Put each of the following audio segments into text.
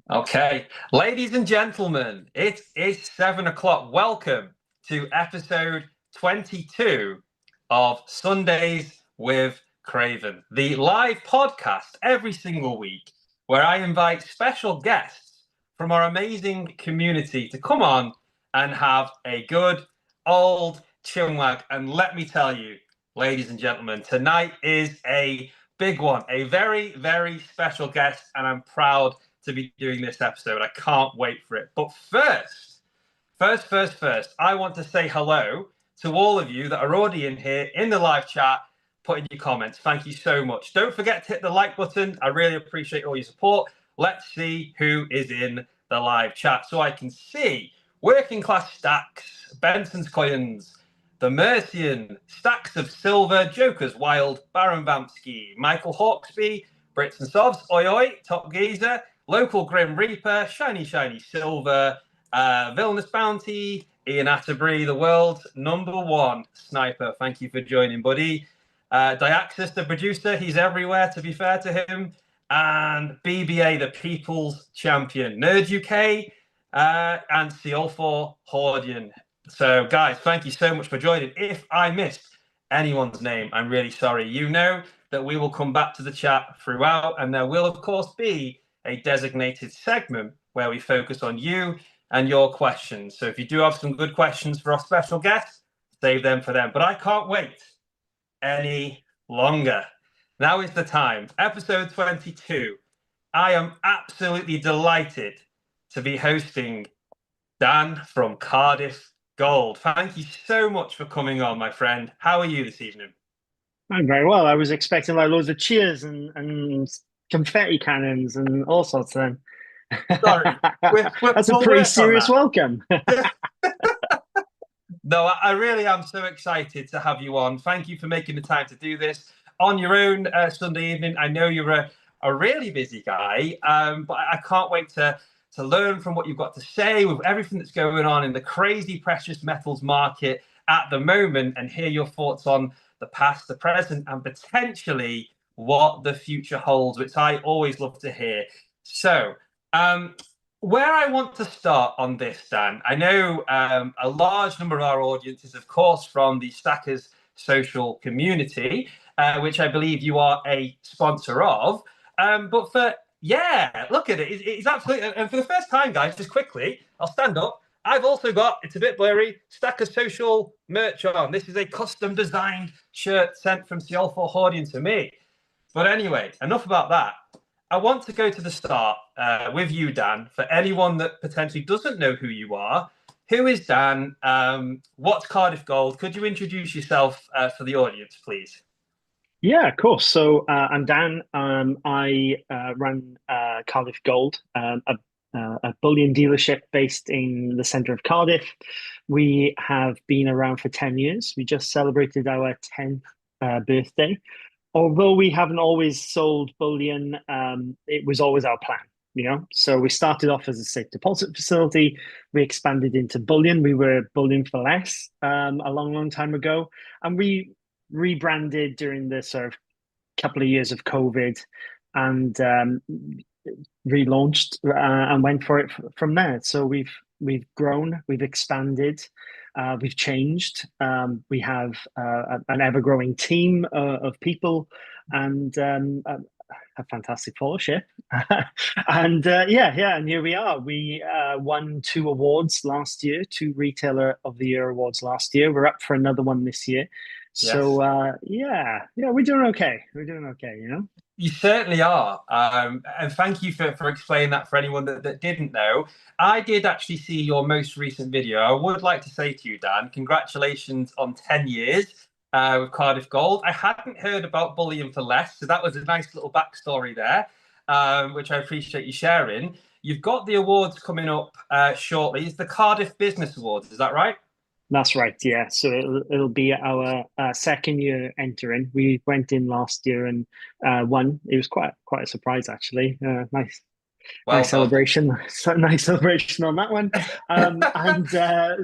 Okay, ladies and gentlemen, it is 7 o'clock. Welcome to episode 22 of Sundays with Craven, the live podcast every single week where I invite special guests from our amazing community to come on and have a good old chinwag. And let me tell you, ladies and gentlemen, tonight is a big one, a very, very special guest, and I'm proud to be doing this episode. I can't wait for it. But first, I want to say hello to all of you that are already in here in the live chat, putting your comments. Thank you so much. Don't forget to hit the like button. I really appreciate all your support. Let's see who is in the live chat so I can see Working Class Stacks, Benson's Coins, the Mercian, Stacks of Silver, Joker's Wild, Baron Vampsky, Michael Hawksby, Brits and Sobs, Oi Oi, Top Geezer, Local Grim Reaper, Shiny Silver, Villainous Bounty, Ian Atterbury, the world's #1 sniper. Thank you for joining, buddy. Diaxis, the producer, he's everywhere, to be fair to him. And BBA, the People's Champion. Nerd UK and CL4 Hordian. So, guys, thank you so much for joining. If I missed anyone's name, I'm really sorry. You know that we will come back to the chat throughout, and there will, of course, be a designated segment where we focus on you and your questions. So if you do have some good questions for our special guests, save them for them. But I can't wait any longer. Now is the time. Episode 22. I am absolutely delighted to be hosting Dan from Cardiff Gold. Thank you so much for coming on, my friend. How are you this evening? I'm very well. I was expecting like loads of cheers and confetti cannons and all sorts of them. Sorry, That's a we'll pretty work on serious that. welcome. No, I really am so excited to have you on. Thank you for making the time to do this on your own Sunday evening. I know you're a really busy guy, but I can't wait to learn from what you've got to say with everything that's going on in the crazy precious metals market at the moment and hear your thoughts on the past, the present, and potentially what the future holds, which I always love to hear. So, um, where I want to start on this, Dan, I know a large number of our audience is, of course, from the Stackers social community, which I believe you are a sponsor of. But for, yeah, look at it. It's absolutely, and for the first time, guys, just quickly, I'll stand up. I've also got, it's a bit blurry, Stackers social merch on. This is a custom designed shirt sent from CL4 Hordian to me. But anyway, enough about that. I want to go to the start with you, Dan. For anyone that potentially doesn't know who you are, who is Dan? What's Cardiff Gold? Could you introduce yourself for the audience, please? Yeah, of course. So I'm Dan. I run Cardiff Gold, a bullion dealership based in the centre of Cardiff. We have been around for 10 years. We just celebrated our 10th birthday. Although we haven't always sold bullion, it was always our plan, you know. So we started off as a safe deposit facility. We expanded into bullion. We were bullion for less a long time ago, and we rebranded during the sort of couple of years of COVID, and relaunched and went for it from there. So we've grown, we've expanded, we've changed. We have an ever-growing team of people and a fantastic followership. And and here we are. We won 2 awards last year, 2 Retailer of the Year awards last year. We're up for another one this year. Yes. So we're doing okay. We're doing okay, you know. You certainly are. And thank you for explaining that for anyone that didn't know. I did actually see your most recent video. I would like to say to you, Dan, congratulations on 10 years with Cardiff Gold. I hadn't heard about Bullion for Less, so that was a nice little backstory there, which I appreciate you sharing. You've got the awards coming up shortly. It's the Cardiff Business Awards, is that right? That's right, yeah. So it'll be our second year entering. We went in last year and won. It was quite a surprise actually. Well Nice done. celebration, nice celebration on that one. And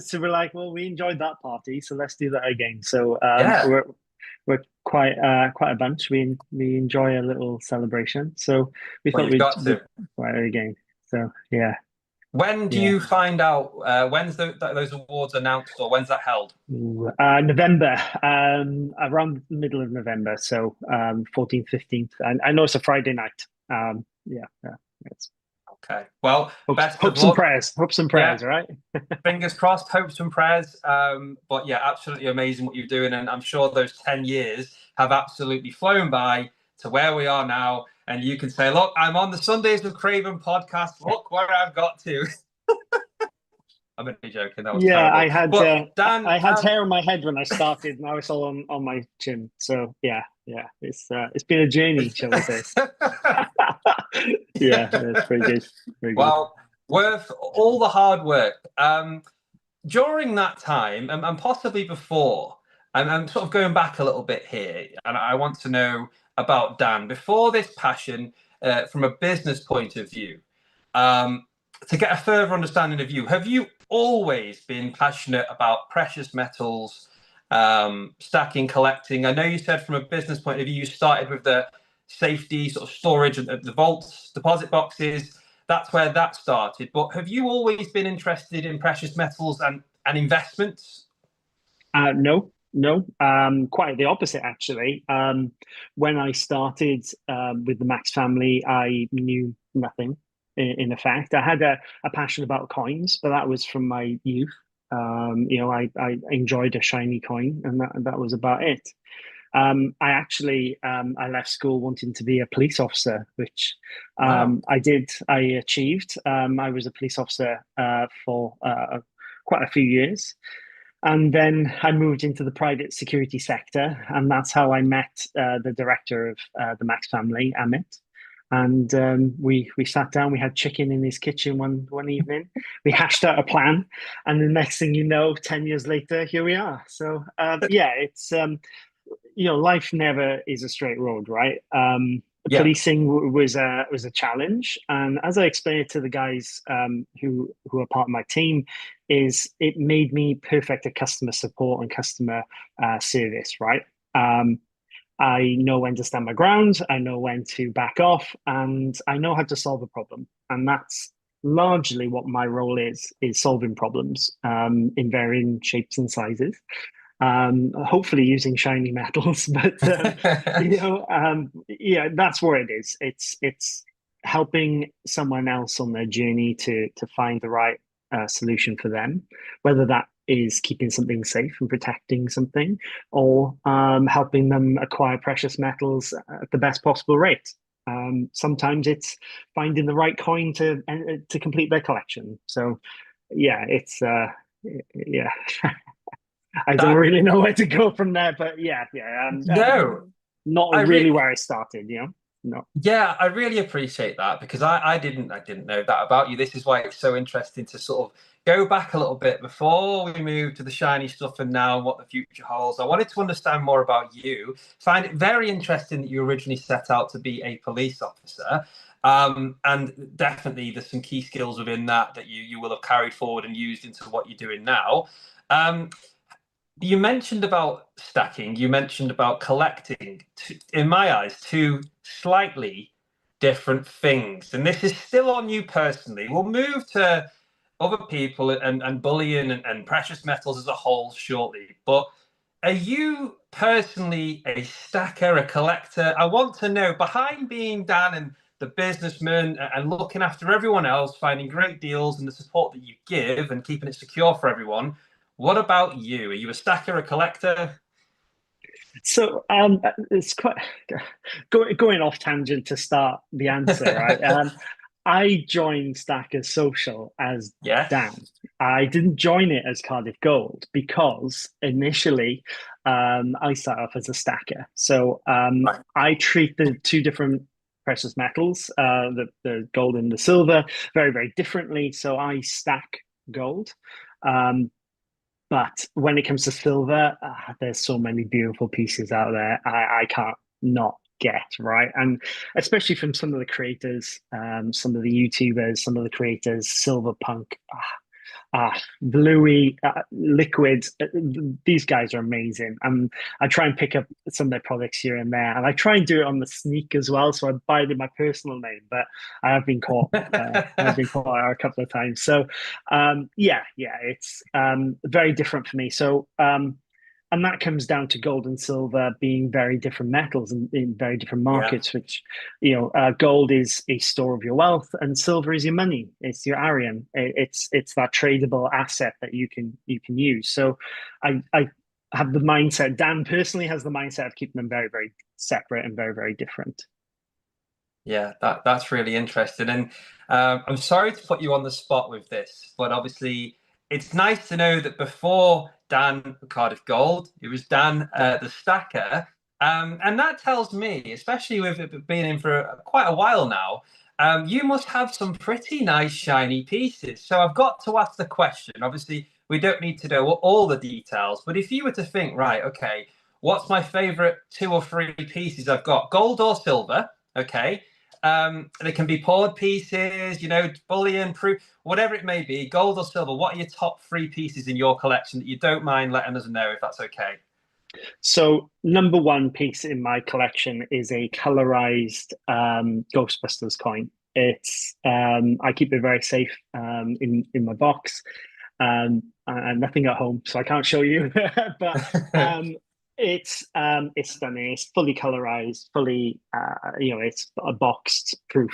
so we're like, well, we enjoyed that party, so let's do that again. So Yeah. we're quite a bunch. We enjoy a little celebration, so we Well, thought you've got we'd to. try it again. So yeah, When do yeah. you find out? When's those awards announced, or when's that held? November, around the middle of November. So 14th, 15th. I know it's a Friday night. Yeah, yeah. It's Okay. Well, hopes, best of hopes and luck. prayers. Hopes and Yeah, prayers, right? fingers crossed, hopes and prayers. But yeah, absolutely amazing what you're doing, and I'm sure those 10 years have absolutely flown by to where we are now. And you can say, "Look, I'm on the Sundays with Craven podcast. Look where I've got to." I'm only joking. That was Yeah, terrible. But Dan, I had hair on my head when I started. Now it's all on my chin. So yeah, yeah. It's been a journey, shall we say? Yeah, that's pretty good. Very good. well, worth all the hard work. During that time, and possibly before, and I'm sort of going back a little bit here, and I want to know about Dan before this passion from a business point of view. Um, to get a further understanding of you, have you always been passionate about precious metals, stacking, collecting? I know you said from a business point of view, you started with the safety sort of storage and the vaults, deposit boxes. That's where that started. But have you always been interested in precious metals and investments? No, no. Quite the opposite, actually. When I started with the Max family, I knew nothing. In effect, I had a passion about coins, but that was from my youth. I enjoyed a shiny coin, and that was about it. I left school wanting to be a police officer, which Wow. I did. I achieved. I was a police officer for quite a few years. And then I moved into the private security sector, and that's how I met the director of the Max family, Amit. And we sat down. We had chicken in his kitchen one evening. We hashed out a plan, and the next thing you know, 10 years later, here we are. So yeah, it's life never is a straight road, right? Yeah. Policing was a challenge, and as I explained it to the guys who are part of my team, is it made me perfect at customer support and customer service, right? I know when to stand my ground, I know when to back off, and I know how to solve a problem, and that's largely what my role is solving problems in varying shapes and sizes, hopefully using shiny metals. But yeah, that's where it is. It's helping someone else on their journey to find the right solution for them, whether that is keeping something safe and protecting something, or helping them acquire precious metals at the best possible rate. Sometimes it's finding the right coin to complete their collection. So yeah, it's yeah. I don't That really know where to go from there, but yeah, yeah, no, not I really really where I started, No. yeah, I really appreciate that because I didn't know that about you. This is why it's so interesting to sort of go back a little bit before we move to the shiny stuff and now what the future holds. I wanted to understand more about you. Find it very interesting that you originally set out to be a police officer. And definitely there's some key skills within that you will have carried forward and used into what you're doing now. Um, you mentioned about stacking, you mentioned about collecting. In my eyes, two slightly different things. And this is still on you personally. We'll move to other people and bullion and precious metals as a whole shortly. But are you personally a stacker, a collector? I want to know behind being Dan and the businessman and looking after everyone else, finding great deals and the support that you give and keeping it secure for everyone. What about you? Are you a stacker, a collector? So it's quite going off tangent to start the answer, right? I joined Stackers Social as Yes. Dan. I didn't join it as Cardiff Gold because initially I started off as a stacker. So Right. I treat the two different precious metals, the gold and the silver, very, very differently. So I stack gold. Um, but when it comes to silver, there's so many beautiful pieces out there. I can't not get right, and especially from some of the creators, some of the YouTubers, some of the creators, silver punk. Bluey, Liquid, these guys are amazing. I try and pick up some of their products here and there, and I try and do it on the sneak as well. So I buy it in my personal name, but I have been caught. I've been caught a couple of times. So, yeah, it's very different for me. So, and that comes down to gold and silver being very different metals in very different Yeah. markets. Which, gold is a store of your wealth, and silver is your money. It's your Arian. It's that tradable asset that you can use. So, I have the mindset. Dan personally has the mindset of keeping them very, very separate and very, very different. Yeah, that's really interesting. And I'm sorry to put you on the spot with this, but obviously it's nice to know that before Dan Cardiff Gold, it was Dan the Stacker. And that tells me, especially with it being in for quite a while now, you must have some pretty nice shiny pieces. So I've got to ask the question. Obviously, we don't need to know all the details, but if you were to think, right, okay, what's my favorite two or three pieces I've got, gold or silver? Okay. They can be poured pieces, bullion, proof, whatever it may be, gold or silver. What are your top three pieces in your collection that you don't mind letting us know if that's okay? So, number one piece in my collection is a colorized Ghostbusters coin. It's I keep it very safe in my box, and nothing at home, so I can't show you. But it's stunning. It's fully colorized, fully it's a boxed proof.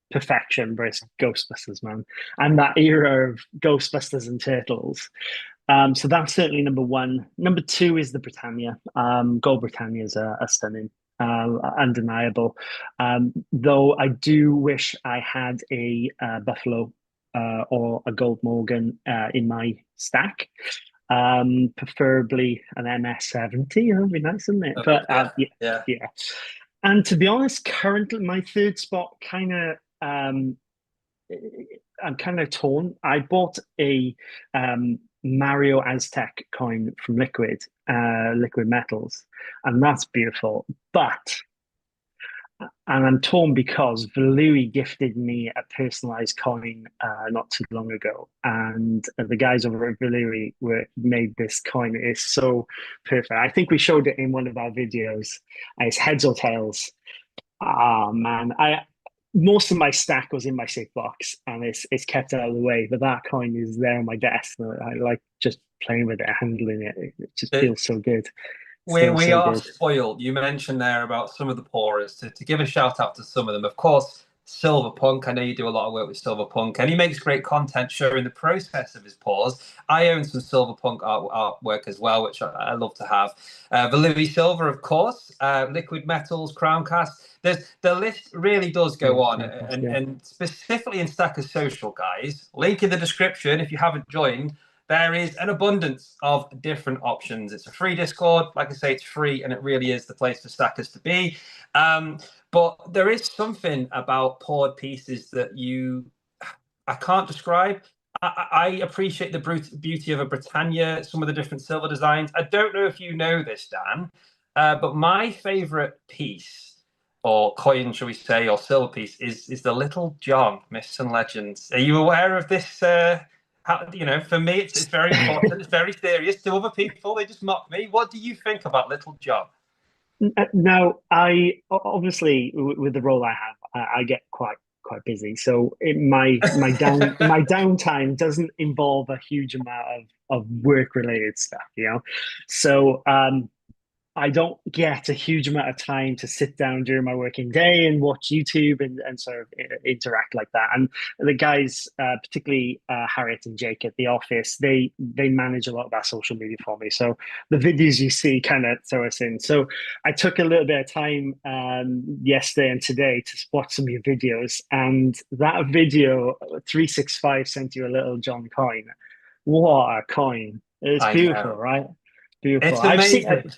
Perfection, but it's Ghostbusters, man, and that era of Ghostbusters and Turtles. So that's certainly number one. Number two is the Britannia. Gold Britannias are stunning, undeniable. Though I do wish I had a Buffalo or a Gold Morgan in my stack. Preferably an MS70. That would be nice, wouldn't it? But Yeah, yeah, yeah. yeah. And to be honest, currently my third spot kind of I'm kind of torn. I bought a Mario Aztec coin from Liquid Metals, and that's beautiful. But and I'm torn because Valui gifted me a personalized coin not too long ago, and the guys over at Valui were made this coin. It is so perfect. I think we showed it in one of our videos. It's heads or tails. Ah man, I most of my stack was in my safe box and it's kept out of the way, but that coin is there on my desk. And I like just playing with it, handling it. It just The, feels so good. We So we so are good. spoiled. You mentioned there about some of the pourers. To give a shout out to some of them, of course, Silver Punk. I know you do a lot of work with Silver Punk, and he makes great content showing the process of his pours. I own some Silver Punk artwork as well, which I love to have. Louis Silver, of course, Liquid Metals, Crown Cast. The list really does go on, Yeah. and specifically in Stackers Social, guys. Link in the description if you haven't joined. There is an abundance of different options. It's a free Discord. Like I say, it's free and it really is the place for stackers to be. But there is something about poured pieces that I can't describe. I appreciate the beauty of a Britannia, some of the different silver designs. I don't know if you know this, Dan, but my favorite piece, or coin, shall we say, or silver piece, is the Little John Myths and Legends. Are you aware of this? For me, it's very important. It's very serious. To other people, they just mock me. What do you think about Little John? Now, I obviously with the role I have, I get quite busy. So my downtime doesn't involve a huge amount of work related stuff. So I don't get a huge amount of time to sit down during my working day and watch YouTube and sort of interact like that. And the guys, particularly Harriet and Jake at the office, they manage a lot of our social media for me. So the videos you see kind of throw us in. So I took a little bit of time yesterday and today to watch some of your videos, and that video 365 sent you a little John coin. What a coin! It's I know, know. right? Beautiful. It's amazing.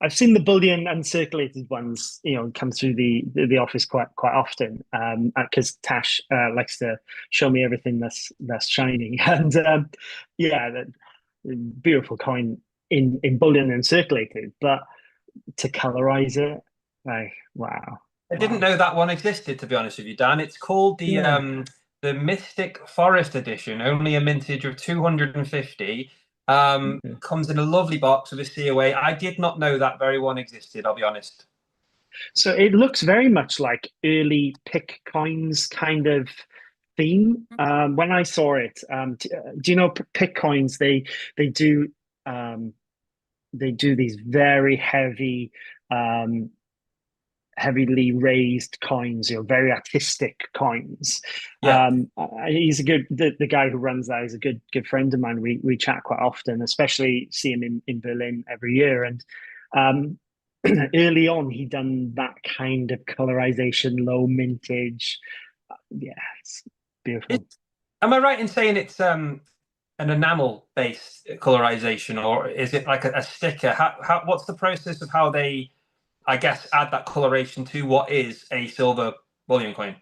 I've seen the bullion uncirculated ones, come through the office quite often, because Tash likes to show me everything that's shiny, and yeah, that beautiful coin in bullion uncirculated, but to colorize it, like wow, I didn't wow, know that one existed, to be honest with you, Dan. It's called the yeah. the Mystic Forest edition, only a mintage of 250. Comes in a lovely box with a COA. I did not know that very one existed, I'll be honest. So it looks very much like early pick coins kind of theme. When I saw it, do you know pick coins? They do um, they do these very heavy, um, heavily raised coins, very artistic coins. Yeah. He's a good the guy who runs that is a good friend of mine. We chat quite often, especially see him in Berlin every year. And um, early on, he done that kind of colorization, low mintage. Yeah, it's beautiful. Am I right in saying it's an enamel based colorization, or is it like a sticker? What's the process of how they, I guess, add that coloration to what is a silver bullion coin?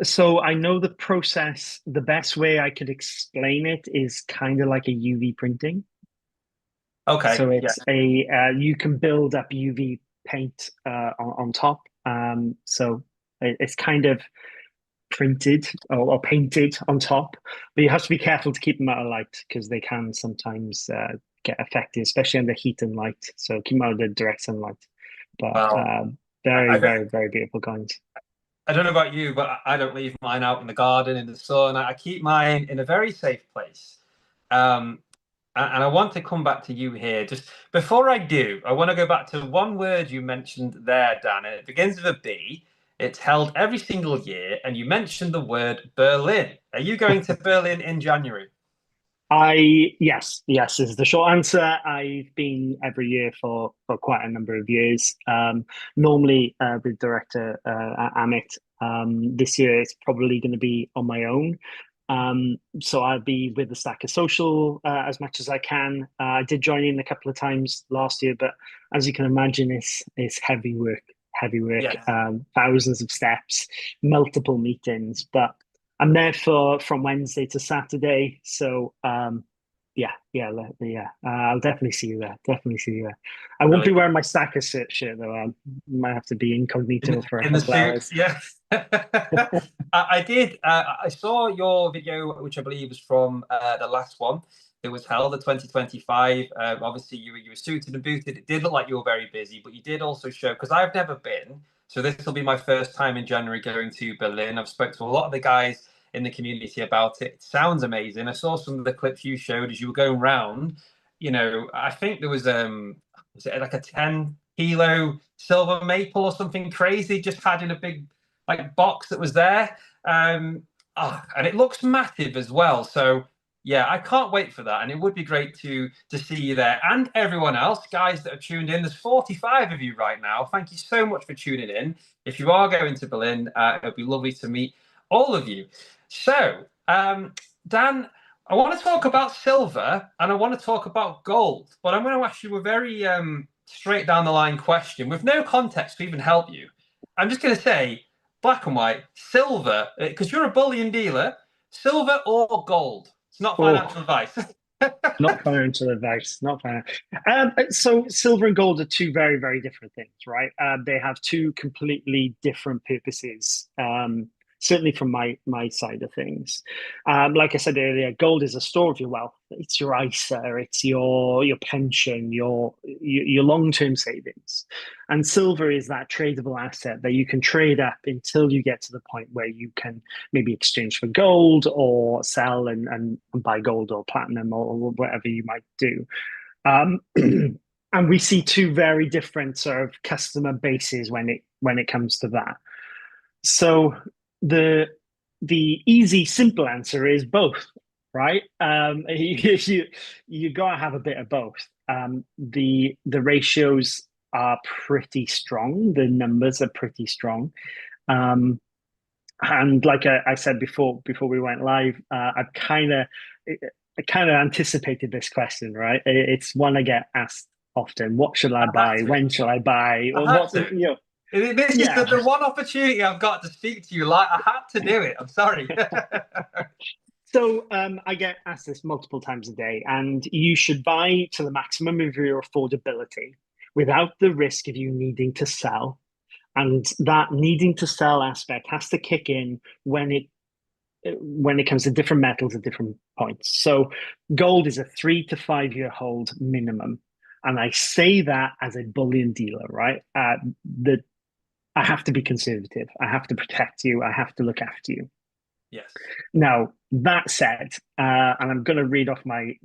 So I know the process. The best way I could explain it is kind of like a UV printing. Okay, So yeah. it's a you can build up UV paint on top. So it's kind of printed or painted on top, but you have to be careful to keep them out of light because they can sometimes get affected, especially under heat and light. So keep them out of the direct sunlight. But Well, very, I don't, very, very beautiful coins. I don't know about you, but I don't leave mine out in the garden in the sun. I keep mine in a very safe place. Um, and I want to come back to you here. Just before I do, I want to go back to one word you mentioned there, Dan, and it begins with a B. It's held every single year, and you mentioned the word Berlin. Are you going to Berlin in January? Yes is the short answer. I've been every year for quite a number of years. Normally with director Amit. This year it's probably going to be on my own. So I'll be with the Stacker Social as much as I can. I did join in a couple of times last year, but as you can imagine, it's heavy work. Heavy work, Yes. thousands of steps, multiple meetings, but I'm there for from Wednesday to Saturday. So yeah. I'll definitely see you there. Definitely see you there. I won't be Brilliant. wearing my Stacker shirt though. I might have to be incognito for a In the couple suit, hours. yeah. I did. I saw your video, which I believe was from the last one. It was held, the 2025. Obviously, you were suited and booted. It did look like you were very busy, but you did also show, because I've never been. So this will be my first time in January going to Berlin. I've spoke to a lot of the guys in the community about it. It sounds amazing. I saw some of the clips you showed as you were going round. I think there was it like a 10 kilo silver maple or something crazy just had in a big like box that was there. And it looks massive as well. So yeah, I can't wait for that. And it would be great to see you there and everyone else, guys that have tuned in. There's 45 of you right now. Thank you so much for tuning in. If you are going to Berlin, it would be lovely to meet all of you. So, Dan, I want to talk about silver and I want to talk about gold, but I'm going to ask you a very straight down the line question with no context to even help you. I'm just going to say black and white, silver, because you're a bullion dealer, silver or gold. It's not Oh, financial advice. not financial advice. Not financial. So silver and gold are two very, very different things, right? They have two completely different purposes. Certainly from my side of things. Like I said earlier, gold is a store of your wealth. It's your ISA, it's your pension, your long-term savings. And silver is that tradable asset that you can trade up until you get to the point where you can maybe exchange for gold or sell and buy gold or platinum or whatever you might do. Um, and we see two very different sort of customer bases when it comes to that. So the easy, simple answer is both, right? You gotta have a bit of both. The ratios are pretty strong. The numbers are pretty strong. Um, and like I said before we went live, I kind of anticipated this question, right? It's one I get asked often. What should I I had buy? to. When shall I buy? I Or had what, to. This is yeah. the one opportunity I've got to speak to you. Like I had to do it. I'm sorry. So I get asked this multiple times a day, and you should buy to the maximum of your affordability without the risk of you needing to sell. And that needing to sell aspect has to kick in when it comes to different metals at different points. So gold is a 3 to 5 year hold minimum. And I say that as a bullion dealer, right? That I have to be conservative. I have to protect you. I have to look after you. Yes. Now, that said, and I'm going to read off my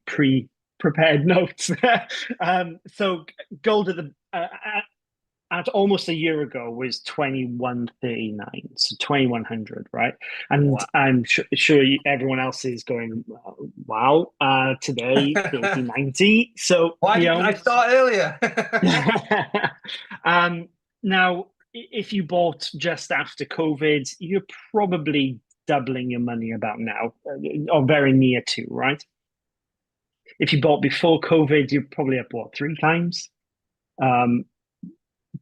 pre-prepared notes. So gold at almost a year ago was 2139, so 2100, right? And Wow. I'm sure everyone else is going, wow, today 3090. So, Why didn't I start earlier? um, now, if you bought just after COVID, you're probably doubling your money about now, or very near to, right? If you bought before COVID, you're probably up, what, 3 times? Um,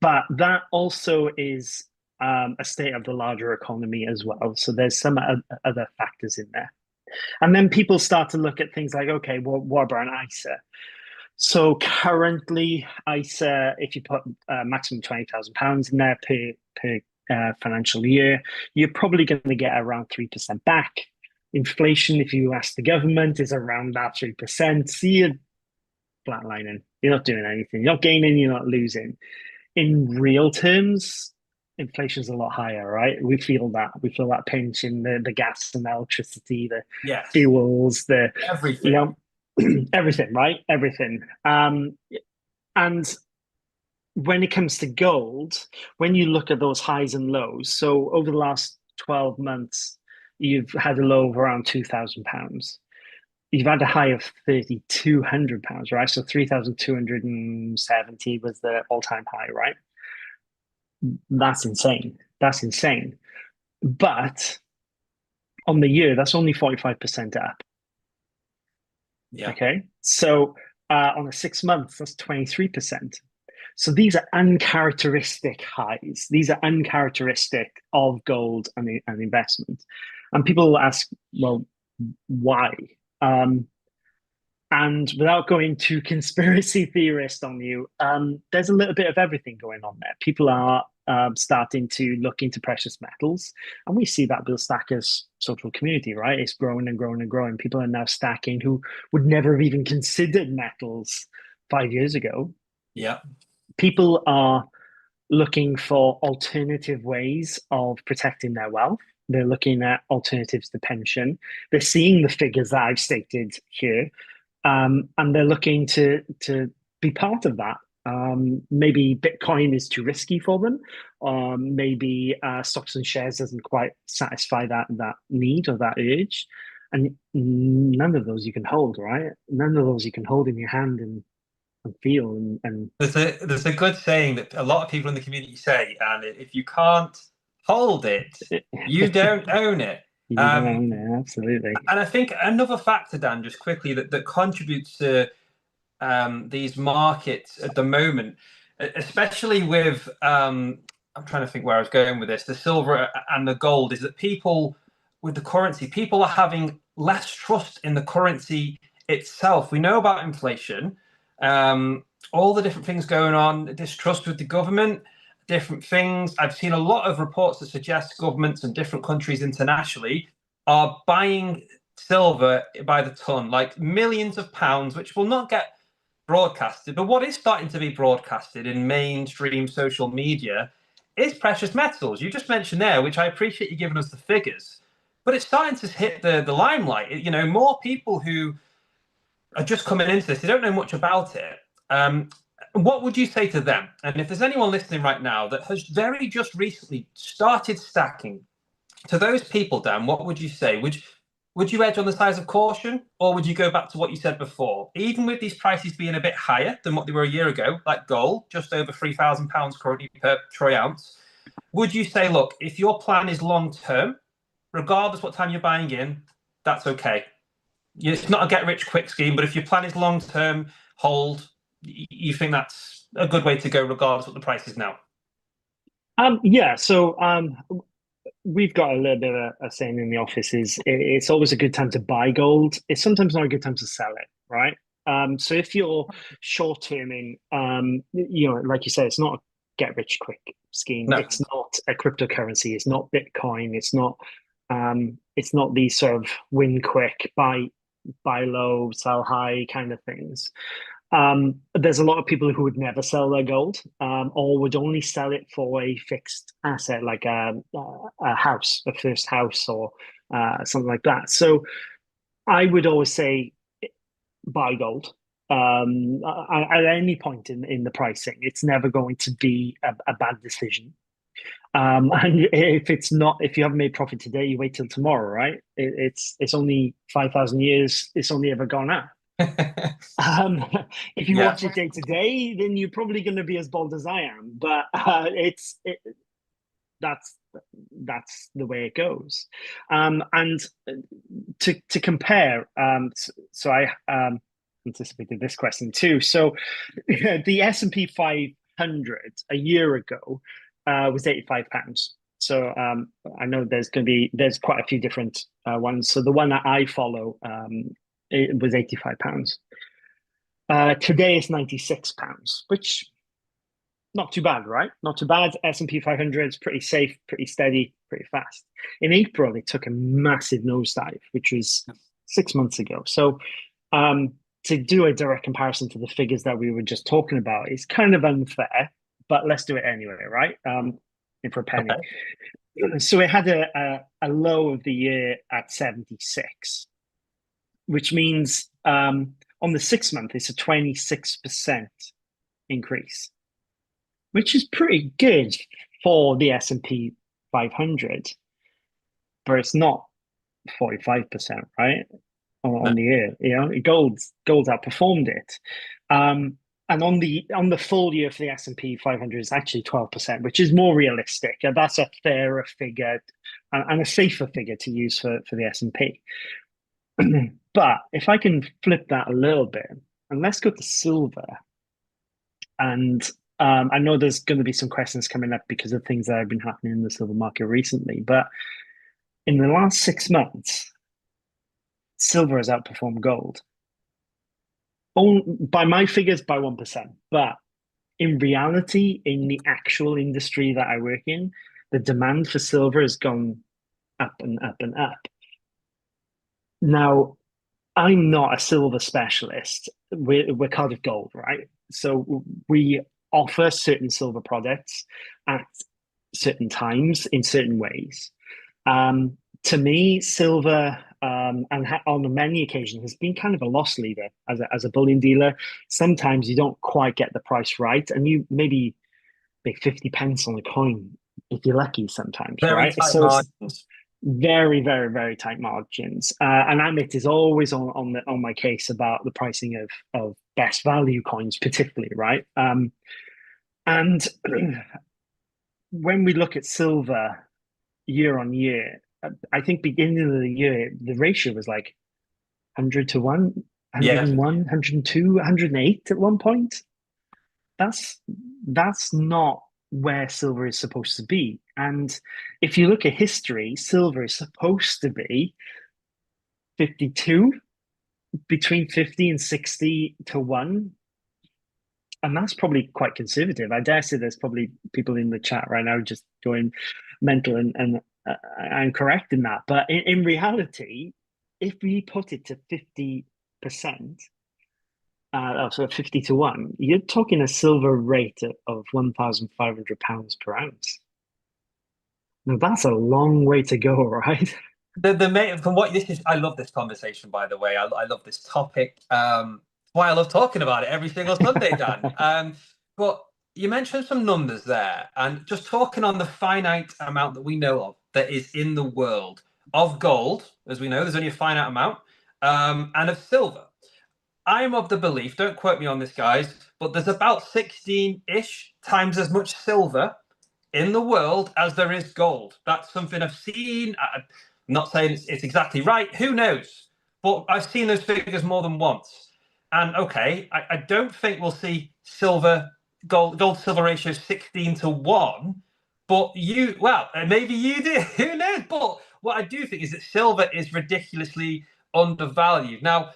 but that also is a state of the larger economy as well. So there's some other factors in there. And then people start to look at things like, okay, well, what about an ISA? So currently, ISA, if you put maximum £20,000 in there per financial year, you're probably going to get around 3% back. Inflation, if you ask the government, is around that 3%. So you're flatlining. You're not doing anything. You're not gaining, you're not losing. In real terms, inflation's a lot higher, right? We feel that. We feel that pinch in the gas and the electricity, the Yes. fuels, you Everything. know, everything, right? Everything. And when it comes to gold, when you look at those highs and lows, so over the last 12 months, you've had a low of around £2,000. You've had a high of £3,200, right? So 3,270 was the all-time high, right? That's insane. That's insane. But on the year, that's only 45% up. Yeah. Okay. So on a 6 months, that's 23%. So these are uncharacteristic highs. These are uncharacteristic of gold and investment. And people will ask, well, why? And without going too conspiracy theorist on you, there's a little bit of everything going on there. People are starting to look into precious metals, and we see that Bill Stacker's social community, right? It's growing and growing and growing. People are now stacking who would never have even considered metals 5 years ago. Yeah. People are looking for alternative ways of protecting their wealth. They're looking at alternatives to pension. They're seeing the figures that I've stated here, and they're looking to be part of that. Maybe Bitcoin is too risky for them. Maybe stocks and shares doesn't quite satisfy that need or that urge. And none of those you can hold, right? None of those you can hold in your hand and feel and There's a good saying that a lot of people in the community say, and if you can't hold it, you don't own it. you don't own it. Absolutely. And I think another factor, Dan, just quickly that contributes to these markets at the moment, especially with I'm trying to think where I was going with this, the silver and the gold, is that people with the currency, people are having less trust in the currency itself. We know about inflation, all the different things going on, distrust with the government, different things. I've seen a lot of reports that suggest governments and different countries internationally are buying silver by the ton, like millions of pounds, which will not get broadcasted. But what is starting to be broadcasted in mainstream social media is precious metals. You just mentioned there, which I appreciate you giving us the figures, but it's starting to hit the limelight. You know, more people who are just coming into this, they don't know much about it. What would you say to them? And if there's anyone listening right now that has very just recently started stacking, to those people, Dan, what would you say? Would you edge on the side of caution, or would you go back to what you said before? Even with these prices being a bit higher than what they were a year ago, like gold, just over £3,000 currently per troy ounce, would you say, look, if your plan is long term, regardless what time you're buying in, that's okay? It's not a get rich quick scheme, but if your plan is long term, hold, you think that's a good way to go, regardless what the price is now? Yeah. So we've got a little bit of a saying in the office is it's always a good time to buy gold. It's sometimes not a good time to sell it, right? So if you're short terming, like you said, it's not a get rich quick scheme. No. It's not a cryptocurrency. It's not Bitcoin. It's not these sort of win quick, buy low, sell high kind of things. There's a lot of people who would never sell their gold, or would only sell it for a fixed asset, like a house, a first house, or something like that. So I would always say buy gold. At any point in the pricing, it's never going to be a bad decision. And if you haven't made profit today, you wait till tomorrow, right? It's only 5,000 years. It's only ever gone up. Um, if you watch it day to day, then you're probably going to be as bold as I am. But that's the way it goes. And to compare, so I anticipated this question too. So the S&P 500 a year ago was £85. So I know there's quite a few different ones. So the one that I follow, it was £85. Today it's £96, which not too bad, right? Not too bad. S&P 500 is pretty safe, pretty steady, pretty fast. In April, it took a massive nosedive, which was 6 months ago. So to do a direct comparison to the figures that we were just talking about is kind of unfair, but let's do it anyway, right? In for a penny. Okay. So it had a low of the year at 76, which means on the 6 month, it's a 26% increase, which is pretty good for the S&P 500, but it's not 45%, right? On the year, gold's outperformed it. And on the full year for the S&P 500 is actually 12%, which is more realistic. That's a fairer figure and a safer figure to use for the S&P. But if I can flip that a little bit, and let's go to silver. And I know there's going to be some questions coming up because of things that have been happening in the silver market recently. But in the last 6 months, silver has outperformed gold. By my figures, by 1%. But in reality, in the actual industry that I work in, the demand for silver has gone up and up and up. Now, I'm not a silver specialist. We're Cardiff Gold, right? So we offer certain silver products at certain times in certain ways. To me, silver, and on many occasions, has been kind of a loss leader as a bullion dealer. Sometimes you don't quite get the price right, and you maybe make 50 pence on a coin if you're lucky sometimes, right? So it's very, very, very tight margins. And Amit is always on my case about the pricing of best value coins, particularly, right? And when we look at silver year on year, I think beginning of the year, the ratio was like 100 to 1, 101, 102, 108 at one point. That's not where silver is supposed to be. And if you look at history, silver is supposed to be 52, between 50 and 60 to 1. And that's probably quite conservative. I dare say there's probably people in the chat right now just going mental, and I'm correct in that. But in reality, if we put it to 50%, so 50 to 1, you're talking a silver rate of £1,500 per ounce. Now that's a long way to go, right? From what this is, I love this conversation. By the way, I love this topic. Why I love talking about it every single Sunday, Dan. But you mentioned some numbers there, and just talking on the finite amount that we know of that is in the world of gold, as we know, there's only a finite amount, and of silver. I'm of the belief, don't quote me on this, guys, but there's about 16-ish times as much silver in the world as there is gold. That's something I've seen. I'm not saying it's exactly right. Who knows? But I've seen those figures more than once. And okay, I don't think we'll see gold silver ratio 16 to 1. But maybe you do. Who knows? But what I do think is that silver is ridiculously undervalued. Now,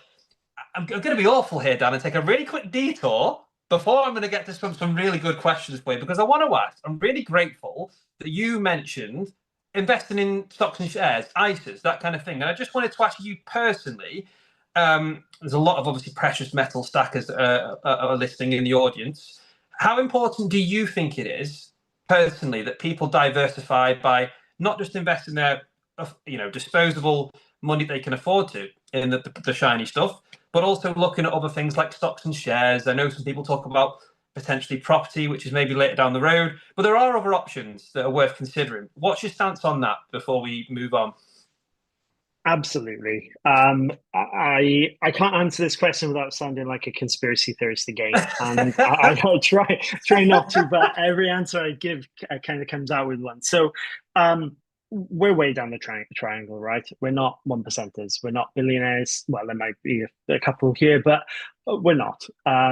I'm going to be awful here, Dan, and take a really quick detour. before I'm going to get to some really good questions for you, because I want to ask, I'm really grateful that you mentioned investing in stocks and shares, ISAs, that kind of thing. And I just wanted to ask you personally, there's a lot of obviously precious metal stackers are listening in the audience. How important do you think it is personally that people diversify by not just investing their disposable money they can afford to in the shiny stuff, but also looking at other things like stocks and shares? I know some people talk about potentially property, which is maybe later down the road, but there are other options that are worth considering. What's your stance on that before we move on? Absolutely. I can't answer this question without sounding like a conspiracy theorist again, and I'll try not to. But every answer I give kind of comes out with one. So, we're way down the triangle, right? We're not one percenters. We're not billionaires. Well, there might be a couple here, but we're not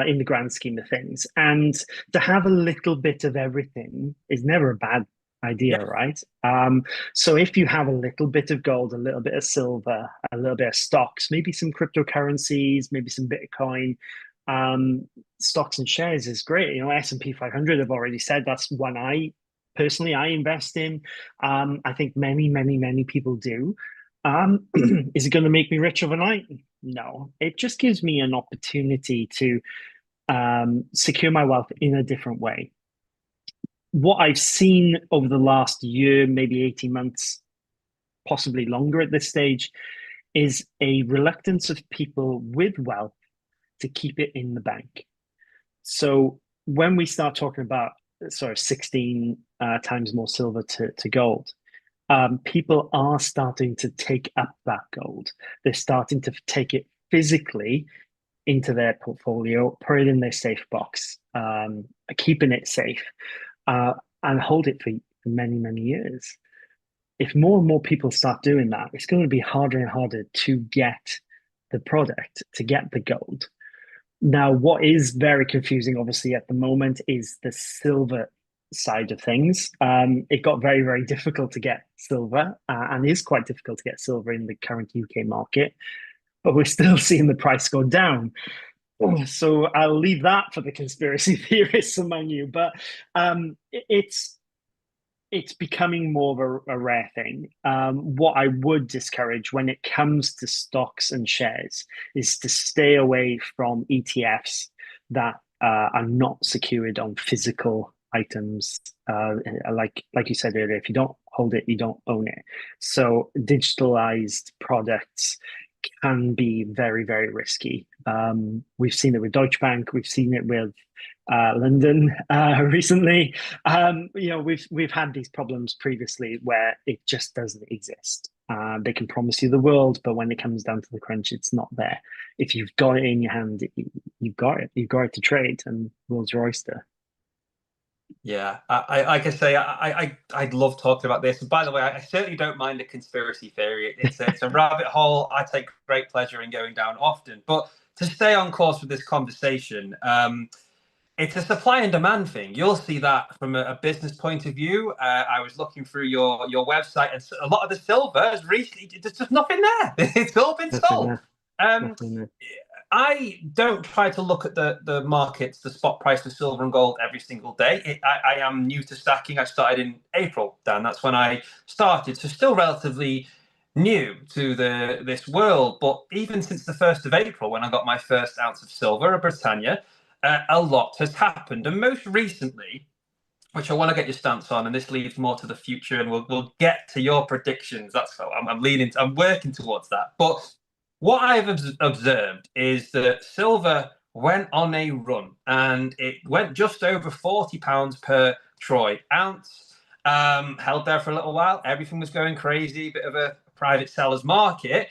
in the grand scheme of things. And to have a little bit of everything is never a bad idea, Yeah. right? So if you have a little bit of gold, a little bit of silver, a little bit of stocks, maybe some cryptocurrencies, maybe some Bitcoin, stocks and shares is great. S&P 500 have already said that's one I invest in. I think many people do. Is it going to make me rich overnight? No, it just gives me an opportunity to secure my wealth in a different way. What I've seen over the last year, maybe 18 months, possibly longer at this stage, is a reluctance of people with wealth to keep it in the bank. So when we start talking about 16 times more silver to gold, people are starting to take up that gold. They're starting to take it physically into their portfolio, put it in their safe box, keeping it safe. And hold it for many years. If more and more people start doing that, it's going to be harder and harder to get the product, to get the gold. Now, what is very confusing, obviously, at the moment is the silver side of things. It got very difficult to get silver, and is quite difficult to get silver in the current UK market, but we're still seeing the price go down. So I'll leave that for the conspiracy theorists among you, but it's becoming more of a rare thing. What I would discourage when it comes to stocks and shares is to stay away from ETFs that are not secured on physical items. Like you said earlier, if you don't hold it, you don't own it. So digitalized products can be very risky. We've seen it with Deutsche Bank. We've seen it with London recently. We've had these problems previously where it just doesn't exist. They can promise you the world, but when it comes down to the crunch, it's not there. If you've got it in your hand, you've got it. You've got it to trade, and world's your oyster. Yeah, I can say I'd love talking about this. And by the way, I certainly don't mind a conspiracy theory. It's a rabbit hole I take great pleasure in going down often. But to stay on course with this conversation, it's a supply and demand thing. You'll see that from a business point of view. I was looking through your website, and a lot of the silver has recently, there's just nothing there. It's all been sold. Nothing there. I don't try to look at the markets, the spot price of silver and gold every single day. I am new to stacking. I started in April, Dan. That's when I started. So still relatively new to this world. But even since the 1st of April, when I got my first ounce of silver, a Britannia, a lot has happened. And most recently, which I want to get your stance on, and this leads more to the future, and we'll get to your predictions. That's how I'm working towards that. But what I've observed is that silver went on a run, and it went just over £40 per troy ounce. Held there for a little while. Everything was going crazy, bit of a private seller's market.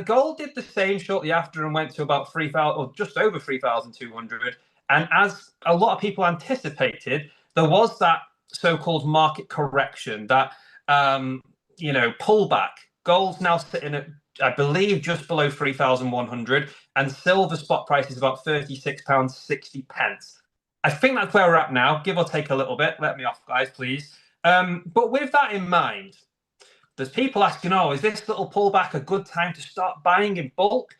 Gold did the same shortly after and went to about 3,000, or just over 3,200. And as a lot of people anticipated, there was that so-called market correction, that pullback. Gold's now sitting at, I believe, just below 3,100, and silver spot price is about £36.60. I think that's where we're at now, give or take a little bit. Let me off, guys, please. But with that in mind, there's people asking, is this little pullback a good time to start buying in bulk?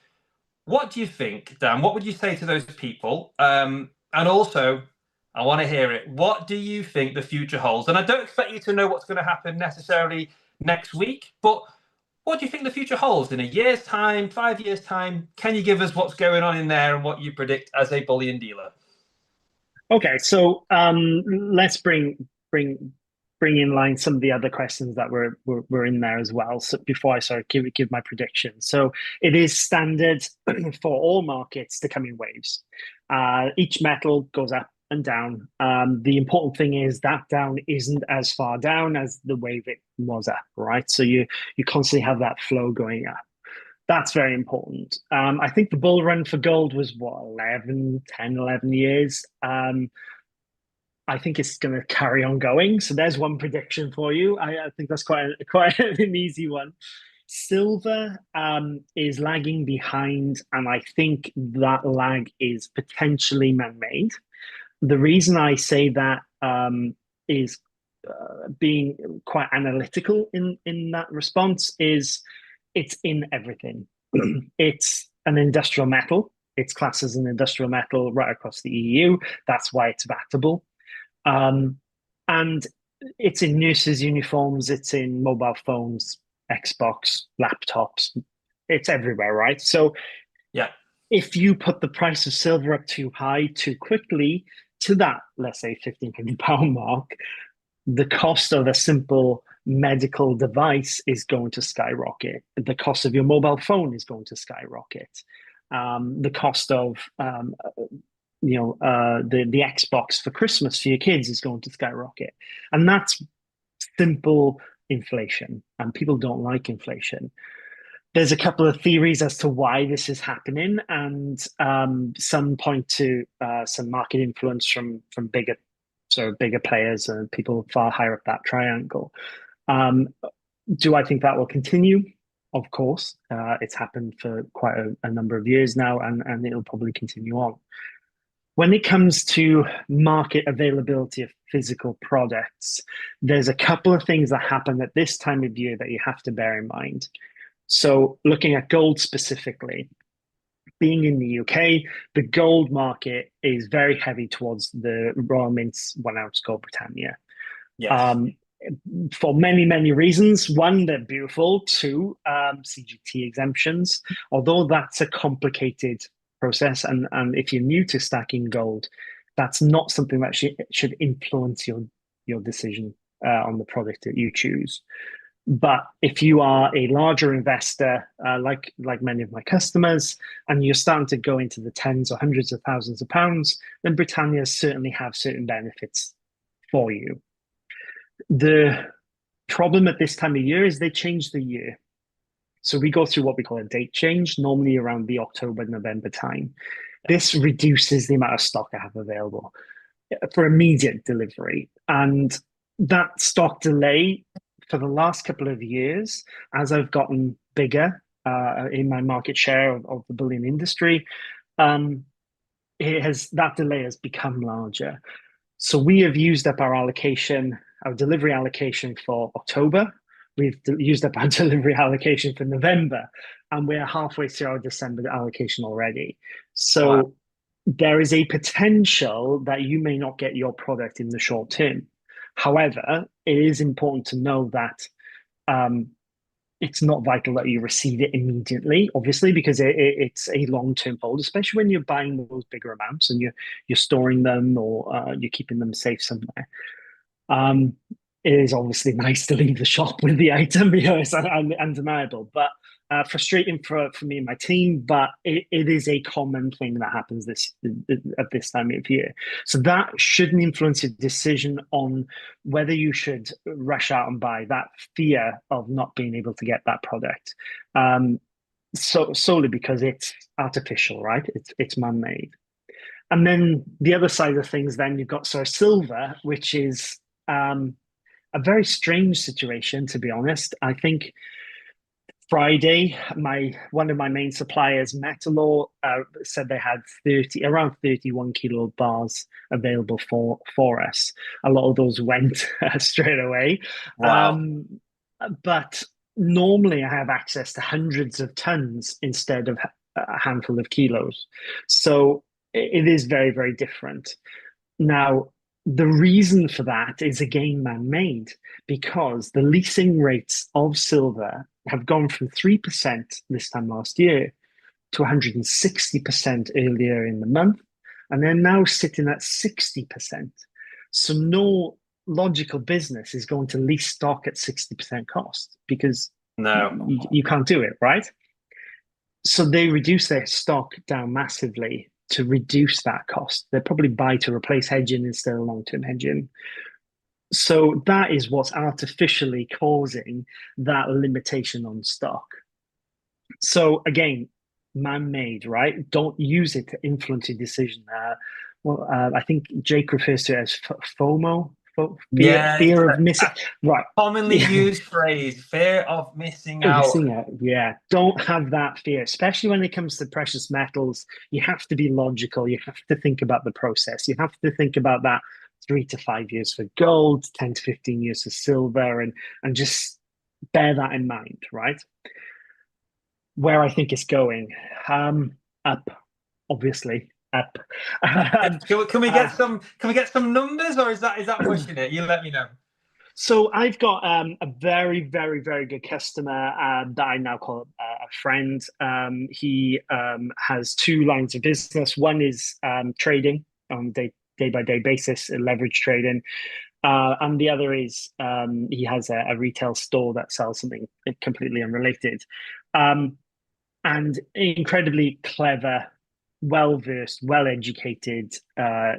What do you think, Dan? What would you say to those people? And also, I want to hear it. What do you think the future holds? And I don't expect you to know what's going to happen necessarily next week, but what do you think the future holds in a year's time, 5 years' time? Can you give us what's going on in there and what you predict as a bullion dealer? Okay, so let's bring in line some of the other questions that were in there as well. So before I sort of give my prediction, so it is standard for all markets to come in waves. Each metal goes up and down. The important thing is that down isn't as far down as the wave it was up, right? So you constantly have that flow going up. That's very important. I think the bull run for gold was what, 11 years. I think it's going to carry on going. So there's one prediction for you. I think that's quite an easy one. Silver is lagging behind, and I think that lag is potentially man-made. The reason I say that is being quite analytical in that response is it's in everything. It's an industrial metal. It's classed as an industrial metal right across the EU. That's why it's battable. And it's in nurses' uniforms, it's in mobile phones, Xbox, laptops, it's everywhere, right? So Yeah. if you put the price of silver up too high too quickly to that, let's say £1,500 mark, the cost of a simple medical device is going to skyrocket. The cost of your mobile phone is going to skyrocket. The cost of the Xbox for Christmas for your kids is going to skyrocket, and that's simple inflation. And people don't like inflation. There's a couple of theories as to why this is happening, and some point to some market influence from bigger players and people far higher up that triangle. Do I think that will continue? Of course, it's happened for quite a number of years now, and it'll probably continue on. When it comes to market availability of physical products, there's a couple of things that happen at this time of year that you have to bear in mind. So looking at gold specifically, being in the UK, the gold market is very heavy towards the Royal Mint's 1 ounce gold Britannia. Yes. For many, many reasons. One, they're beautiful. Two, CGT exemptions. Although that's a complicated process, and if you're new to stacking gold, that's not something that should influence your decision on the product that you choose. But if you are a larger investor, like many of my customers, and you're starting to go into the tens or hundreds of thousands of pounds, then Britannia certainly have certain benefits for you. The problem at this time of year is they change the year. So we go through what we call a date change, normally around the October, November time. This reduces the amount of stock I have available for immediate delivery. And that stock delay for the last couple of years, as I've gotten bigger in my market share of the bullion industry, that delay has become larger. So we have used up our delivery allocation for October. We've used up our delivery allocation for November, and we're halfway through our December allocation already. So wow. There is a potential that you may not get your product in the short term. However, it is important to know that it's not vital that you receive it immediately, obviously, because it's a long-term hold, especially when you're buying those bigger amounts and you're storing them or you're keeping them safe somewhere. It is obviously nice to leave the shop with the item, it's undeniable, but frustrating for me and my team, but it is a common thing that happens at this time of year. So that shouldn't influence your decision on whether you should rush out and buy, that fear of not being able to get that product. So solely because it's artificial, right? It's man-made. And then the other side of things, then you've got silver, which is a very strange situation, to be honest. I think Friday, one of my main suppliers, Metalor, said they had around 31 kilo bars available for us. A lot of those went straight away. Wow. But normally I have access to hundreds of tons instead of a handful of kilos. So it is very, very different. Now, the reason for that is again man-made because the leasing rates of silver have gone from 3% this time last year to 160% earlier in the month, and they're now sitting at 60%. So no logical business is going to lease stock at 60% cost because No. you can't do it, right? So they reduce their stock down massively to reduce that cost. They probably buy to replace hedging instead of long-term hedging. So that is what's artificially causing that limitation on stock. So again, man-made, right? Don't use it to influence your decision. I think Jake refers to it as FOMO, Yeah, it's fear of missing. a Right. commonly Yeah. used phrase, fear of missing out. Missing out. Yeah. Don't have that fear, especially when it comes to precious metals. You have to be logical. You have to think about the process. You have to think about that 3 to 5 years for gold, 10 to 15 years for silver, and just bear that in mind, right? Where I think it's going. Up, obviously, up. Can we uh, get some numbers, or is that pushing it? You let me know. so I've got a very, very, very good customer that I now call a friend. He has two lines of business. One is trading on day by day basis, leverage trading, and the other is he has a retail store that sells something completely unrelated. And incredibly clever, well versed, well educated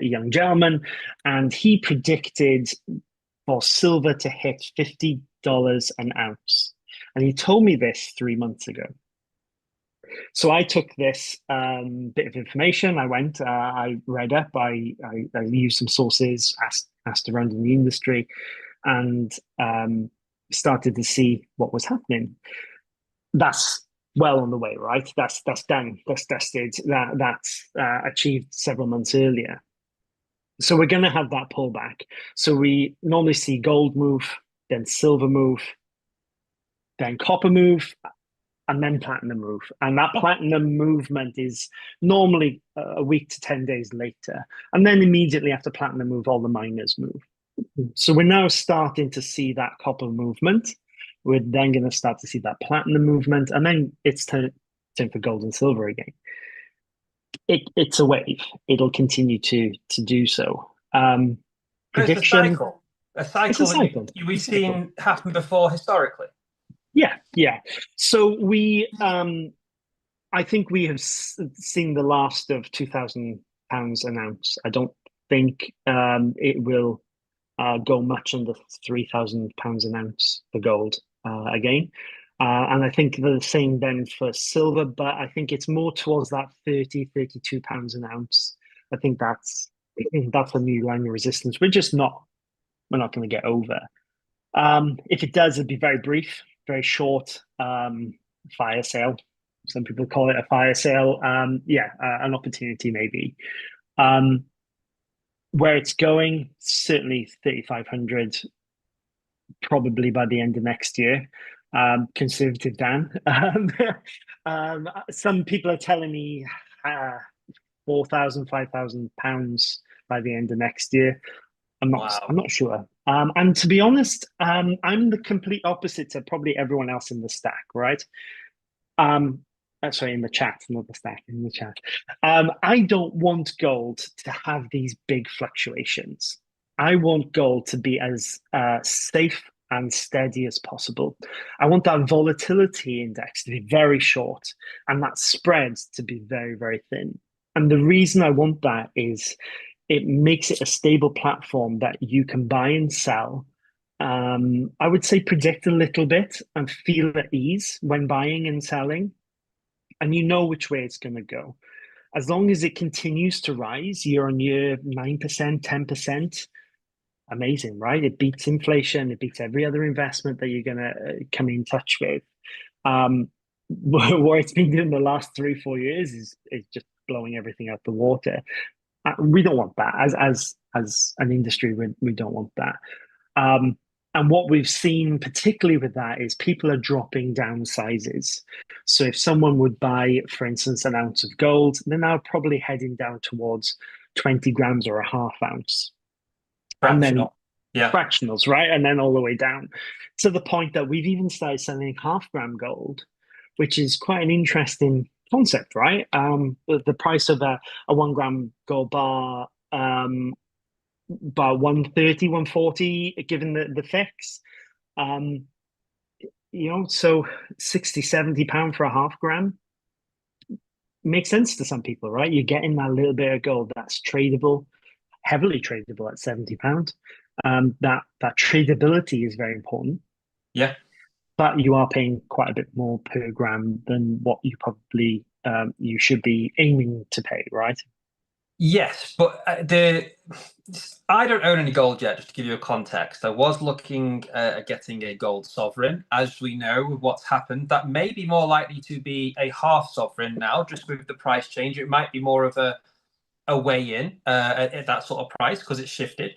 young gentleman. And he predicted for silver to hit $50 an ounce. And he told me this 3 months ago. So I took this bit of information. I went, I read up, I used some sources, asked around in the industry, and started to see what was happening. That's well on the way, right? That's done. That's tested. That's achieved several months earlier. So we're going to have that pullback. So we normally see gold move, then silver move, then copper move, and then platinum move. And that platinum movement is normally a week to 10 days later. And then immediately after platinum move, all the miners move. So we're now starting to see that copper movement. We're then going to start to see that platinum movement, and then it's time for gold and silver again. It's a wave. It'll continue to do so. So it's a Prediction. cycle, a It's a cycle that cycle. we've seen happen before historically. Yeah, yeah. So I think we have seen the last of £2,000 an ounce. I don't think it will go much under £3,000 an ounce for gold again. And I think the same then for silver, but I think it's more towards that £32 an ounce. I think that's a new line of resistance. We're not going to get over. If it does, it'd be very brief, very short, fire sale. Some people call it a fire sale. An opportunity maybe. Where it's going, certainly 3,500, probably by the end of next year. Conservative Dan. Some people are telling me 4,000, 5,000 pounds by the end of next year. I'm not sure. And to be honest, I'm the complete opposite to probably everyone else in the stack, right? Sorry, in the chat, not the stack, in the chat. I don't want gold to have these big fluctuations. I want gold to be as safe and steady as possible. I want that volatility index to be very short and that spread to be very, very thin. And the reason I want that is it makes it a stable platform that you can buy and sell. I would say predict a little bit and feel at ease when buying and selling, and you know which way it's going to go. As long as it continues to rise year on year, 9%, 10%, amazing, right? It beats inflation. It beats every other investment that you're going to come in touch with. What it's been doing the last 3-4 years is just blowing everything out the water. We don't want that as an industry. We don't want that. And what we've seen, particularly with that, is people are dropping down sizes. So if someone would buy, for instance, an ounce of gold, they're now probably heading down towards 20 grams or a half ounce. And then Fractional. Yeah. fractionals, right? And then all the way down to the point that we've even started selling half-gram gold, which is quite an interesting concept, right? The price of a 1 gram gold bar, about 130, 140, given the fix. Um, so 60, 70 pound for a half gram makes sense to some people, right? You're getting that little bit of gold that's tradable, heavily tradable at 70 pound. That tradability is very important, Yeah. but you are paying quite a bit more per gram than what you probably you should be aiming to pay, right? Yes, but I don't own any gold yet. Just to give you a context, I was looking at getting a gold sovereign. As we know, with what's happened, that may be more likely to be a half sovereign now. Just with the price change, it might be more of a way in at that sort of price because it's shifted.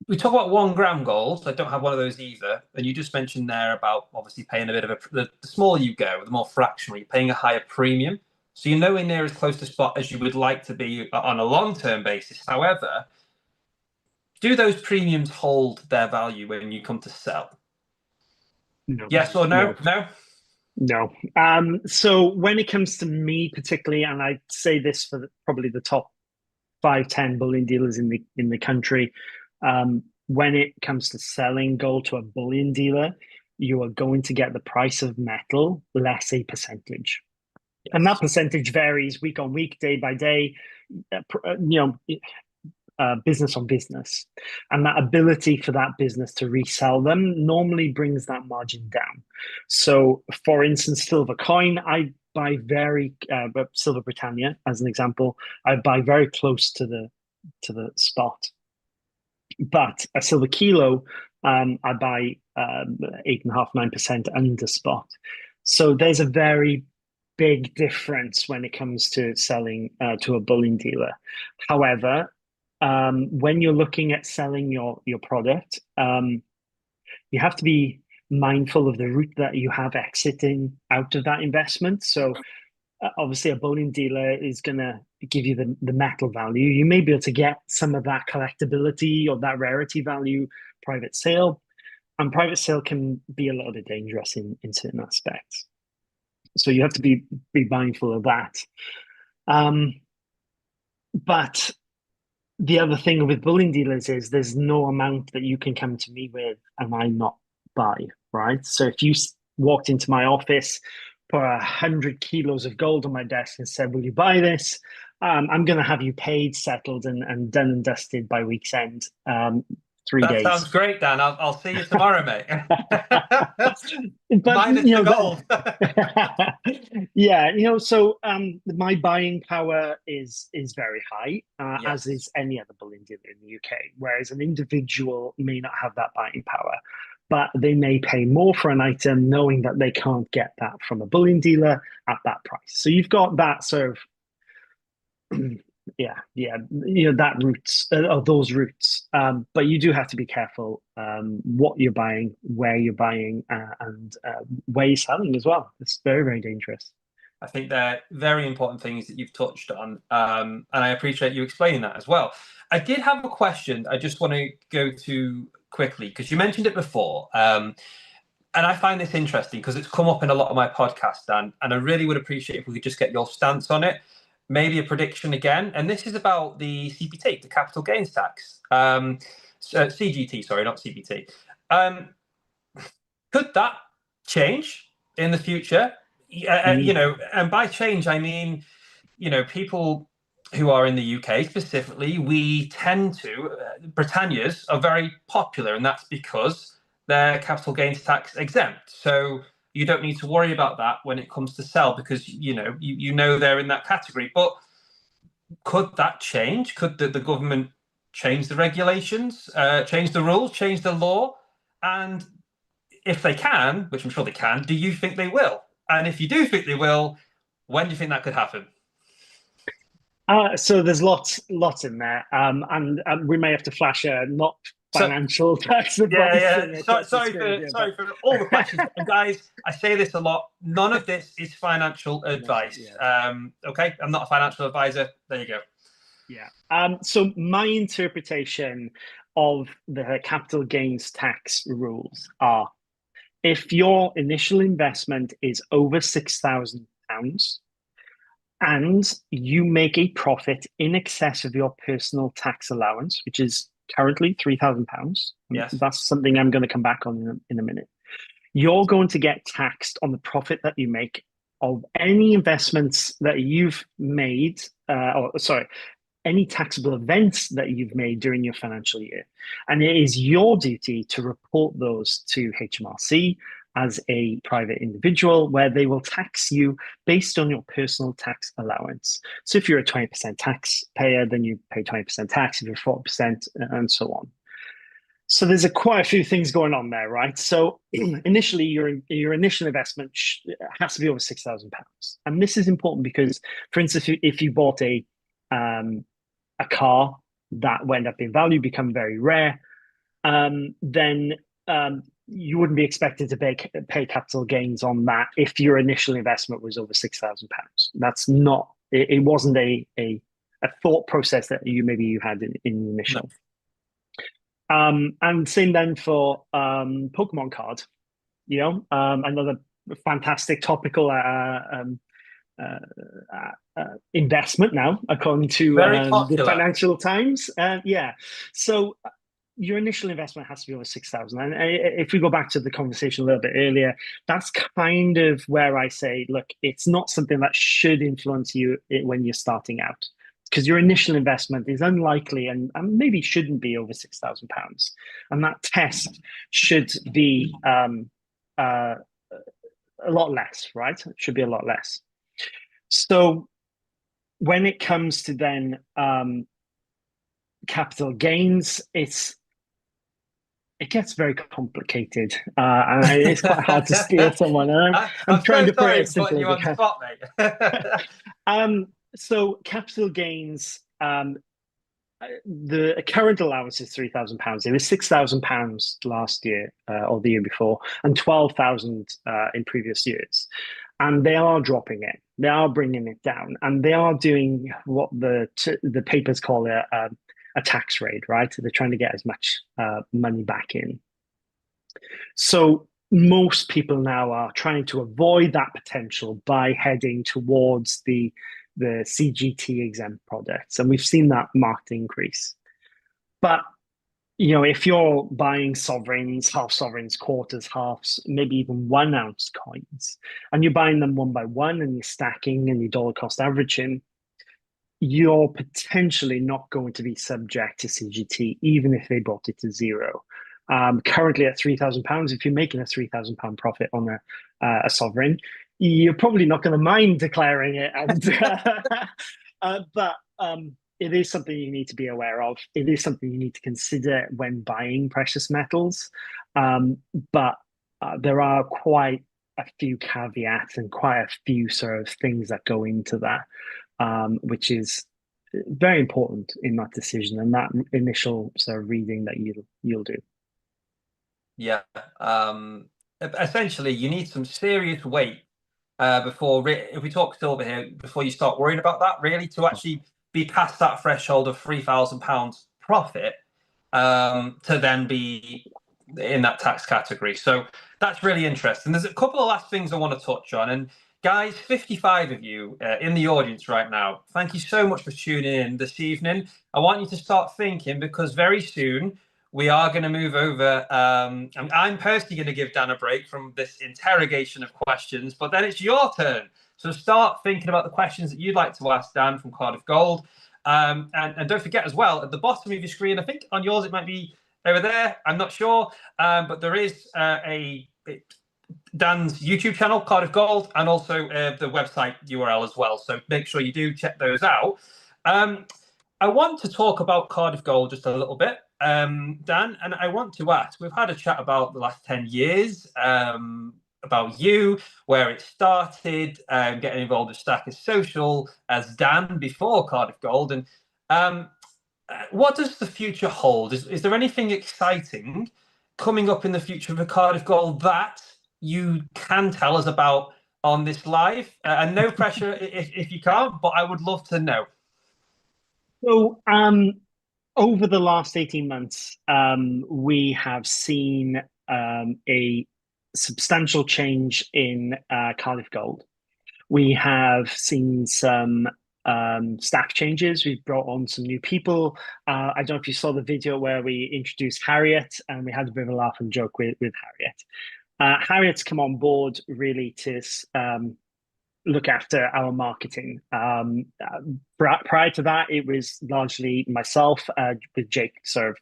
We talk about 1 gram gold. I don't have one of those either. And you just mentioned there about obviously paying a bit of the smaller you go, the more fractional, you're paying a higher premium. So you're nowhere near as close to spot as you would like to be on a long-term basis. However, do those premiums hold their value when you come to sell? No, Yes or no? no, No? no. So when it comes to me particularly, and I say this for probably the top 5, 10 bullion dealers in the country. When it comes to selling gold to a bullion dealer, you are going to get the price of metal less a percentage. And that Yes. percentage varies week on week, day by day, business on business. And that ability for that business to resell them normally brings that margin down. So, for instance, silver coin, I buy Silver Britannia as an example, I buy very close to the spot. But a silver kilo, I buy 8.5, 9% under spot. So there's a very big difference when it comes to selling to a bullion dealer. However, when you're looking at selling your product, you have to be mindful of the route that you have exiting out of that investment. So obviously a bullion dealer is going to give you the metal value. You may be able to get some of that collectability or that rarity value private sale. And private sale can be a little bit dangerous in certain aspects. So you have to be mindful of that. But the other thing with bullion dealers is there's no amount that you can come to me with and I not buy, right? So if you walked into my office, put 100 kilos of gold on my desk and said, "Will you buy this?" I'm going to have you paid, settled, and done and dusted by week's end. 3 That days. sounds great, Dan. I'll see you tomorrow, mate. But Minus the gold. yeah, so my buying power is very high, as Yes. is any other bullion dealer in the UK. Whereas an individual may not have that buying power, but they may pay more for an item knowing that they can't get that from a bullion dealer at that price. So you've got that sort of yeah, that routes or those routes, but you do have to be careful what you're buying, where you're buying, and where you're selling as well. It's very, very dangerous. I think they're very important things that you've touched on, and I appreciate you explaining that as well. I did have a question I just want to go to quickly because you mentioned it before, and I find this interesting because it's come up in a lot of my podcasts, Dan, and I really would appreciate if we could just get your stance on it, maybe a prediction again. And this is about the CPT, the capital gains tax, CGT, sorry, not CPT. Could that change in the future? And by change, I mean, people who are in the UK specifically, we tend to, Britannias are very popular, and that's because they're capital gains tax exempt. So you don't need to worry about that when it comes to sell because, you know they're in that category. But could that change? Could the government change the regulations, change the rules, change the law? And if they can, which I'm sure they can, do you think they will? And if you do think they will, when do you think that could happen? So there's lots in there, and we may have to flash a not financial tax advice. Sorry for all the questions. And guys, I say this a lot. None of this is financial advice. Okay, I'm not a financial advisor. There you go. Yeah. So my interpretation of the capital gains tax rules are: if your initial investment is over £6,000 and you make a profit in excess of your personal tax allowance, which is currently £3,000. Yes. That's something I'm going to come back on in a minute. You're going to get taxed on the profit that you make of any investments that you've made, any taxable events that you've made during your financial year. And it is your duty to report those to HMRC as a private individual, where they will tax you based on your personal tax allowance. So if you're a 20% taxpayer, then you pay 20% tax. If you're 40%, and so on. So there's quite a few things going on there, right? So initially, your initial investment has to be over £6,000, and this is important because, for instance, if you bought a car that went up in value, become very rare, then you wouldn't be expected to pay capital gains on that if your initial investment was over £6,000. That's not. It wasn't a thought process that you had in the initial. No. And same then for Pokemon card. Another fantastic topical investment now, according to the Financial Times. So your initial investment has to be over 6,000. And if we go back to the conversation a little bit earlier, that's kind of where I say, look, it's not something that should influence you when you're starting out, because your initial investment is unlikely and maybe shouldn't be over £6,000. And that test should be a lot less, right? It should be a lot less. So when it comes to then capital gains, it gets very complicated, and it's quite hard to steer someone. And I'm trying to put it as simply as I can. So capital gains, the current allowance is £3,000. It was £6,000 last year or the year before, and 12,000 in previous years. And they are dropping it. They are bringing it down, and they are doing what the papers call a tax raid, right? They're trying to get as much money back in. So most people now are trying to avoid that potential by heading towards the CGT exempt products, and we've seen that marked increase. But if you're buying sovereigns, half sovereigns, quarters, halves, maybe even 1 ounce coins, and you're buying them one by one, and you're stacking and you're dollar cost averaging, you're potentially not going to be subject to CGT, even if they brought it to zero. Currently at £3,000, if you're making a £3,000 profit on a sovereign, you're probably not going to mind declaring it. But it is something you need to be aware of. It is something you need to consider when buying precious metals. But there are quite a few caveats and quite a few sort of things that go into that, which is very important in that decision and that initial sort of reading that you'll do. Yeah. Essentially, you need some serious weight before, if we talk silver here, before you start worrying about that, really, to actually be past that threshold of £3,000 profit to then be in that tax category. So that's really interesting. There's a couple of last things I want to touch on. And guys, 55 of you in the audience right now, thank you so much for tuning in this evening. I want you to start thinking, because very soon we are going to move over. I'm personally going to give Dan a break from this interrogation of questions, but then it's your turn. So start thinking about the questions that you'd like to ask Dan from Cardiff Gold. And don't forget as well, at the bottom of your screen, I think on yours it might be over there, I'm not sure, but there is Dan's YouTube channel, Cardiff Gold, and also the website URL as well. So make sure you do check those out. I want to talk about Cardiff Gold just a little bit, Dan, and I want to ask, we've had a chat about the last 10 years, about you, where it started, getting involved with Stackers Social as Dan before Cardiff Gold. And what does the future hold? Is there anything exciting coming up in the future for Cardiff Gold that you can tell us about on this live? And no pressure if you can't, but I would love to know. So, over the last 18 months, we have seen a substantial change in Cardiff Gold. We have seen some staff changes. We've brought on some new people. I don't know if you saw the video where we introduced Harriet, and we had a bit of a laugh and joke with Harriet. Harriet's come on board really to look after our marketing. Prior to that, it was largely myself with Jake sort of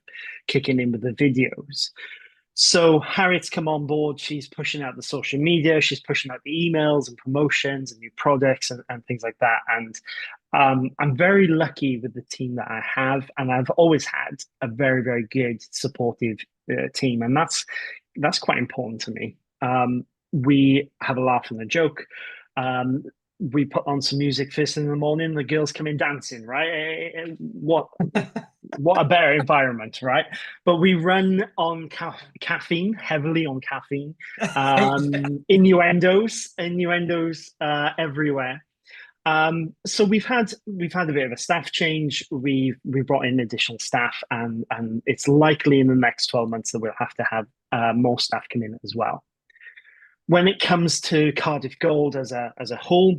kicking in with the videos. So Harriet's come on board. She's pushing out the social media. She's pushing out the emails and promotions and new products and things like that. And I'm very lucky with the team that I have, and I've always had a very, very good, supportive team, and that's quite important to me. We have a laugh and a joke. Um, we put on some music first in the morning. The girls come in dancing, right? What a better environment, right? But we run on caffeine, heavily on caffeine. Yeah. Innuendos everywhere. So we've had a bit of a staff change. We've brought in additional staff, and it's likely in the next 12 months that we'll have to have more staff come in as well. When it comes to Cardiff Gold as a whole,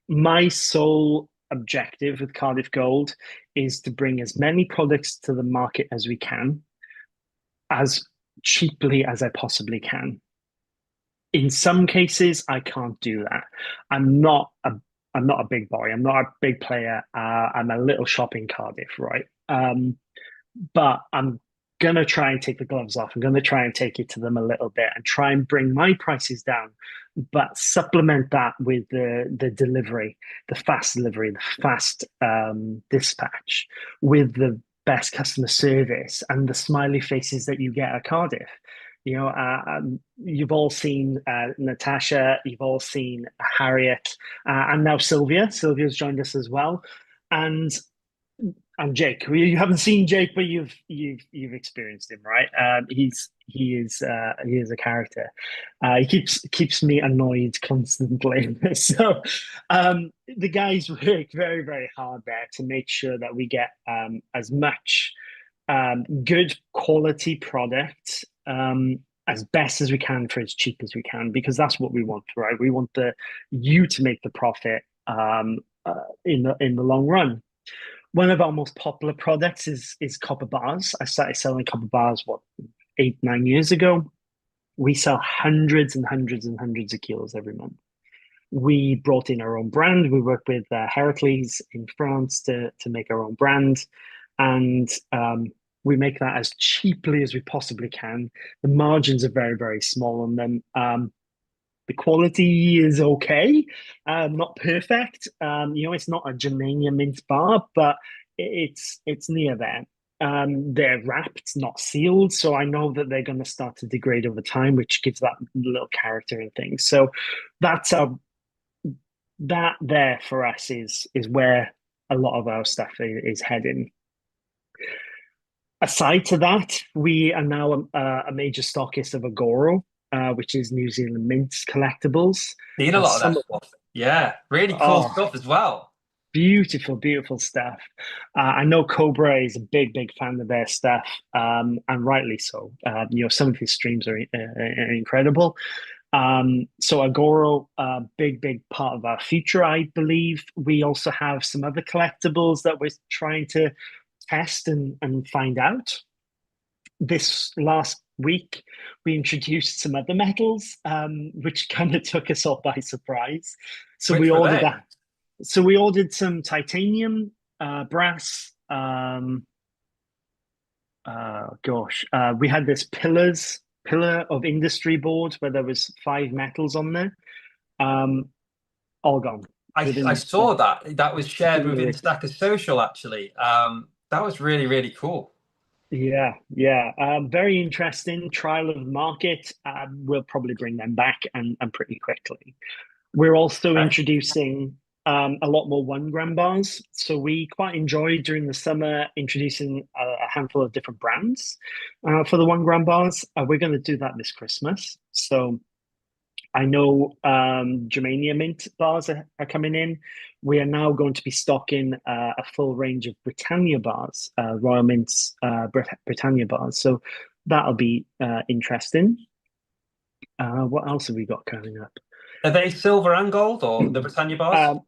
my sole objective with Cardiff Gold is to bring as many products to the market as we can, as cheaply as I possibly can. In some cases, I can't do that. I'm not a I'm not a big boy. I'm not a big player. I'm a little shop in Cardiff, right? But I'm gonna try and take the gloves off. I'm gonna try and take it to them a little bit and try and bring my prices down, but supplement that with the delivery, the fast delivery, the fast dispatch, with the best customer service and the smiley faces that you get at Cardiff. You've all seen Natasha, you've all seen Harriet, and now Sylvia. Sylvia's joined us as well, and Jake. You haven't seen Jake, but you've experienced him, right? He is a character. He keeps me annoyed constantly. So the guys work very, very hard there to make sure that we get as much good quality product as best as we can for as cheap as we can, because that's what we want, right? We want you to make the profit in the long run. One of our most popular products is copper bars. I started selling copper bars, 8, 9 years ago. We sell hundreds and hundreds and hundreds of kilos every month. We brought in our own brand. We work with Heracles in France to make our own brand, and we make that as cheaply as we possibly can. The margins are very, very small on them. The quality is okay, not perfect. It's not a Germania mint bar, but it's near there. They're wrapped, not sealed, so I know that they're going to start to degrade over time, which gives that little character and things. So that's that there for us is where a lot of our stuff is heading. Aside to that, we are now a major stockist of Agoro, which is New Zealand Mint collectibles. Seen a And lot of some that stuff. Yeah, really cool oh, stuff as well. beautiful, beautiful stuff. I know Cobra is a big, big fan of their stuff, and rightly so. Some of his streams are incredible. So Agoro, big, big part of our future, I believe. We also have some other collectibles that we're trying to test and find out. This last week, we introduced some other metals, which kind of took us all by surprise. So Which we were ordered they? that. So we ordered some titanium, brass. We had this pillar of industry board where there was 5 metals on there. All gone I within saw that was shared within the within week. Stacker Social actually. That was really, really cool. Yeah, yeah. Very interesting trial of the market. We'll probably bring them back and pretty quickly. We're also Okay. introducing a lot more 1 gram bars. So we quite enjoy during the summer introducing a handful of different brands for the 1 gram bars. We're going to do that this Christmas. So I know Germania Mint bars are coming in. We are now going to be stocking a full range of Britannia bars, Royal Mint's Britannia bars. So that'll be interesting. What else have we got coming up? Are they silver and gold, or the Britannia bars?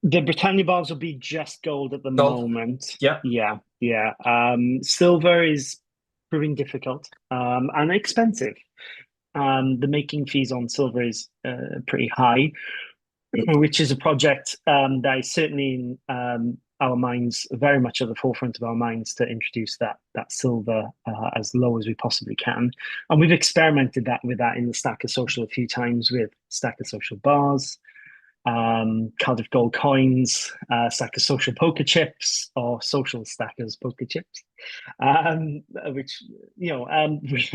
The Britannia bars will be just gold at the Gold. moment. Yeah. Yeah, yeah. Silver is proving difficult and expensive. The making fees on silver is pretty high, which is a project that is certainly in our minds, very much at the forefront of our minds, to introduce that silver as low as we possibly can. And we've experimented with that in the Stacker Social a few times with Stacker Social bars, Cardiff Gold coins, Stacker Social poker chips, or social stackers poker chips, which Is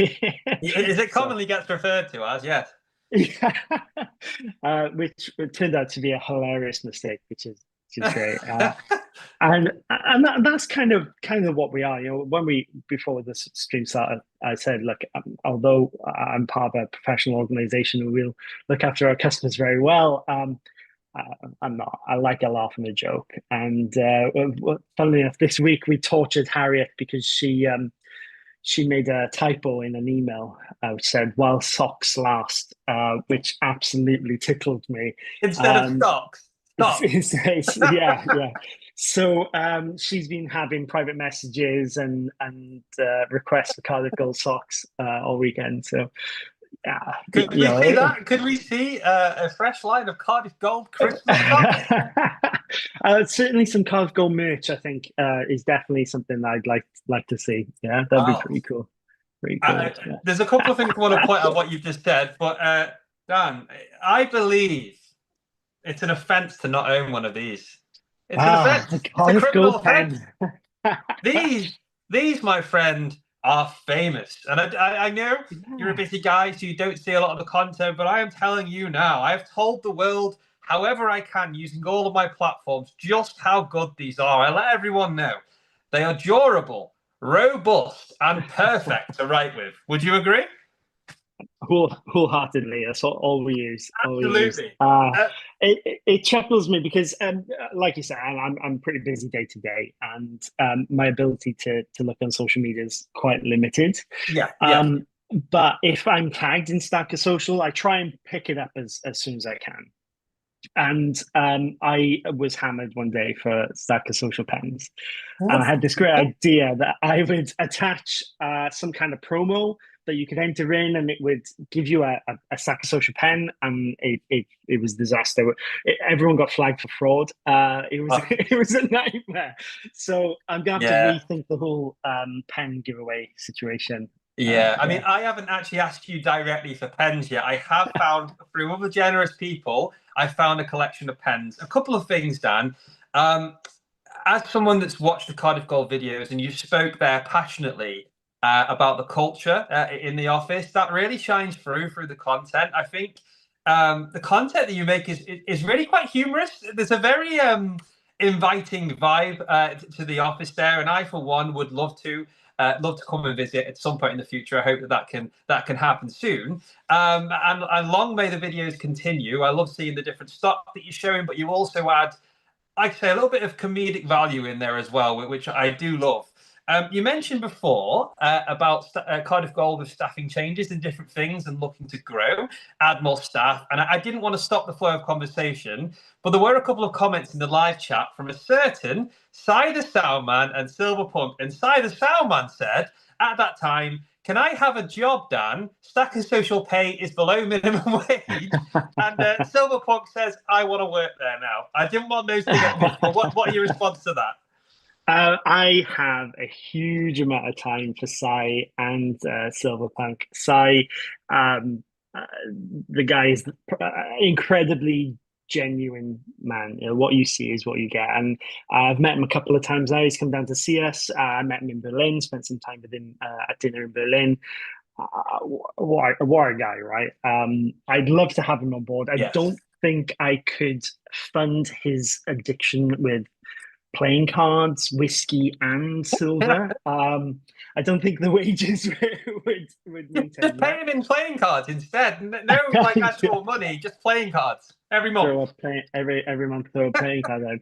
it so commonly gets referred to as? Yes. yeah, which turned out to be a hilarious mistake, which is great. And that's kind of what we are. When we before this stream started, I said, look, although I'm part of a professional organization who will look after our customers very well, I'm not. I like a laugh and a joke. And funnily enough, this week we tortured Harriet because she made a typo in an email which said "while socks last," which absolutely tickled me. Instead of stocks. Stocks. Yeah, yeah. So she's been having private messages and requests for Cardiff Gold socks all weekend. So yeah, Could we see that? Could we see a fresh line of Cardiff Gold Christmas socks? Certainly some Cardiff Gold merch, I think, is definitely something that I'd like to see. Yeah, that'd be Wow. pretty cool. Pretty cool. Yeah. There's a couple of things I want to point out what you've just said, but Dan, I believe it's an offence to not own one of these. It's an offence. The It's a Cardiff criminal Gold offence. pen. These, my friend, are famous. And I know you're a Yeah. busy guy, so you don't see a lot of the content, but I am telling you now, I have told the world, however I can, using all of my platforms, just how good these are. I let everyone know. They are durable, robust, and perfect to write with. Would you agree? Wholeheartedly, that's all we use. All we use. Absolutely. It chuckles me because, like you said, I'm pretty busy day to day, and my ability to look on social media is quite limited. Yeah. But if I'm tagged in Stacker Social, I try and pick it up as soon as I can. And I was hammered one day for Stacker Social pens, and I had this great idea that I would attach some kind of promo that you could enter in, and it would give you a Stacker Social pen, and it was disaster. Everyone got flagged for fraud. It was a nightmare. So I'm gonna have to rethink the whole pen giveaway situation. Yeah, I mean, I haven't actually asked you directly for pens yet. I have found through other generous people, I found a collection of pens. A couple of things, Dan. As someone that's watched the Cardiff Gold videos and you spoke there passionately about the culture in the office, that really shines through the content. I think the content that you make is really quite humorous. There's a very inviting vibe to the office there, and I, for one, would love to come and visit at some point in the future. I hope that can happen soon. And long may the videos continue. I love seeing the different stock that you're showing, but you also add, I'd say, a little bit of comedic value in there as well, which I do love. You mentioned before about Cardiff Gold with staffing changes and different things and looking to grow, add more staff. And I didn't want to stop the flow of conversation, but there were a couple of comments in the live chat from a certain Cy the Soundman and Silverpunk. And Cy the Soundman said, at that time, "Can I have a job, Dan? Stacker Social pay is below minimum wage." And Silverpunk says, "I want to work there now." I didn't want those to get mixed, but what are your response to that? I have a huge amount of time for Cy and Silverpunk. Cy, the guy is incredibly genuine man. What you see is what you get. And I've met him a couple of times now. He's come down to see us. I met him in Berlin, spent some time with him at dinner in Berlin. What a guy, right? I'd love to have him on board. I don't think I could fund his addiction with playing cards, whiskey, and silver. I don't think the wages would Just maintain pay that. him in playing cards instead. No, like actual money, just playing cards every month. Throw a play every month. Throw a playing card out.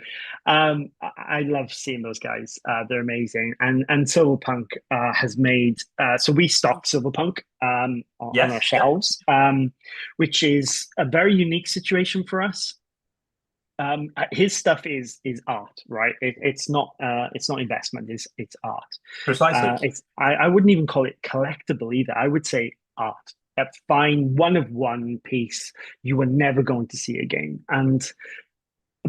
I love seeing those guys. They're amazing. And Silverpunk has made. So we stock Silverpunk on our Yes, yeah. shelves, which is a very unique situation for us. His stuff is art, right? It's not investment. It's art. Precisely. I wouldn't even call it collectible either. I would say art. A fine one of one piece you were never going to see again. And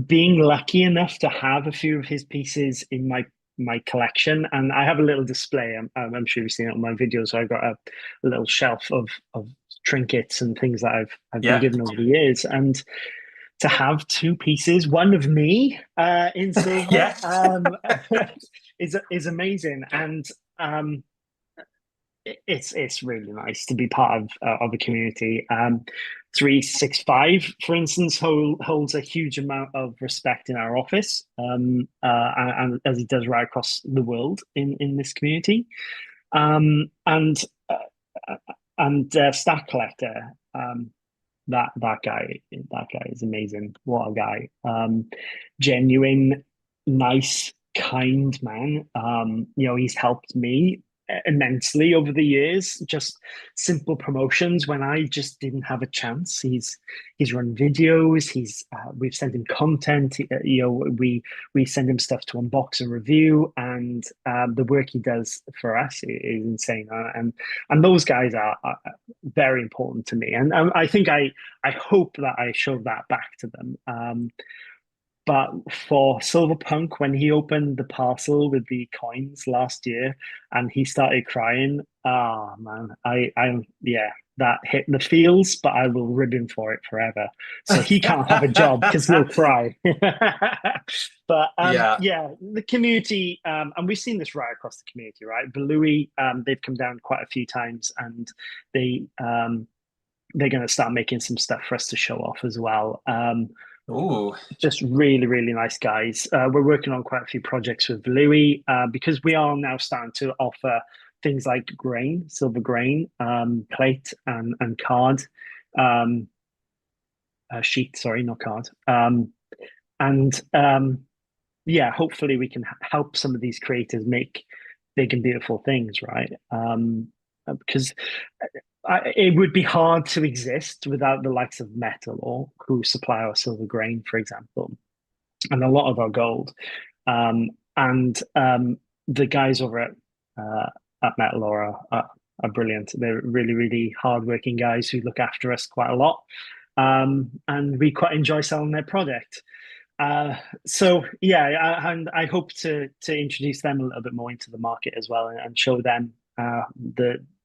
being lucky enough to have a few of his pieces in my collection, and I have a little display. I'm sure you've seen it on my videos. So I've got a little shelf of trinkets and things that I've been Yeah. given over the years, and to have two pieces, one of me in silver, Yes. is amazing, and it's really nice to be part of a community. 365, for instance, holds a huge amount of respect in our office, and as he does right across the world in this community, and Stack Collector. That guy is amazing. What a guy. Genuine, nice, kind man. He's helped me immensely over the years. Just simple promotions when I just didn't have a chance. He's run videos. We've sent him content. We send him stuff to unbox and review, and the work he does for us is insane. And those guys are very important to me. And I think I hope that I showed that back to them. But for Silverpunk, when he opened the parcel with the coins last year and he started crying, man, yeah, that hit the feels, but I will rib him for it forever. So he can't have a job because he'll cry. But Yeah. yeah, the community, and we've seen this right across the community, right? Balui, they've come down quite a few times, and they're going to start making some stuff for us to show off as well. Ooh. Just really, really nice guys. We're working on quite a few projects with Louis because we are now starting to offer things like grain, silver grain, plate, and card, sheet. Sorry, not card. Yeah, hopefully we can help some of these creators make big and beautiful things, right? Because it would be hard to exist without the likes of Metal, or who supply our silver grain, for example, and a lot of our gold. And the guys over at Metal are brilliant. They're really, really hardworking guys who look after us quite a lot, and we quite enjoy selling their product. So yeah, and I hope to introduce them a little bit more into the market as well, and show them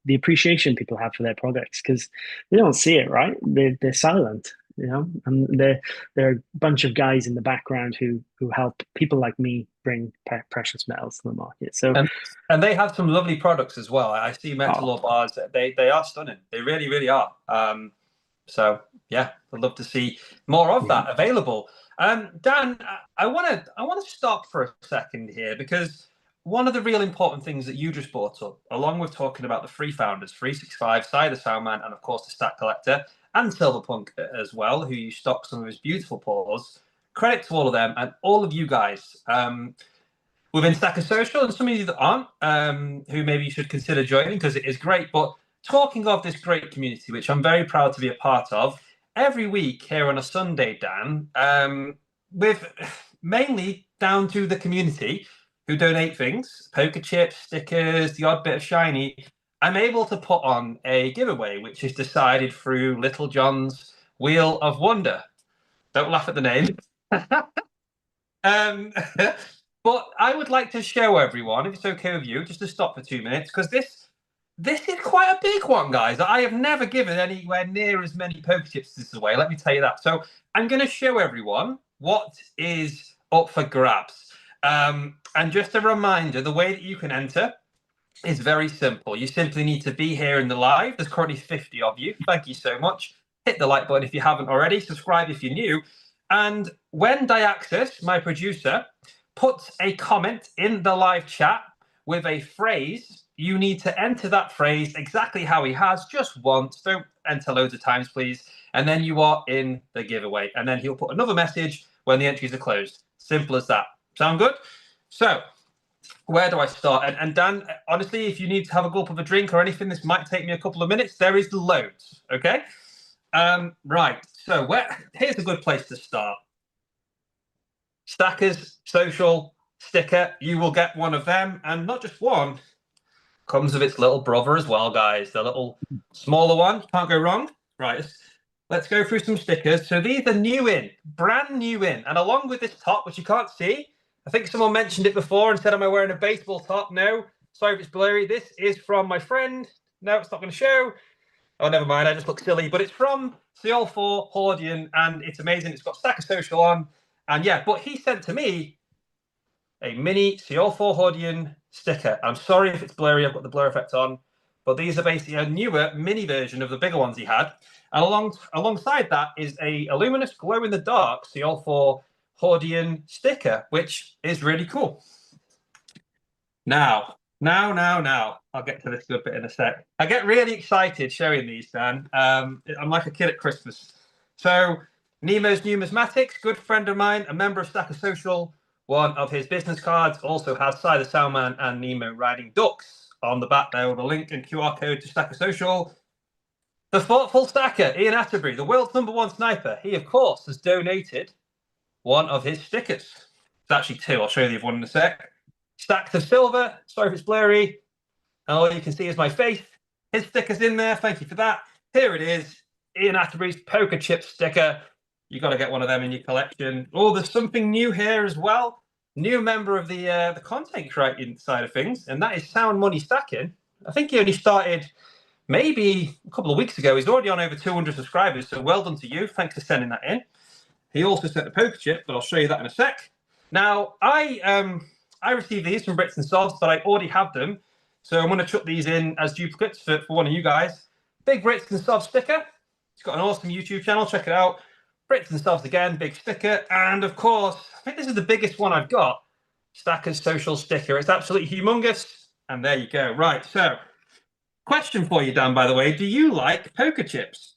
the appreciation people have for their products, because they don't see it, right? They're silent, and they're a bunch of guys in the background who help people like me bring precious metals to the market. So and they have some lovely products as well. I see metal ore bars. They are stunning. They really, really are. So yeah, I'd love to see more of that available. Dan, I want to stop for a second here, because one of the real important things that you just brought up, along with talking about the three founders, 365, Cy the Soundman, and of course the Stack Collector, and Silverpunk as well, who you stock some of his beautiful paws. Credit to all of them and all of you guys within Stacker Social, and some of you that aren't, who maybe you should consider joining, because it is great. But talking of this great community, which I'm very proud to be a part of, every week here on a Sunday, Dan, with mainly down to the community who donate things, poker chips, stickers, the odd bit of shiny, I'm able to put on a giveaway, which is decided through Little John's Wheel of Wonder. Don't laugh at the name. But I would like to show everyone, if it's okay with you, just to stop for 2 minutes, because this is quite a big one, guys. I have never given anywhere near as many poker chips this away, let me tell you that. So I'm going to show everyone what is up for grabs. And just a reminder, the way that you can enter is very simple. You simply need to be here in the live. There's currently 50 of you. Thank you so much. hit the like button if you haven't already, subscribe if you're new. And when Diaxis, my producer, puts a comment in the live chat with a phrase, you need to enter that phrase exactly how he has, just once. Don't enter loads of times, please. And then you are in the giveaway. And then he'll put another message when the entries are closed. Simple as that. Sound good? So, where do I start? And Dan, honestly, if you need to have a gulp of a drink or anything, this might take me a couple of minutes. There is loads, okay? Right, so here's a good place to start. Stackers Social sticker, you will get one of them, and not just one, comes with its little brother as well, guys. The little smaller one, can't go wrong. Right, let's go through some stickers. So these are new in, brand new in, and along with this top, which you can't see, I think someone mentioned it before and said, am I wearing a baseball top? No, sorry if it's blurry. This is from my friend. No, it's not going to show. Oh, never mind. I just look silly. But it's from CL4 Hordian, and it's amazing. It's got Stacker Social on. And yeah, but he sent to me a mini CL4 Hordian sticker. I'm sorry if it's blurry. I've got the blur effect on. But these are basically a newer mini version of the bigger ones he had. And alongside that is a luminous glow-in-the-dark CL4 Hordian sticker, which is really cool. Now, I'll get to this good bit in a sec. I get really excited showing these, Dan. I'm like a kid at Christmas. So, Nemo's Numismatics, good friend of mine, a member of Stacker Social. One of his business cards also has Cy the Soundman and Nemo riding ducks on the back there with a link and QR code to Stacker Social. The thoughtful stacker, Ian Atterbury, the world's #1 sniper, he, of course, has donated one of his stickers. It's actually two. I'll show you the other one in a sec. Stacks of silver. Sorry if it's blurry. And all you can see is my face. His sticker's in there. Thank you for that. Here it is. Ian Atterbury's poker chip sticker. You got to get one of them in your collection. Oh, there's something new here as well. New member of the content creating side of things, and that is Sound Money Stacking. I think he only started maybe a couple of weeks ago. He's already on over 200 subscribers, so well done to you. Thanks for sending that in. He also sent a poker chip, but I'll show you that in a sec. Now, I received these from Brits and Sovs, but I already have them. So I'm going to chuck these in as duplicates for one of you guys. Big Brits and Sovs sticker. He's got an awesome YouTube channel. Check it out. Brits and Sovs again, big sticker. And of course, I think this is the biggest one I've got. Stacker's Social sticker. It's absolutely humongous. And there you go. Right, so question for you, Dan, by the way. Do you like poker chips?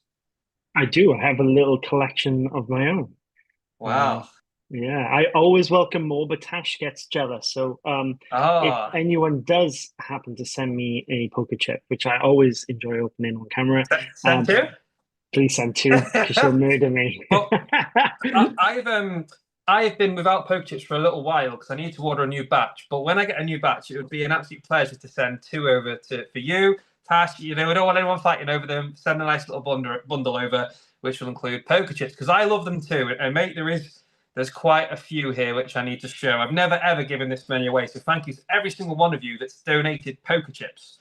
I do. I have a little collection of my own. Wow. Yeah, I always welcome more, but Tash gets jealous. So if anyone does happen to send me a poker chip, which I always enjoy opening on camera, send two? Please send two, because she'll murder me. Well, I've been without poker chips for a little while because I need to order a new batch. But when I get a new batch, it would be an absolute pleasure to send two over for you, Tash. You know, we don't want anyone fighting over them. Send a nice little bundle over, which will include poker chips because I love them too. And mate, there's quite a few here which I need to show. I've never ever given this many away, so thank you to every single one of you that's donated poker chips.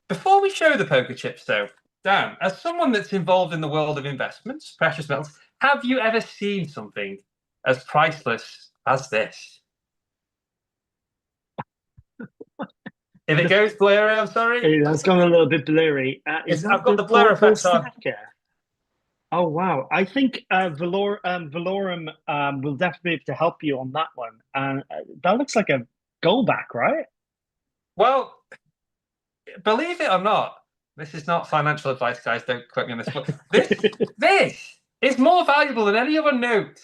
Before we show the poker chips, though, Dan, as someone that's involved in the world of investments, precious metals, have you ever seen something as priceless as this? If it goes blurry, I'm sorry. That's gone a little bit blurry. I've got the blur effect on. Oh, wow. I think Valorum will definitely be able to help you on that one. That looks like a gold back, right? Well, believe it or not, this is not financial advice, guys. Don't quote me on this. But this is more valuable than any other note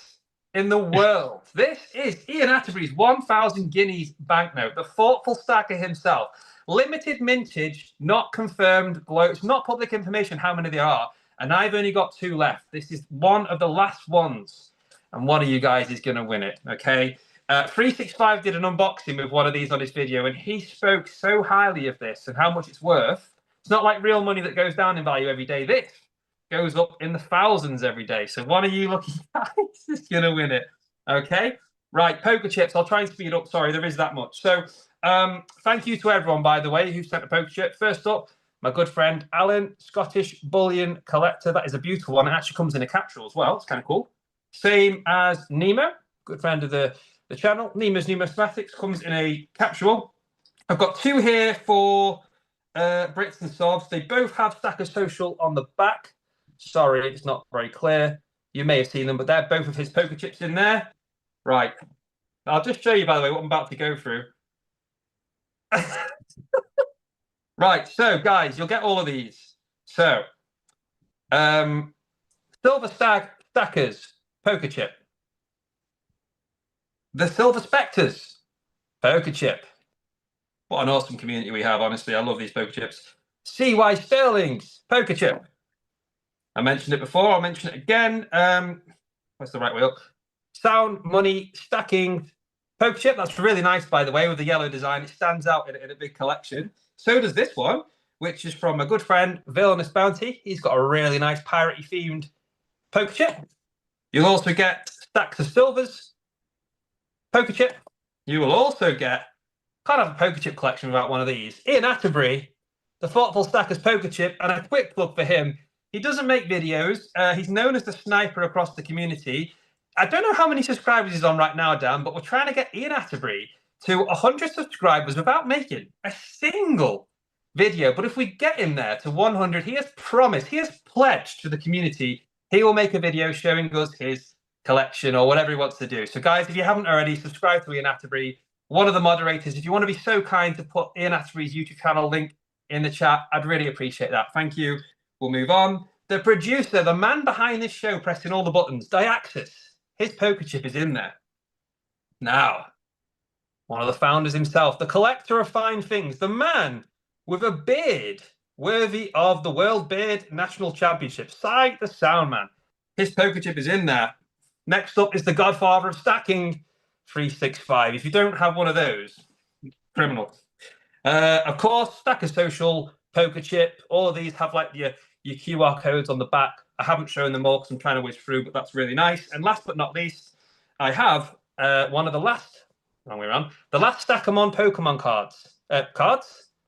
in the world. This is Ian Atterbury's 1,000 guineas banknote, the thoughtful stacker himself. Limited mintage, not confirmed glow. It's not public information how many there are. And I've only got two left. This is one of the last ones. And one of you guys is going to win it, okay? 365 did an unboxing with one of these on his video, and he spoke so highly of this and how much it's worth. It's not like real money that goes down in value every day. This goes up in the thousands every day. So one of you lucky guys is going to win it, okay? Right, poker chips. I'll try and speed up. Sorry, there is that much. So thank you to everyone, by the way, who sent a poker chip. First up, my good friend Alan, Scottish Bullion collector. That is a beautiful one. It actually comes in a capsule as well. It's kind of cool. Same as Nemo, good friend of the channel. Nemo's Numismatics comes in a capsule. I've got two here for Brits and Sovs. They both have Stacker Social on the back. Sorry, it's not very clear. You may have seen them, but they're both of his poker chips in there. Right. I'll just show you, by the way, what I'm about to go through. Right. So, guys, you'll get all of these. So, Silver Stackers poker chip. The Silver Spectres poker chip. What an awesome community we have, honestly. I love these poker chips. CY Sterling's poker chip. I mentioned it before. I'll mention it again. What's the right way up? Sound Money Stacking poker chip. That's really nice, by the way, with the yellow design. It stands out in a big collection. So does this one, which is from a good friend, Villainous Bounty. He's got a really nice piratey themed poker chip. You'll also get Stacks of Silvers poker chip. You will also get kind of a poker chip collection without one of these. Ian Atterbury, the Thoughtful Stackers poker chip, and a quick plug for him. He doesn't make videos. He's known as the sniper across the community. I don't know how many subscribers he's on right now, Dan, but we're trying to get Ian Atterbury to 100 subscribers without making a single video. But if we get him there to 100, he has promised, he has pledged to the community, he will make a video showing us his collection or whatever he wants to do. So, guys, if you haven't already, subscribe to Ian Atterbury, one of the moderators. If you want to be so kind to put Ian Atterbury's YouTube channel link in the chat, I'd really appreciate that. Thank you. We'll move on. The producer, the man behind this show, pressing all the buttons, Diaxis, his poker chip is in there. Now, one of the founders himself, the collector of fine things, the man with a beard worthy of the World Beard National Championship, Cy the Soundman. His poker chip is in there. Next up is the godfather of stacking, 365. If you don't have one of those, criminal. Of course, Stacker Social poker chip. All of these have like your QR codes on the back. I haven't shown them all because I'm trying to whiz through, but that's really nice. And last but not least, I have one of the last, wrong way around, the last Stackamon Pokemon cards.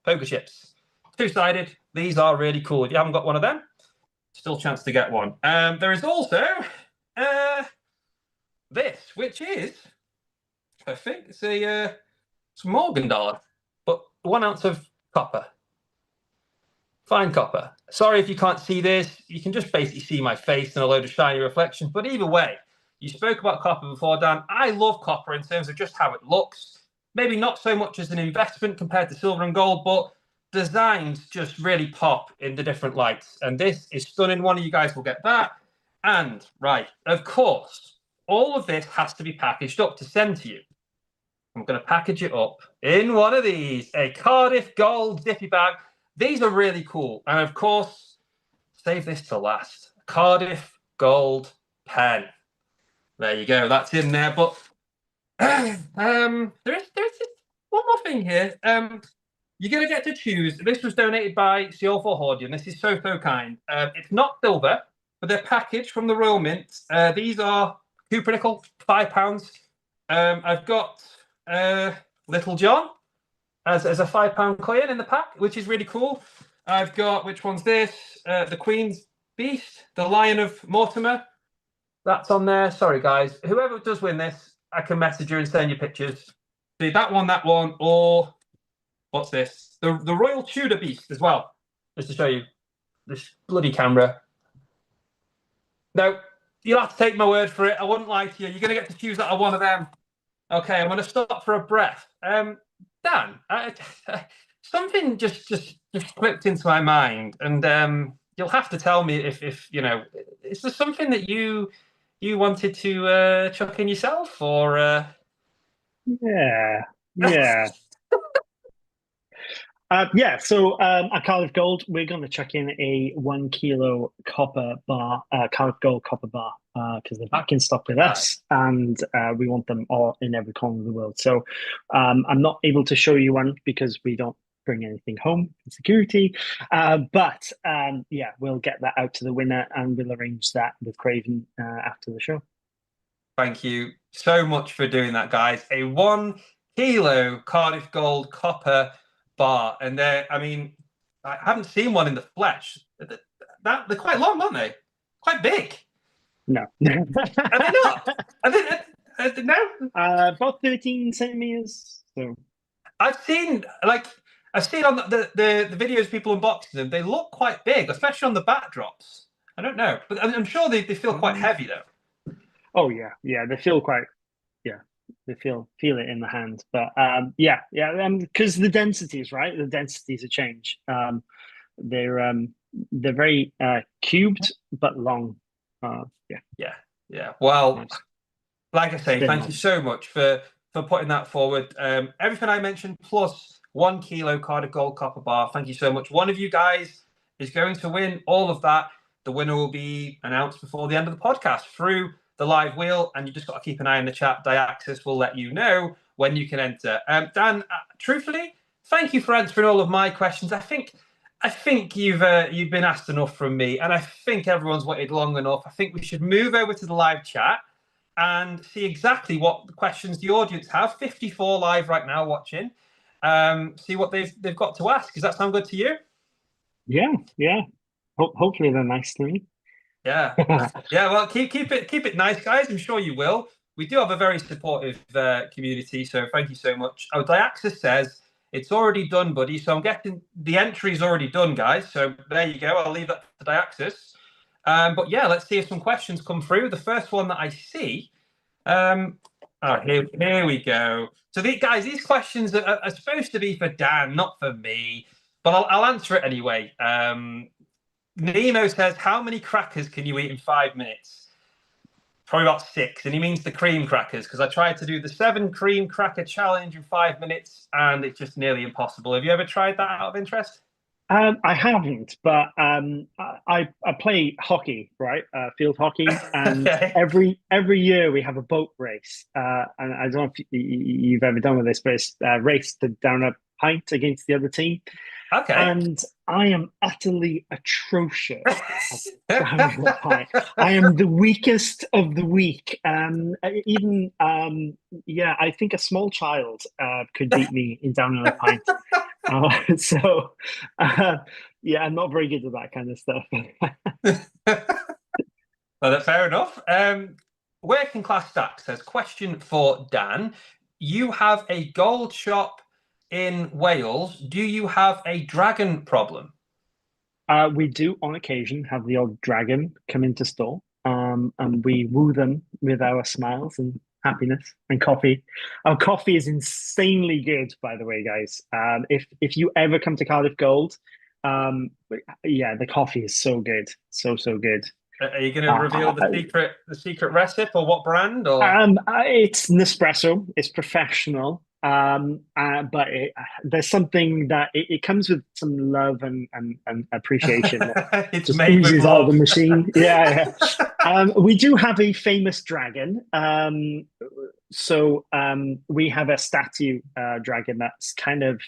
Poker chips. Two-sided. These are really cool. If you haven't got one of them, still a chance to get one. There is also this, which is, I think it's it's Morgan dollar, but 1 ounce of copper. Fine copper. Sorry if you can't see this. You can just basically see my face and a load of shiny reflections. But either way, you spoke about copper before, Dan. I love copper in terms of just how it looks. Maybe not so much as an investment compared to silver and gold, but designs just really pop in the different lights. And this is stunning. One of you guys will get that. And, right, of course, all of this has to be packaged up to send to you. I'm going to package it up in one of these, a Cardiff Gold zippy bag. These are really cool. And of course, save this to last. Cardiff Gold pen. There you go. That's in there. But there's just one more thing here. You're going to get to choose. This was donated by Seal4 Hordian. This is so kind. It's not silver, but they're packaged from the Royal Mint. These are Coopernickel, £5. I've got Little John as a £5 coin in the pack, which is really cool. I've got, which one's this? The Queen's Beast, the Lion of Mortimer. That's on there. Sorry, guys. Whoever does win this, I can message you and send you pictures. See, that one, or what's this? The Royal Tudor Beast as well, just to show you this bloody camera. No, you'll have to take my word for it. I wouldn't lie to you. You're going to get to choose out of one of them. Okay, I'm going to stop for a breath. Dan, something just clicked into my mind, and you'll have to tell me if you know. Is there something that you wanted to chuck in yourself, or? Yeah. So at Cardiff Gold, we're going to chuck in a 1 kilo copper bar, Cardiff Gold copper bar, because they're back in stock with us, and we want them all in every corner of the world. So I'm not able to show you one because we don't bring anything home for security. But we'll get that out to the winner, and we'll arrange that with Craven after the show. Thank you so much for doing that, guys. A 1 kilo Cardiff Gold copper bar, and I haven't seen one in the flesh. They're quite long, aren't they? Quite big. No. Are they not? No? About 13 centimeters. So I've seen on the videos people unboxing them. They look quite big, especially on the backdrops. I don't know, but I'm sure they feel quite heavy though. Oh yeah, they feel quite yeah, they feel it in the hand. But yeah, because the densities, right? The densities are change. They're they're very cubed but long. Yeah, Yeah. Well, nice. like I say, Very thank you nice. so much for putting that forward. Everything I mentioned plus 1 kilo Cardiff Gold copper bar. Thank you so much. One of you guys is going to win all of that. The winner will be announced before the end of the podcast through the live wheel, and you just got to keep an eye on the chat. Diaxis will let you know when you can enter. Dan, truthfully, thank you for answering all of my questions. I think you've been asked enough from me, and I think everyone's waited long enough. I think we should move over to the live chat and see exactly what questions the audience have. 54 live right now watching. See what they've got to ask. Does that sound good to you? Yeah. Hopefully they're nice to me. Yeah. Yeah. Well, keep it nice, guys. I'm sure you will. We do have a very supportive community, so thank you so much. Oh, Diaxis says it's already done, buddy. So I'm guessing the entry is already done, guys. So there you go. I'll leave that to Diaxis. But yeah, let's see if some questions come through. The first one that I see. Here we go. So, these questions are supposed to be for Dan, not for me, but I'll answer it anyway. Nemo says, "How many crackers can you eat in 5 minutes?" Probably about 6, and he means the cream crackers because I tried to do the 7 cream cracker challenge in 5 minutes, and it's just nearly impossible. Have you ever tried that out of interest? I haven't, but I play hockey, right? Field hockey, and Okay. every year we have a boat race. And I don't know if you've ever done with this, but it's a race to down a pint against the other team. Okay. And I am utterly atrocious at downing a pint. I am the weakest of the weak. Even yeah, I think a small child could beat me in downing a pint. So, yeah, I'm not very good at that kind of stuff. Well, that's fair enough. Working Class Stack says, question for Dan. You have a gold shop in Wales. Do you have a dragon problem? We do, on occasion, have the odd dragon come into store, and we woo them with our smiles and happiness and coffee. Our coffee is insanely good, by the way, guys. If you ever come to Cardiff Gold, yeah, the coffee is so good, so good. Are you going to reveal the secret recipe or what brand or? It's Nespresso. It's professional. But there's something that it comes with some love and appreciation that It's just made with oozes out of the love. machine. Yeah. We do have a famous dragon. So we have a statue dragon that's kind of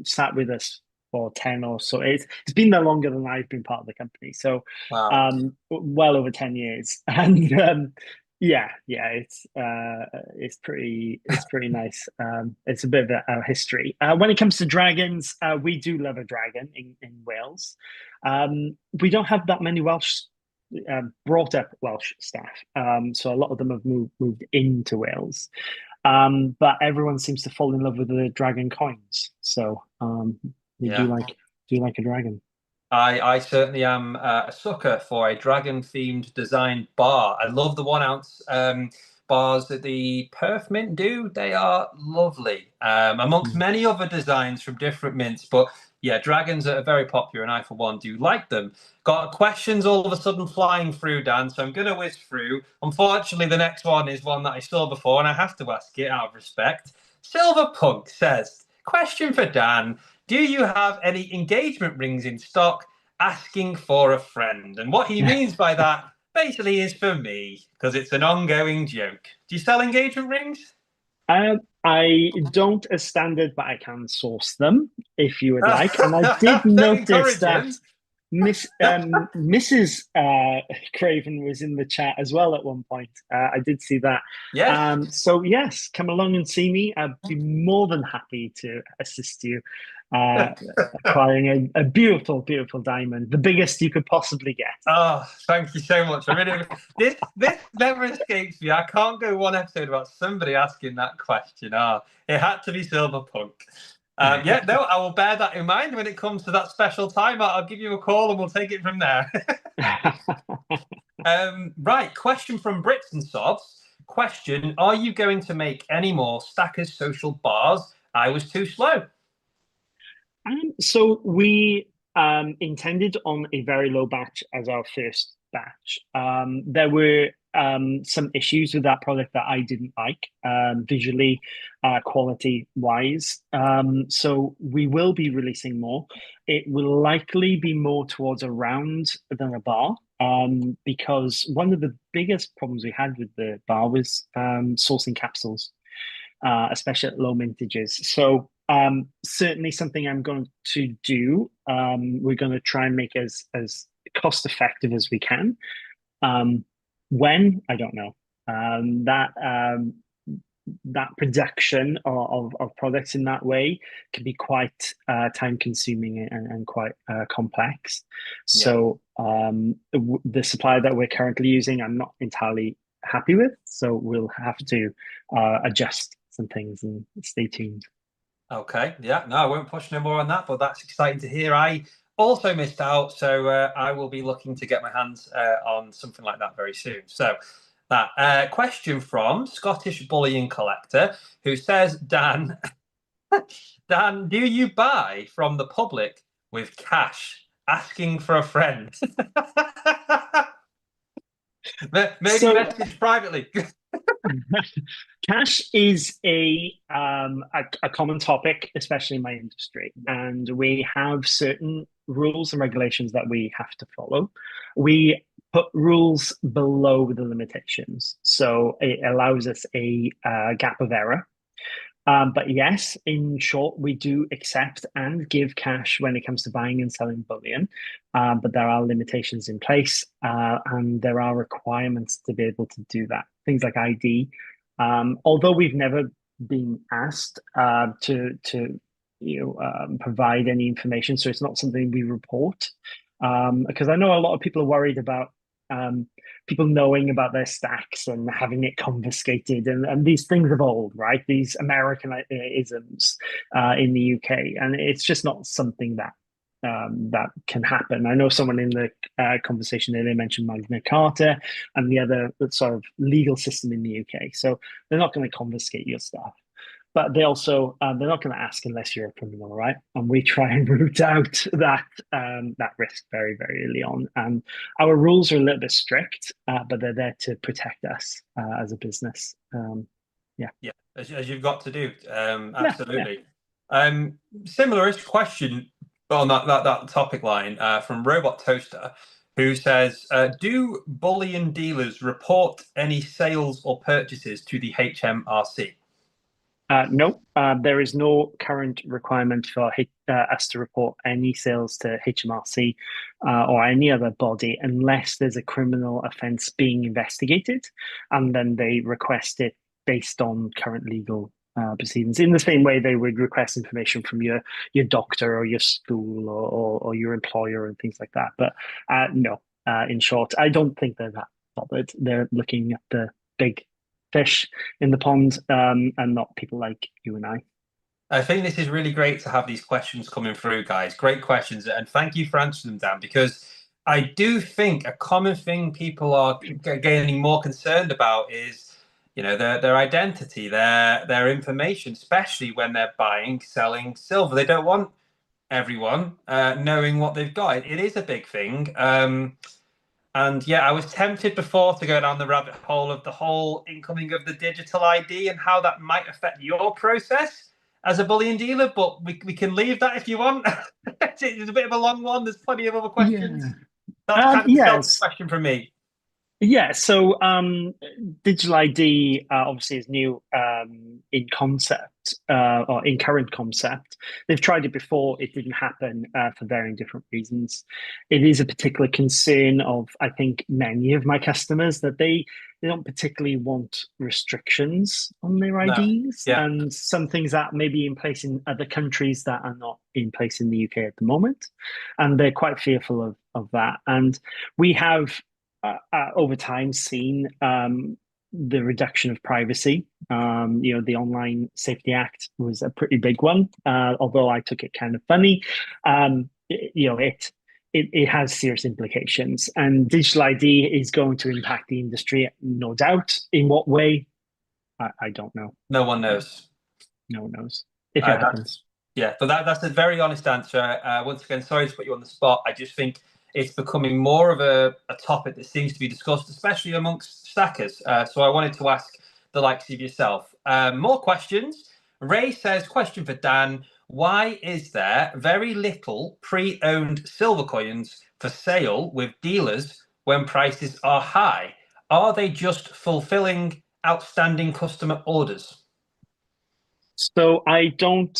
sat with us for 10 or so. It's been there longer than I've been part of the company. So Wow. well over 10 years. And yeah, it's pretty nice. It's a bit of a history. When it comes to dragons, we do love a dragon in Wales. We don't have that many Welsh brought up Welsh staff, so a lot of them have moved into Wales. But everyone seems to fall in love with the dragon coins. So we Yeah. do like a dragon. I certainly am a sucker for a dragon themed design bar. I love the 1 ounce bars that the Perth Mint do. They are lovely, amongst many other designs from different mints. But yeah, dragons are very popular, and I, for one, do like them. Got questions all of a sudden flying through, Dan, so I'm going to whiz through. Unfortunately, the next one is one that I saw before, and I have to ask it out of respect. Silver Punk says, question for Dan. Do you have any engagement rings in stock? Asking for a friend. And what he means by that basically is for me, because it's an ongoing joke. Do you sell engagement rings? I don't as standard, but I can source them if you would like. And I did Very notice that encouraging. Mrs. Craven was in the chat as well at one point. I did see that. Yes. So yes, come along and see me. I'd be more than happy to assist you acquiring a beautiful, beautiful diamond, the biggest you could possibly get. Oh, thank you so much. I really this never escapes me. I can't go one episode about somebody asking that question. It had to be Silver Punk. Yeah, no, I will bear that in mind when it comes to that special time. I'll give you a call and we'll take it from there. Right, question from Brits and Sobs. Question: Are you going to make any more Stackers social bars? I was too slow. So we intended on a very low batch as our first batch. There were some issues with that product that I didn't like visually, quality wise. So we will be releasing more. It will likely be more towards a round than a bar. Because one of the biggest problems we had with the bar was sourcing capsules, especially at low mintages. So certainly something I'm going to do. We're going to try and make as cost effective as we can. When I don't know. That production of products in that way can be quite time consuming and quite complex. Yeah. So the supplier that we're currently using, I'm not entirely happy with. So we'll have to adjust some things and stay tuned. Okay. Yeah. No, I won't push no more on that, but that's exciting to hear. I also missed out, so I will be looking to get my hands on something like that very soon. So that question from Scottish Bullion Collector, who says, Dan, Dan, do you buy from the public with cash? Asking for a friend. Maybe So message privately. cash is a common topic, especially in my industry, and we have certain rules and regulations that we have to follow. We put rules below the limitations, so it allows us a gap of error. But yes, in short, we do accept and give cash when it comes to buying and selling bullion. But there are limitations in place, and there are requirements to be able to do that. Things like ID. Although we've never been asked to provide any information, so it's not something we report. Because I know a lot of people are worried about um, people knowing about their stacks and having it confiscated and these things of old, right? These Americanisms in the UK, and it's just not something that that can happen. I know someone in the conversation earlier mentioned Magna Carta and the other sort of legal system in the UK. So they're not going to confiscate your stuff, but they also they're not going to ask unless you're a criminal, right? And we try and root out that risk very very early on. And our rules are a little bit strict, but they're there to protect us as a business. Yeah, Yeah, as you've got to do. yeah, yeah. Absolutely. Similar-ish question on that topic line from Robot Toaster, who says, "Do bullion dealers report any sales or purchases to the HMRC?" No, there is no current requirement for us to report any sales to HMRC or any other body unless there's a criminal offence being investigated, and then they request it based on current legal proceedings. In the same way they would request information from your doctor or your school or your employer and things like that. But no, in short, I don't think they're that bothered. They're looking at the big fish in the pond and not people like you and I. I think this is really great to have these questions coming through, guys. Great questions, and thank you for answering them, Dan, because I do think a common thing people are getting more concerned about is, their identity, their information, especially when they're buying, selling silver. They don't want everyone knowing what they've got. It is a big thing. And yeah, I was tempted before to go down the rabbit hole of the whole incoming of the digital ID and how that might affect your process as a bullion dealer, but we can leave that if you want. It's a bit of a long one. There's plenty of other questions. Yeah. That's kind of the selfish Yes. question from me. Yeah, so digital ID obviously is new in concept or in current concept. They've tried it before; it didn't happen for varying different reasons. It is a particular concern of, I think, many of my customers that they don't particularly want restrictions on their No. IDs, Yeah. and some things that may be in place in other countries that are not in place in the UK at the moment, and they're quite fearful of that. And we have over time seen the reduction of privacy. The Online Safety Act was a pretty big one, although I took it kind of funny. It it has serious implications. And digital ID is going to impact the industry, no doubt. In what way? I don't know. No one knows. No one knows if it happens. Yeah, but that's a very honest answer. Once again, sorry to put you on the spot. I just think it's becoming more of a topic that seems to be discussed, especially amongst stackers. So I wanted to ask the likes of yourself. More questions. Ray says, question for Dan. Why is there very little pre-owned silver coins for sale with dealers when prices are high? Are they just fulfilling outstanding customer orders? So I don't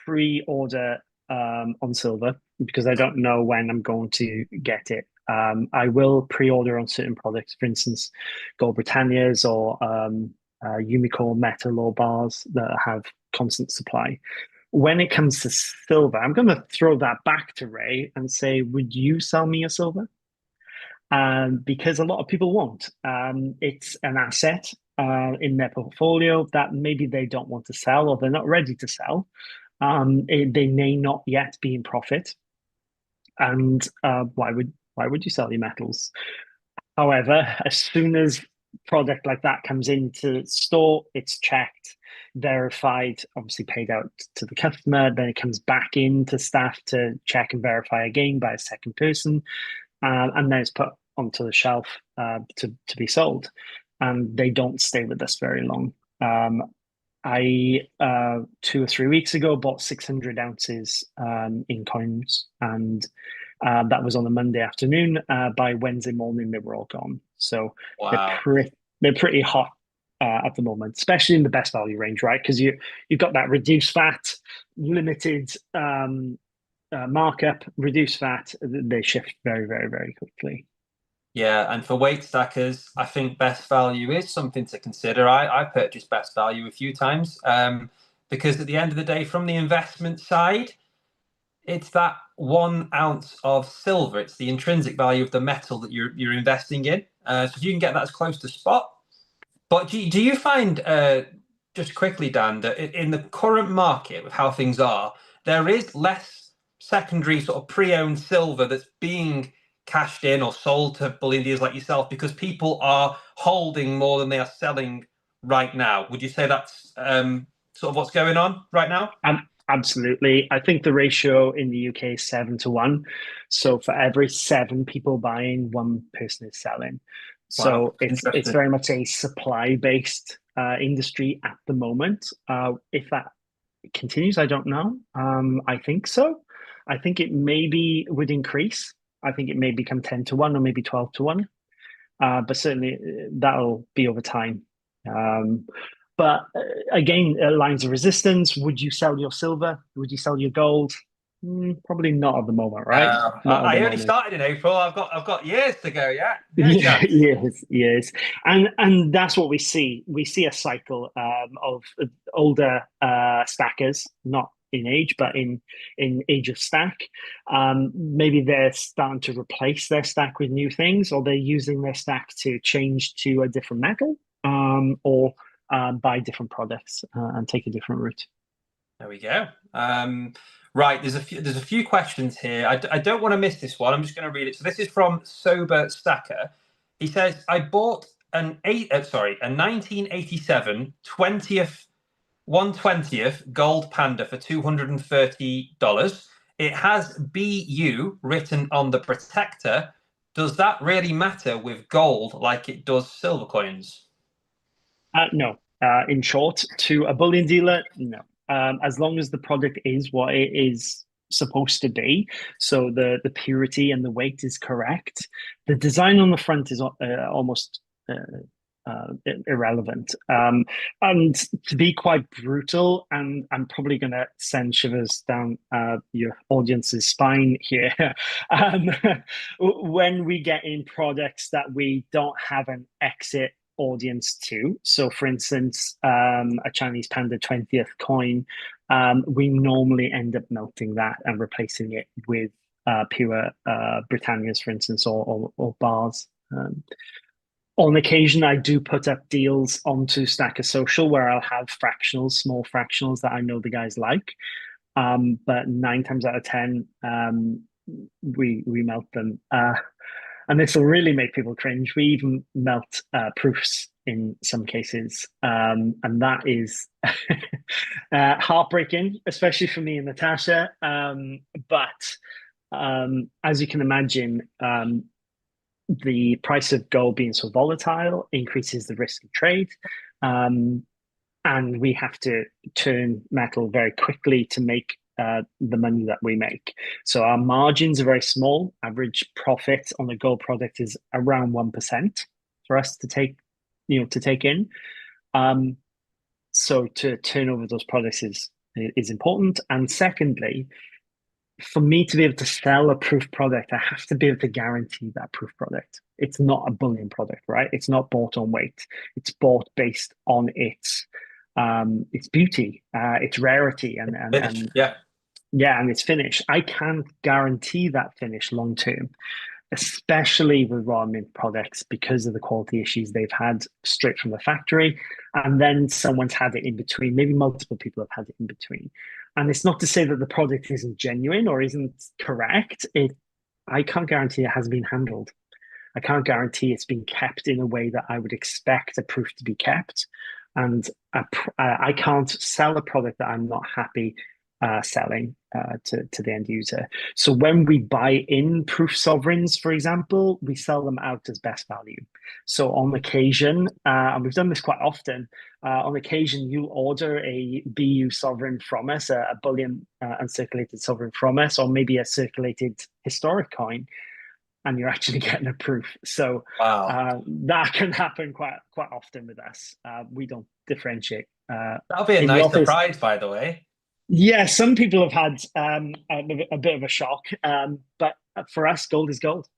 pre-order on silver because I don't know when I'm going to get it. I will pre-order on certain products, for instance, Gold Britannias or Umicore metal or bars that have constant supply. When it comes to silver, I'm going to throw that back to Ray and say, would you sell me a silver? Because a lot of people won't. It's an asset in their portfolio that maybe they don't want to sell or they're not ready to sell. They may not yet be in profit. And why would you sell your metals? However, as soon as product like that comes into store, it's checked, verified, obviously paid out to the customer. Then it comes back into staff to check and verify again by a second person, and then it's put onto the shelf to be sold. And they don't stay with us very long. I 2 or 3 weeks ago bought 600 ounces in coins, and that was on a Monday afternoon. By Wednesday morning, they were all gone. So Wow. they're pretty hot at the moment, especially in the best value range, right? Because you've got that reduced fat, limited markup, reduced fat. They shift very, very, very quickly. Yeah, and for weight stackers, I think best value is something to consider. I purchased best value a few times because at the end of the day, from the investment side, it's that 1 ounce of silver. It's the intrinsic value of the metal that you're investing in. So if you can get that as close to spot. But do you find, just quickly, Dan, that in the current market with how things are, there is less secondary sort of pre-owned silver that's being cashed in or sold to bullion dealers like yourself because people are holding more than they are selling right now? Would you say that's sort of what's going on right now? Absolutely. I think the ratio in the UK is 7 to 1. So for every 7 people buying, one person is selling. Wow, So it's very much a supply-based industry at the moment. If that continues, I don't know. I think so. I think it maybe would increase. I think it may become 10 to 1 or maybe 12 to 1. But certainly that'll be over time. But again, lines of resistance. Would you sell your silver? Would you sell your gold? Probably not at the moment, right? Not at the I only moment. started in April. I've got years to go. Yeah, no Yeah, chance. yes, and that's what we see. We see a cycle of older stackers, not in age, but in age of stack. Maybe they're starting to replace their stack with new things, or they're using their stack to change to a different metal, or buy different products and take a different route. There we go. Right, there's a few questions here. I don't want to miss this one. I'm just going to read it. So this is from Sober Stacker. He says, I bought a 1987 20th 1/20th gold panda for $230. It has BU written on the protector. Does that really matter with gold like it does silver coins? No. In short, to a bullion dealer, no. As long as the product is what it is supposed to be, so the purity and the weight is correct, the design on the front is almost irrelevant. And to be quite brutal, and I'm probably going to send shivers down your audience's spine here. um, when we get in products that we don't have an exit audience to. So, for instance, a Chinese Panda 20th coin, we normally end up melting that and replacing it with pure Britannias, for instance, or bars. On occasion, I do put up deals onto Stacker Social where I'll have fractionals, small fractionals that I know the guys like. But 9 times out of 10, we melt them. And this will really make people cringe. We even melt proofs in some cases, and that is heartbreaking, especially for me and Natasha. But as you can imagine, the price of gold being so volatile increases the risk of trade. Um, and we have to turn metal very quickly to make the money that we make. So our margins are very small. Average profit on a gold product is around 1% for us to take, to take in. So to turn over those products is important. And secondly, for me to be able to sell a proof product, I have to be able to guarantee that proof product. It's not a bullion product, right? It's not bought on weight. It's bought based on its beauty, its rarity, Finish. and Yeah. yeah, and its finish. I can't guarantee that finish long term, especially with raw mint products because of the quality issues they've had straight from the factory. And then someone's had it in between. Maybe multiple people have had it in between. And it's not to say that the product isn't genuine or isn't correct. I can't guarantee it has been handled. I can't guarantee it's been kept in a way that I would expect a proof to be kept. And I can't sell a product that I'm not happy selling to the end user. So when we buy in proof sovereigns, for example, we sell them out as best value. So on occasion, and we've done this quite often, on occasion you'll order a BU sovereign from us, a bullion uncirculated sovereign from us, or maybe a circulated historic coin, and you're actually getting a proof. So Wow. that can happen quite often with us. We don't differentiate That'll be a in the nice office. surprise, by the way. Yeah, some people have had a bit of a shock, but for us, gold is gold.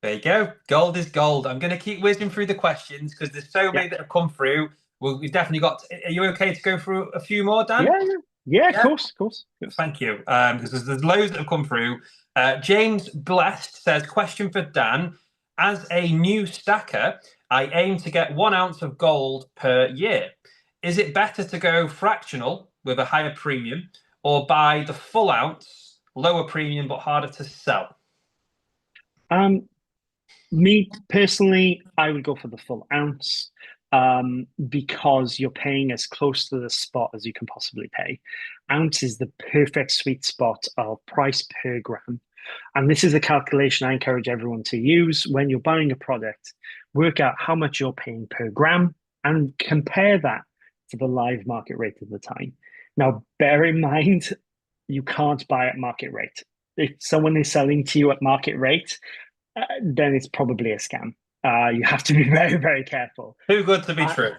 There you go. Gold is gold. I'm going to keep whizzing through the questions because there's so Yeah, many that have come through. We've definitely got. Are you okay to go through a few more, Dan? yeah, yeah. Of Yeah. course, of course. Yes. Thank you. Because there's loads that have come through. James Blessed says, question for Dan. As a new stacker, I aim to get 1 ounce of gold per year. Is it better to go fractional with a higher premium or buy the full ounce, lower premium but harder to sell? Um, Me personally, I would go for the full ounce because you're paying as close to the spot as you can possibly pay. Ounce is the perfect sweet spot of price per gram. And this is a calculation I encourage everyone to use when you're buying a product. Work out how much you're paying per gram and compare that to the live market rate at the time. Now, bear in mind, you can't buy at market rate. If someone is selling to you at market rate, then it's probably a scam. You have to be very, very careful. Too good to be Uh, true.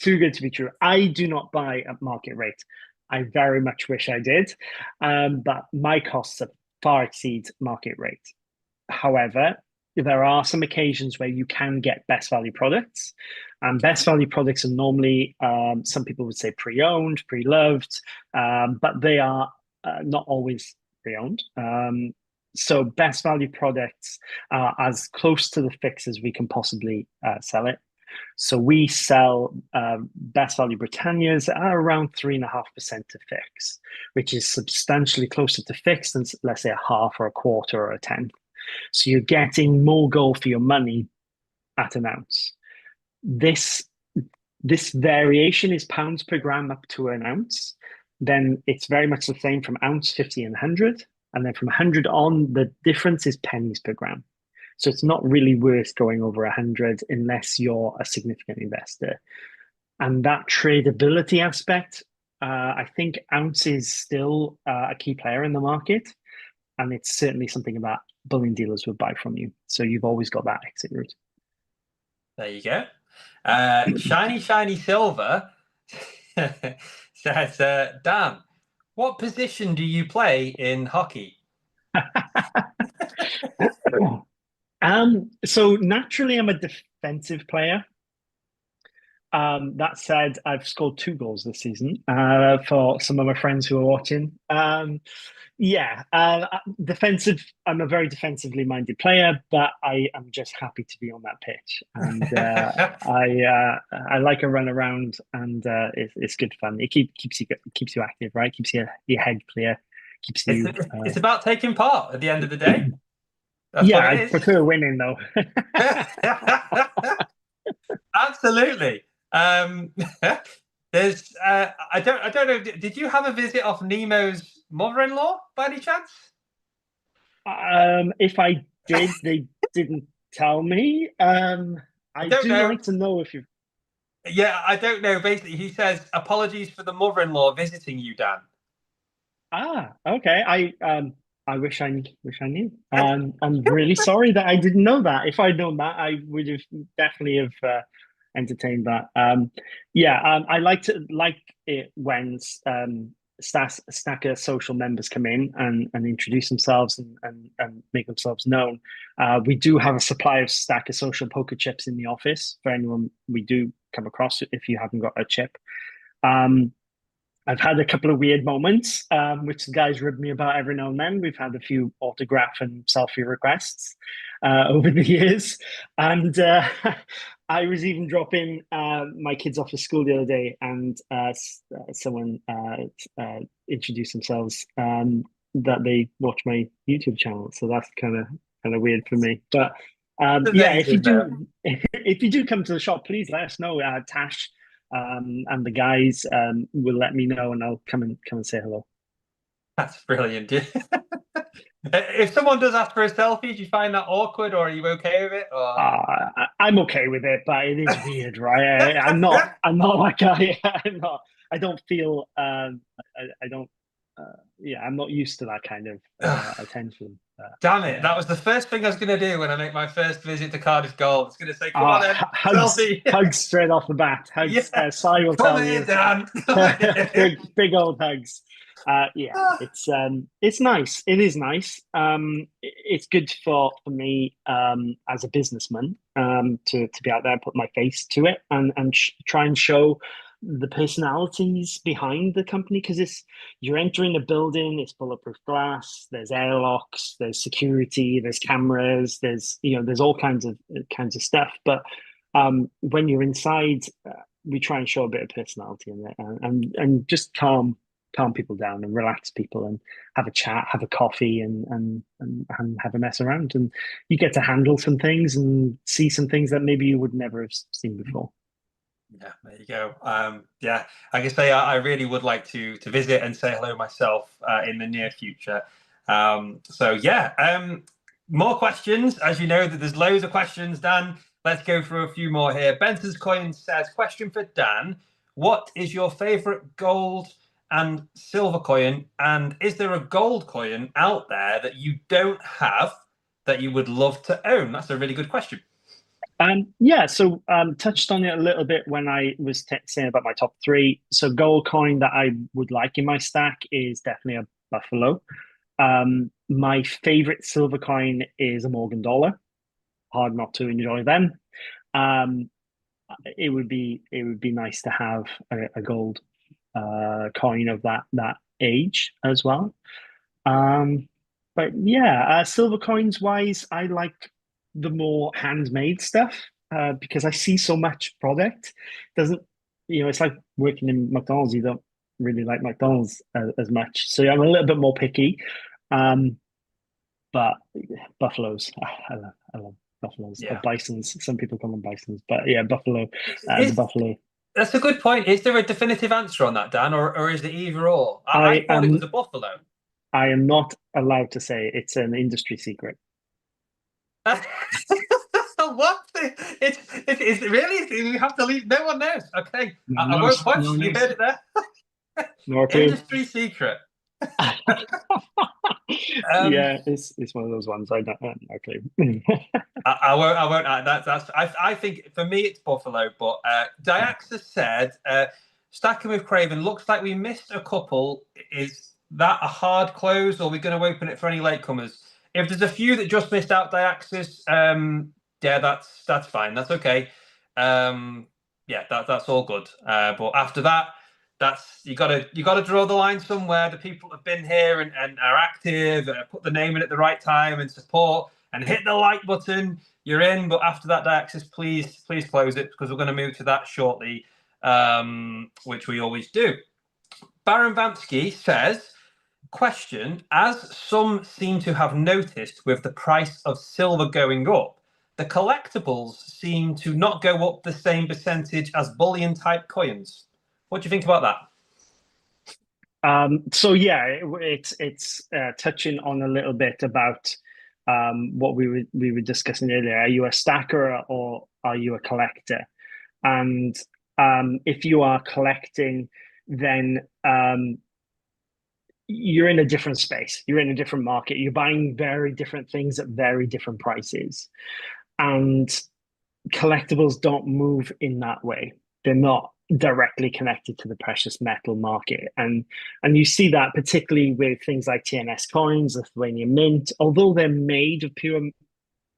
Too good to be true. I do not buy at market rate. I very much wish I did, but my costs far exceed market rate. However, there are some occasions where you can get best value products. And best value products are normally, some people would say pre-owned, pre-loved, but they are not always pre-owned. So best value products are as close to the fix as we can possibly sell it. So we sell best value Britannias at around 3.5% to fix, which is substantially closer to fix than, let's say, a half or a quarter or a tenth. So you're getting more gold for your money at an ounce. This variation is pounds per gram up to an ounce. Then it's very much the same from ounce, 50, and 100. And then from 100 on, the difference is pennies per gram. So it's not really worth going over 100 unless you're a significant investor. And that tradability aspect, I think ounce is still a key player in the market. And it's certainly something that bullion dealers would buy from you. So you've always got that exit route. There you go. Shiny Silver says, Dan, what position do you play in hockey? So naturally, I'm a defensive player. That said, I've scored 2 goals this season for some of my friends who are watching. Yeah, defensive. I'm a very defensively minded player, but I am just happy to be on that pitch, and I like a run around, and it's good fun. It keeps you active, right? Keeps your head clear, keeps It's you. it's about taking part at the end of the day. That's Yeah, what I it is. prefer winning though. Absolutely. Um, there's I don't know. Did you have a visit of Nemo's mother-in-law by any chance? If I did, they didn't tell me. I I don't do know. like to know if you. Yeah, I don't know. Basically, he says apologies for the mother-in-law visiting you, Dan. Okay. I wish I knew. I'm really sorry that I didn't know that. If I'd known that, I would have definitely have entertained that. Yeah. I like it when stacker social members come in and introduce themselves and make themselves known. We do have a supply of stacker social poker chips in the office for anyone we do come across if you haven't got a chip. Um, I've had a couple of weird moments, which the guys rib me about every now and then. We've had a few autograph and selfie requests over the years. And I was even dropping my kids off at school the other day, and someone introduced themselves that they watch my YouTube channel. So that's kind of weird for me. But yeah, if you Amazing, though. do if you do come to the shop, please let us know. Tash and the guys will let me know, and I'll come and say hello. That's brilliant. If someone does ask for a selfie, do you find that awkward, or are you okay with it? Or I'm okay with it, but it is weird, right? I'm not. I'm not like I. I'm not. I don't feel. I don't. Yeah, I'm not used to that kind of attention. Damn it! Yeah. That was the first thing I was going to do when I make my first visit to Cardiff Gold. I was going to say, "Come on, then, Hugs, selfie." hugs straight off the bat. Yeah, Hugs. Si will come tell here, you. Dan. Come here. Big old hugs. Yeah, it's nice. It is nice. It's good for me as a businessman to be out there, put my face to it, and try and show the personalities behind the company because it's you're entering a building, it's bulletproof glass, there's airlocks, there's security, there's cameras, there's all kinds of stuff. But when you're inside, we try and show a bit of personality in it and just calm people down and relax people and have a chat, have a coffee and have a mess around. And you get to handle some things and see some things that maybe you would never have seen before. Yeah, there you go. Yeah, I can say I really would like to visit and say hello myself in the near future. So yeah, more questions. As you know, that there's loads of questions, Dan. Let's go through a few more here. Benton's Coin says, question for Dan: what is your favorite gold and silver coin? And is there a gold coin out there that you don't have that you would love to own? That's a really good question. Yeah, so touched on it a little bit when I was saying about my top three. So gold coin that I would like in my stack is definitely a Buffalo. My favorite silver coin is a Morgan dollar. Hard not to enjoy them. Um, it would be nice to have a gold coin of that age as well. Um, but yeah, silver coins wise, I like the more handmade stuff because I see so much product. Doesn't it's like working in McDonald's. You don't really like McDonald's as much, so I'm a little bit more picky. Um, but buffaloes, I love buffaloes or Yeah. bisons. Some people call them bisons, but yeah, buffalo, the Is buffalo. That's a good point. Is there a definitive answer on that, Dan, or is it either or? I I thought it was am a buffalo. I am not allowed to say it's an industry secret. What? It's really? You have to leave. No one knows. Okay, No one I won't knows. push. No one You knows. heard it there. Nor a clue. Industry secret. Um, Yeah, it's one of those ones I don't okay. I won't. I won't. That's. I think for me it's Buffalo, but Diaxis said, stacking with Craven looks like we missed a couple. Is that a hard close, or are we going to open it for any latecomers? If there's a few that just missed out, Diaxis, yeah, that's fine. That's okay. Yeah, that's all good. But after that, that's you gotta draw the line somewhere. The people that have been here and are active, put the name in at the right time and support and hit the like button. You're in. But after that, Diaxis, please close it because we're going to move to that shortly, which we always do. Baron Vampsky says, question, as some seem to have noticed with the price of silver going up, the collectibles seem to not go up the same percentage as bullion type coins. What do you think about that? So yeah, it's touching on a little bit about what we were discussing earlier. Are you a stacker or are you a collector? And if you are collecting, then you're in a different space. You're in a different market. You're buying very different things at very different prices. And collectibles don't move in that way. They're not directly connected to the precious metal market. And you see that particularly with things like TNS coins, Lithuania Mint, although they're made of pure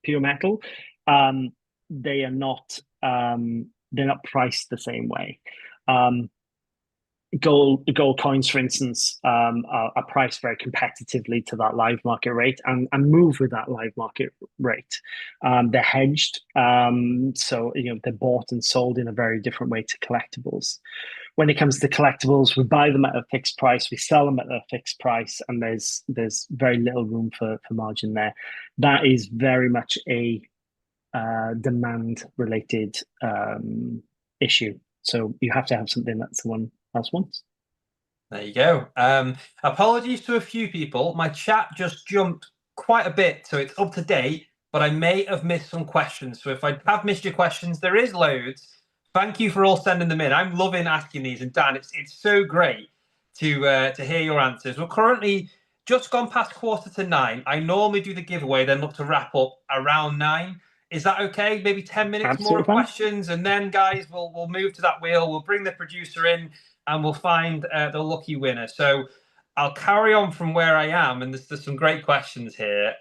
metal, um, they are not they're not priced the same way. Um, gold coins, for instance, are priced very competitively to that live market rate and move with that live market rate. They're hedged, so they're bought and sold in a very different way to collectibles. When it comes to collectibles, we buy them at a fixed price, we sell them at a fixed price, and there's very little room for margin there. That is very much a demand related issue. So you have to have something that someone else wants. There you go. Apologies to a few people. My chat just jumped quite a bit, so it's up to date, but I may have missed some questions. So if I have missed your questions, there is loads. Thank you for all sending them in. I'm loving asking these, and Dan, it's so great to hear your answers. We're currently just gone past 8:45. I normally do the giveaway, then look to wrap up around 9. Is that okay? Maybe 10 minutes more of questions, and then guys, we'll move to that wheel. We'll bring the producer in, and we'll find the lucky winner. So I'll carry on from where I am, and there's some great questions here.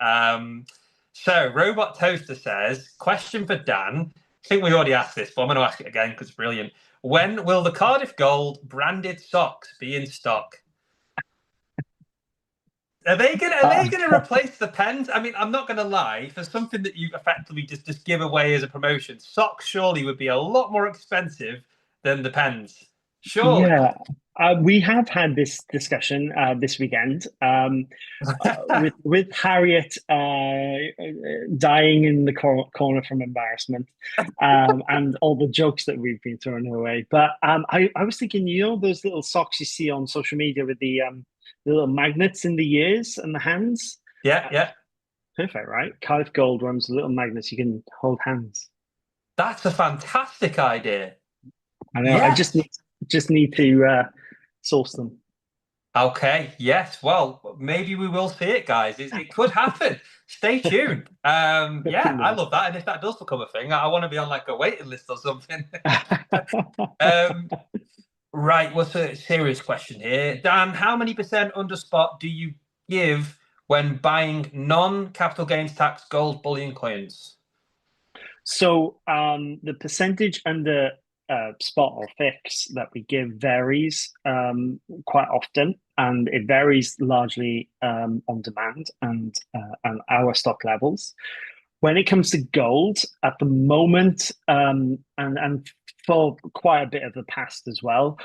So Robot Toaster says, question for Dan. I think we already asked this, but I'm going to ask it again because it's brilliant. When will the Cardiff Gold branded socks be in stock? Are they gonna replace the pens? I mean, I'm not gonna lie, for something that you effectively just give away as a promotion, socks surely would be a lot more expensive than the pens. Surely. Yeah, we have had this discussion this weekend with Harriet dying in the corner from embarrassment, and all the jokes that we've been throwing her away. But I was thinking, those little socks you see on social media with the little magnets in the ears and the hands? Yeah. Perfect, right? Cardiff Gold runs little magnets you can hold hands. That's a fantastic idea. I know. Yes. I just need to source them. Okay. Yes. Well, maybe we will see it, guys. It could happen. Stay tuned. Yeah, I love that. And if that does become a thing, I want to be on like a waiting list or something. Right. What's a serious question here? Dan, how many percent under spot do you give when buying non-capital gains tax gold bullion coins? So the percentage under spot or fix that we give varies quite often, and it varies largely on demand and our stock levels. When it comes to gold, at the moment, and for quite a bit of the past as well,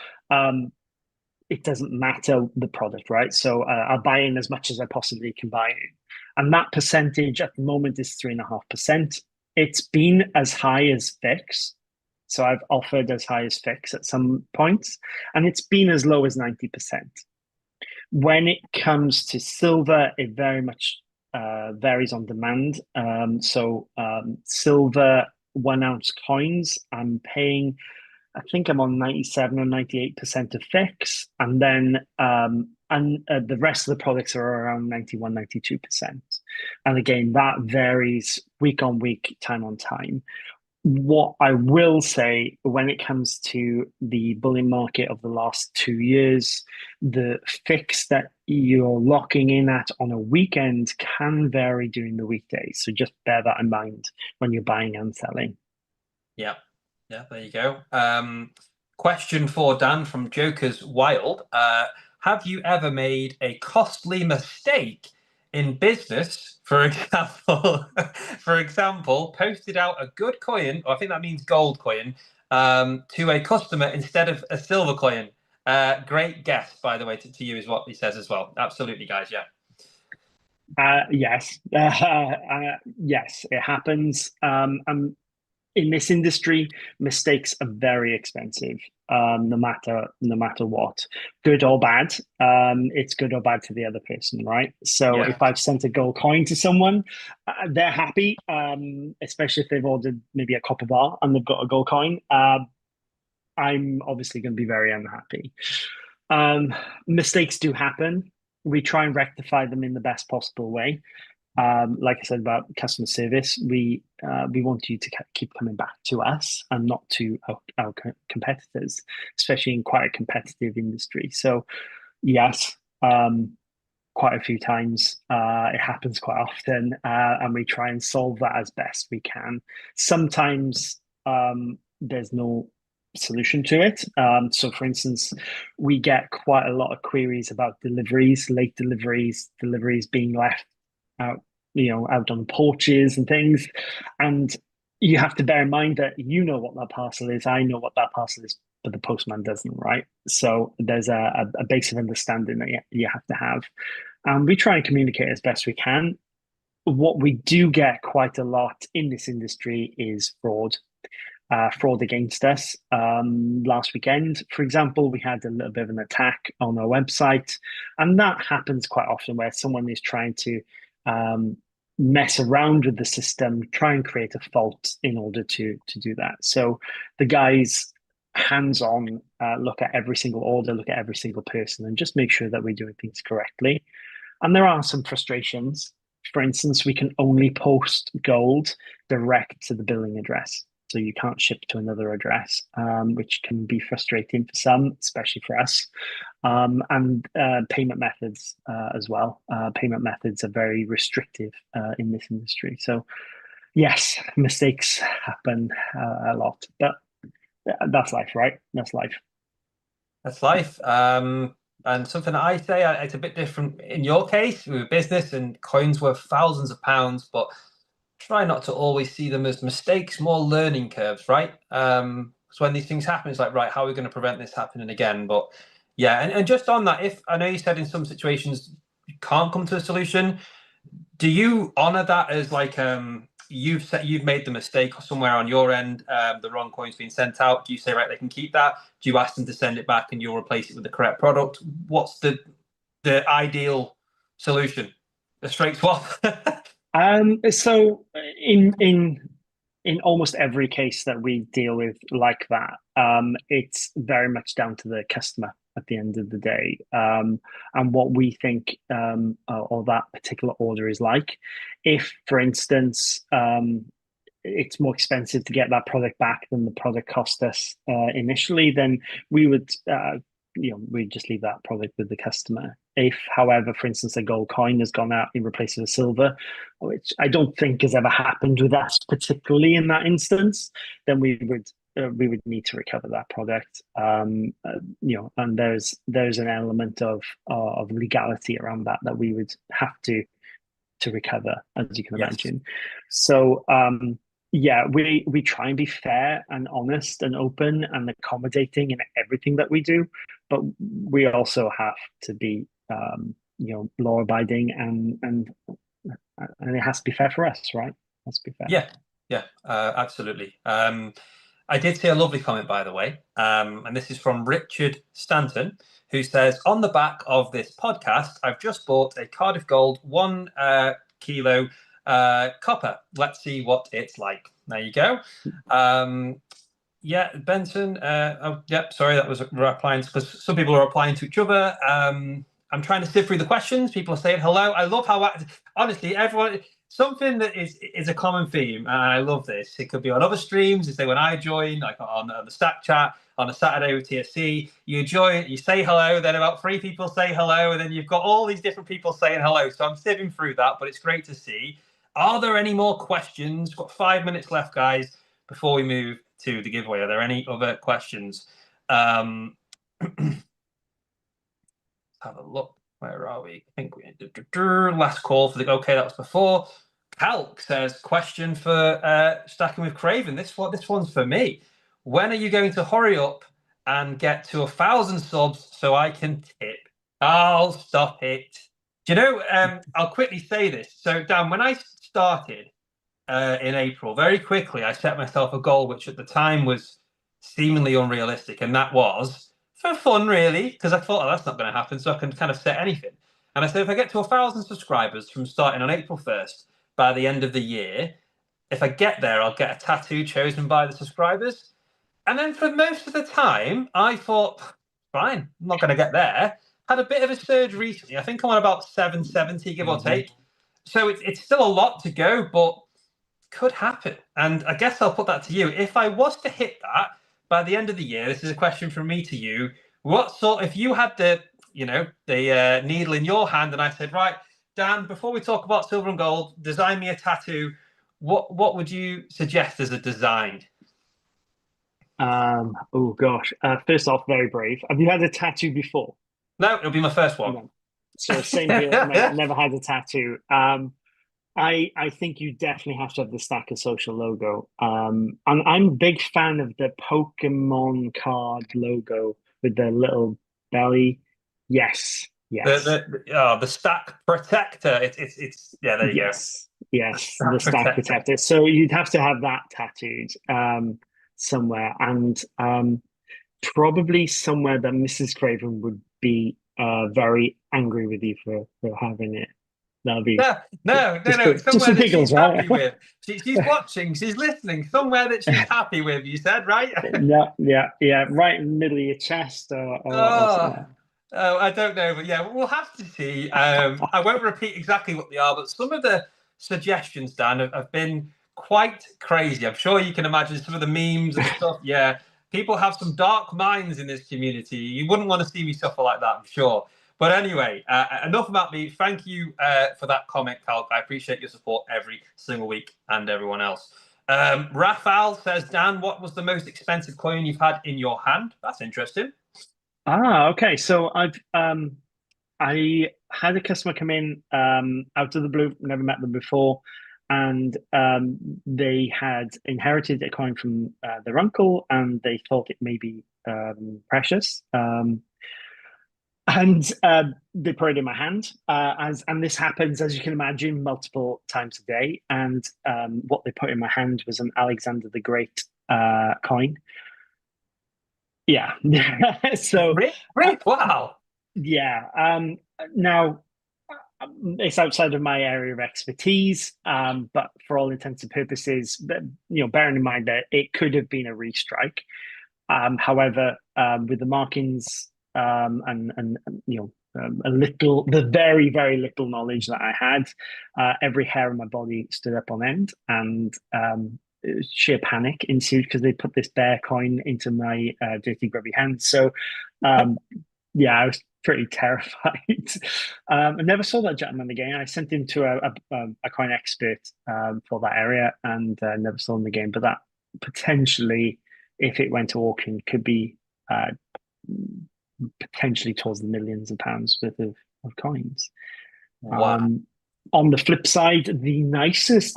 it doesn't matter the product, right? So I'll buy in as much as I possibly can buy in. And that percentage at the moment is 3.5%. It's been as high as fix. So I've offered as high as fix at some points, and it's been as low as 90%. When it comes to silver, it very much varies on demand. Silver 1 ounce coins, I'm paying, I think I'm on 97 or 98% of fix, and then the rest of the products are around 91, 92%. And again, that varies week on week, time on time. What I will say when it comes to the bullion market of the last 2 years, the fix that you're locking in at on a weekend can vary during the weekdays. So just bear that in mind when you're buying and selling. Yeah, there you go. Question for Dan from Joker's Wild. Have you ever made a costly mistake in business? For example, posted out a good coin, or I think that means gold coin, to a customer instead of a silver coin, Great guess, by the way, to you is what he says as well. Absolutely, guys. Yeah. Yes, yes, it happens. In this industry, mistakes are very expensive. No matter what, good or bad. It's good or bad to the other person, right? So Yeah. if I've sent a gold coin to someone, they're happy, especially if they've ordered maybe a copper bar and they've got a gold coin. I'm obviously going to be very unhappy. Mistakes do happen. We try and rectify them in the best possible way. Like I said about customer service, we want you to keep coming back to us and not to our competitors, especially in quite a competitive industry. So, yes, quite a few times it happens quite often, and we try and solve that as best we can. Sometimes there's no solution to it. So, for instance, we get quite a lot of queries about deliveries, late deliveries, deliveries being left out, out on porches and things. And you have to bear in mind that you know what that parcel is, I know what that parcel is, but the postman doesn't, right? So there's a base of understanding that you have to have. And we try and communicate as best we can. What we do get quite a lot in this industry is fraud against us. Last weekend, for example, we had a little bit of an attack on our website, and that happens quite often where someone is trying to mess around with the system, try and create a fault in order to do that. So the guys hands-on look at every single order, look at every single person, and just make sure that we're doing things correctly. And there are some frustrations. For instance, we can only post gold direct to the billing address. So you can't ship to another address, which can be frustrating for some, especially for us. And payment methods as well. Payment methods are very restrictive in this industry. So yes, mistakes happen a lot, but that's life, right? That's life. That's life. And something that I say, it's a bit different in your case. We're a business and coins worth thousands of pounds, but try not to always see them as mistakes, more learning curves, right? So when these things happen, it's like, right, how are we going to prevent this happening again? But yeah, and just on that, if I know you said in some situations you can't come to a solution, do you honor that as like you've made the mistake somewhere on your end, the wrong coin's been sent out? Do you say, right, they can keep that? Do you ask them to send it back and you'll replace it with the correct product? What's the ideal solution? A straight swap? So in almost every case that we deal with like that, it's very much down to the customer at the end of the day, and what we think or that particular order is like. If, for instance, it's more expensive to get that product back than the product cost us initially, then we would we just leave that product with the customer. If, however, for instance, a gold coin has gone out in replace of a silver, which I don't think has ever happened with us particularly in that instance, then we would need to recover that product. And there's an element of legality around that we would have to recover, as you can imagine. So yeah, we try and be fair and honest and open and accommodating in everything that we do, but we also have to be law abiding and it has to be fair for us, right? It has to be fair. Yeah, absolutely. I did see a lovely comment, by the way, and this is from Richard Stanton, who says, on the back of this podcast, I've just bought a Cardiff Gold 1 kilo copper. Let's see what it's like. There you go. Yeah, Benson. Sorry, that was replying because some people are replying to each other. I'm trying to sift through the questions. People are saying hello. I love how honestly everyone. Something that is a common theme, and I love this. It could be on other streams. Say when I join, like on the Stack Chat on a Saturday with TSC, you join, you say hello. Then about 3 people say hello, and then you've got all these different people saying hello. So I'm sifting through that, but it's great to see. Are there any more questions? We've got 5 minutes left, guys, before we move to the giveaway. Are there any other questions? Let's have a look. Where are we? I think we last call for the okay. That was before. Calc says question for stacking with Craven. This one's for me. When are you going to hurry up and get to 1,000 subs so I can tip. I'll stop it. Do you know? I'll quickly say this. So, Dan, when I started in April, very quickly I set myself a goal, which at the time was seemingly unrealistic, and that was for fun, really, because I thought, oh, that's not going to happen, so I can kind of set anything. And I said, if I get to 1,000 subscribers from starting on April 1st by the end of the year, if I get there, I'll get a tattoo chosen by the subscribers. And then for most of the time, I thought, fine, I'm not going to get there. Had a bit of a surge recently. I think I'm on about 770, give or take. So it's still a lot to go, but could happen. And I guess I'll put that to you. If I was to hit that by the end of the year, this is a question from me to you. If you had the needle in your hand and I said, right, Dan, before we talk about silver and gold, design me a tattoo. What would you suggest as a design? Oh gosh. First off, very brave. Have you had a tattoo before? No, it'll be my first one. No. So same here. Never had a tattoo. I think you definitely have to have the Stacker Social logo. And I'm a big fan of the Pokemon card logo with the little belly. Yes, yes, The stack protector. It's yeah. There you go. Yes, the Stack Protector. So you'd have to have that tattooed somewhere, and probably somewhere that Mrs. Craven would be very angry with you for having it. That'll be no. just Somewhere for that giggles, she's right? happy with. She's watching. She's listening. Somewhere that she's happy with. You said right? Yeah. Right in the middle of your chest, Oh, I don't know, but yeah, we'll have to see. I won't repeat exactly what they are, but some of the suggestions, Dan, have been quite crazy. I'm sure you can imagine some of the memes and stuff. Yeah, people have some dark minds in this community. You wouldn't want to see me suffer like that, I'm sure. But anyway, enough about me. Thank you for that comment, Cal. I appreciate your support every single week and everyone else. Raphael says, Dan, what was the most expensive coin you've had in your hand? That's interesting. Okay. So I had a customer come in out of the blue, never met them before, and they had inherited a coin from their uncle, and they thought it may be precious. And they put it in my hand, and this happens, as you can imagine, multiple times a day. And what they put in my hand was an Alexander the Great coin. Yeah. So, Wow. yeah. Now, it's outside of my area of expertise, but for all intents and purposes, bearing in mind that it could have been a restrike. However, with the markings and the very, very little knowledge that I had, every hair on my body stood up on end, and sheer panic ensued because they put this bear coin into my dirty, grubby hands. So, yeah, I was pretty terrified. I never saw that gentleman again. I sent him to a coin expert for that area, and never saw him again. But that potentially, if it went to auction, could be potentially towards the millions of pounds worth of coins. Wow. On the flip side, the nicest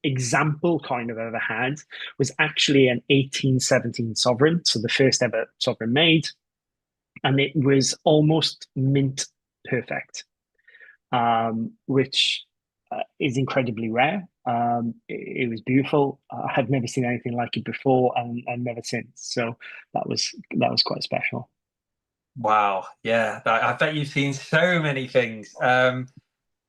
example coin I've ever had was actually an 1817 sovereign, so the first ever sovereign made, and it was almost mint perfect, which is incredibly rare. It was beautiful. I had never seen anything like it before, and never since. So that was quite special. Wow. Yeah. I bet you've seen so many things.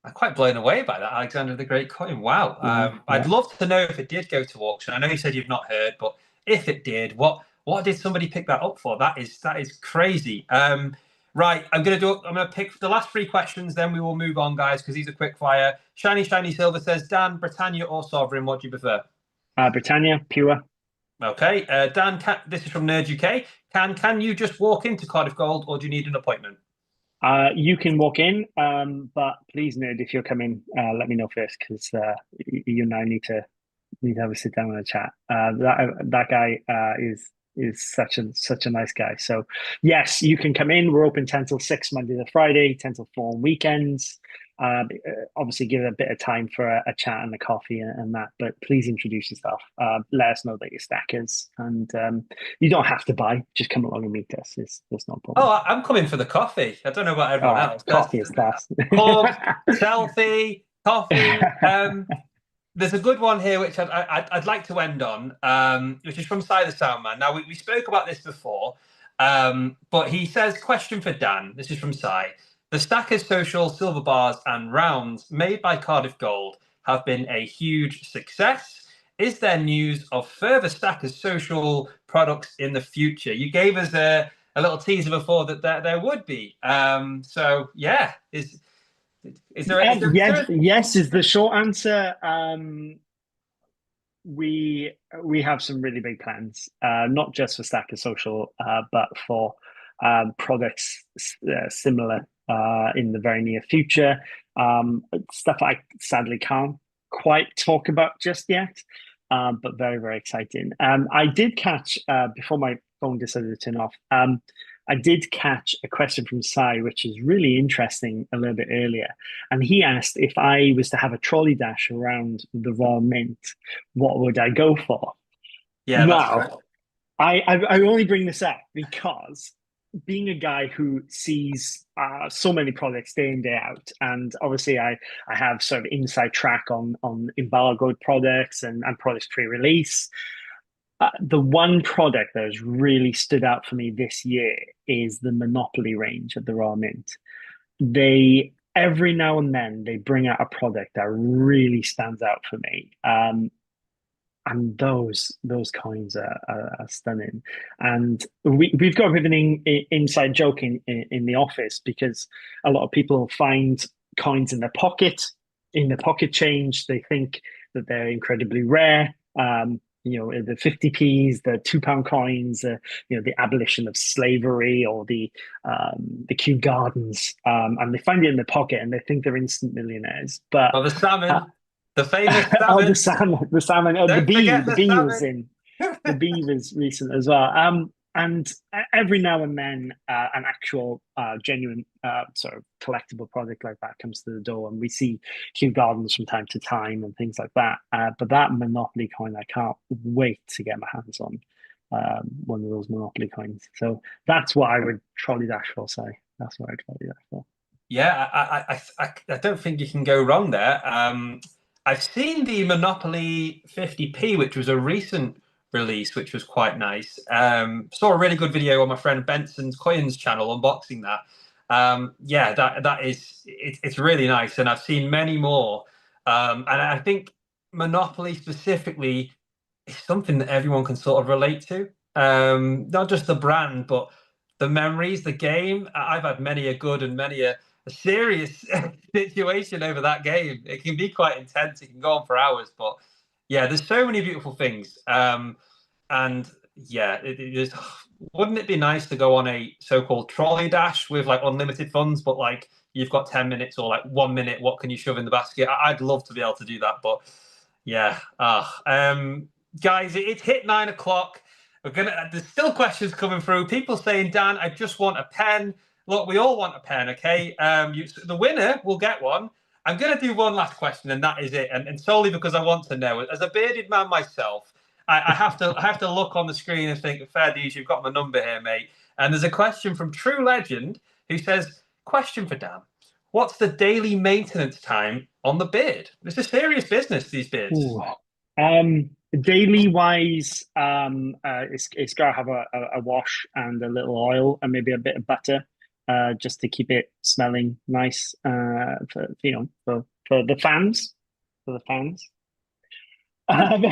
I'm quite blown away by that Alexander the Great coin. Wow. Yeah. I'd love to know if it did go to auction. I know you said you've not heard, but if it did, what did somebody pick that up for? That is crazy. Right, I'm gonna pick the last three questions, then we will move on, guys, because these are quick fire. Shiny Silver says, Dan, Britannia or Sovereign, what do you prefer? Britannia, pure. Okay, Dan, this is from Nerd UK. Can you just walk into Cardiff Gold, or do you need an appointment? You can walk in, but please, Nerd, if you're coming, let me know first, because you and I need to have a sit down and a chat. That guy is such a nice guy. So yes, you can come in. We're open 10 till 6 Monday to Friday, 10 till 4 on weekends. Obviously, give it a bit of time for a chat and a coffee and that. But please introduce yourself. Let us know that you're stackers, and you don't have to buy. Just come along and meet us. It's no problem. Oh, I'm coming for the coffee. I don't know about everyone Oh, else. That's coffee is class. pub, selfie, coffee. There's a good one here which I'd like to end on, which is from Cy the Soundman. Now, we spoke about this before, but he says, question for Dan. This is from Cy. The Stackers Social silver bars and rounds made by Cardiff Gold have been a huge success. Is there news of further Stackers Social products in the future? You gave us a little teaser before that there would be. So, yeah, is there, Yes is the short answer. We have some really big plans, not just for Stacker Social, but for products similar in the very near future. Stuff I sadly can't quite talk about just yet, but very, very exciting. I did catch, before my phone decided to turn off, I did catch a question from Sai, which is really interesting a little bit earlier. And he asked if I was to have a trolley dash around the Royal Mint, what would I go for? Yeah, that's right. Now, I only bring this up because being a guy who sees so many products day in, day out, and obviously I have sort of inside track on embargoed products and products pre-release. The one product that has really stood out for me this year is the Monopoly range at the Royal Mint. They every now and then they bring out a product that really stands out for me. And those coins are stunning. And we've got a bit of an inside joke in the office because a lot of people find coins in their pocket change. They think that they're incredibly rare. The 50p's, the £2 coins, the abolition of slavery or the Kew Gardens, and they find it in their pocket and they think they're instant millionaires. But the salmon, the famous oh, salmon. the salmon, Don't forget the the bee was salmon. in, the bee was recent as well. And every now and then, an actual, genuine, sort of collectible product like that comes to the door, and we see Kew Gardens from time to time and things like that. But that Monopoly coin, I can't wait to get my hands on one of those Monopoly coins. So that's what I would trolley dash for. Say that's what I'd trolley dash for. Yeah, I don't think you can go wrong there. I've seen the Monopoly 50p, which was a recent release, which was quite nice. Saw a really good video on my friend Benson's Coins channel unboxing that. Yeah, that is it's really nice, and I've seen many more. And I think Monopoly specifically is something that everyone can sort of relate to. Not just the brand, but the memories, the game. I've had many a good and many a serious situation over that game. It can be quite intense. It can go on for hours, but yeah, there's so many beautiful things. And yeah, it is. Wouldn't it be nice to go on a so-called trolley dash with like unlimited funds, but like you've got 10 minutes or like 1 minute, what can you shove in the basket? I'd love to be able to do that, but yeah. Guys, it's hit 9 o'clock. There's still questions coming through. People saying, Dan, I just want a pen. Look, we all want a pen, okay? The winner will get one. I'm going to do one last question, and that is it. And solely because I want to know. As a bearded man myself, I have to look on the screen and think, fair dues, you've got my number here, mate. And there's a question from True Legend who says, question for Dan. What's the daily maintenance time on the beard? It's a serious business, these beards. Ooh. Daily wise, it's got to have a wash and a little oil and maybe a bit of butter, just to keep it smelling nice. For the fans, for the fans. And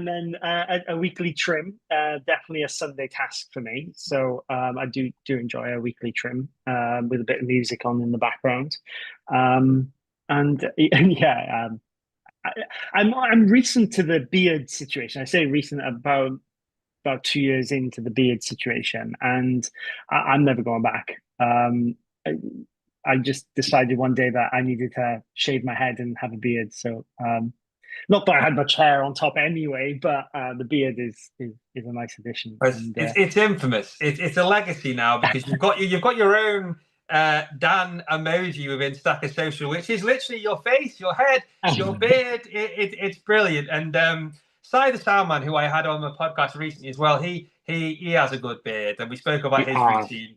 then a weekly trim, definitely a Sunday task for me. So I do enjoy a weekly trim with a bit of music on in the background. And yeah, I'm recent to the beard situation. I say recent, about 2 years into the beard situation, and I'm never going back. I just decided one day that I needed to shave my head and have a beard. So not that I had much hair on top anyway, but the beard is a nice addition. It's infamous. It's a legacy now because you've got your own Dan emoji within Stacker Social, which is literally your face, your head, your beard. It's brilliant. And Cy the Soundman, who I had on the podcast recently as well, he has a good beard, and we spoke about his routine.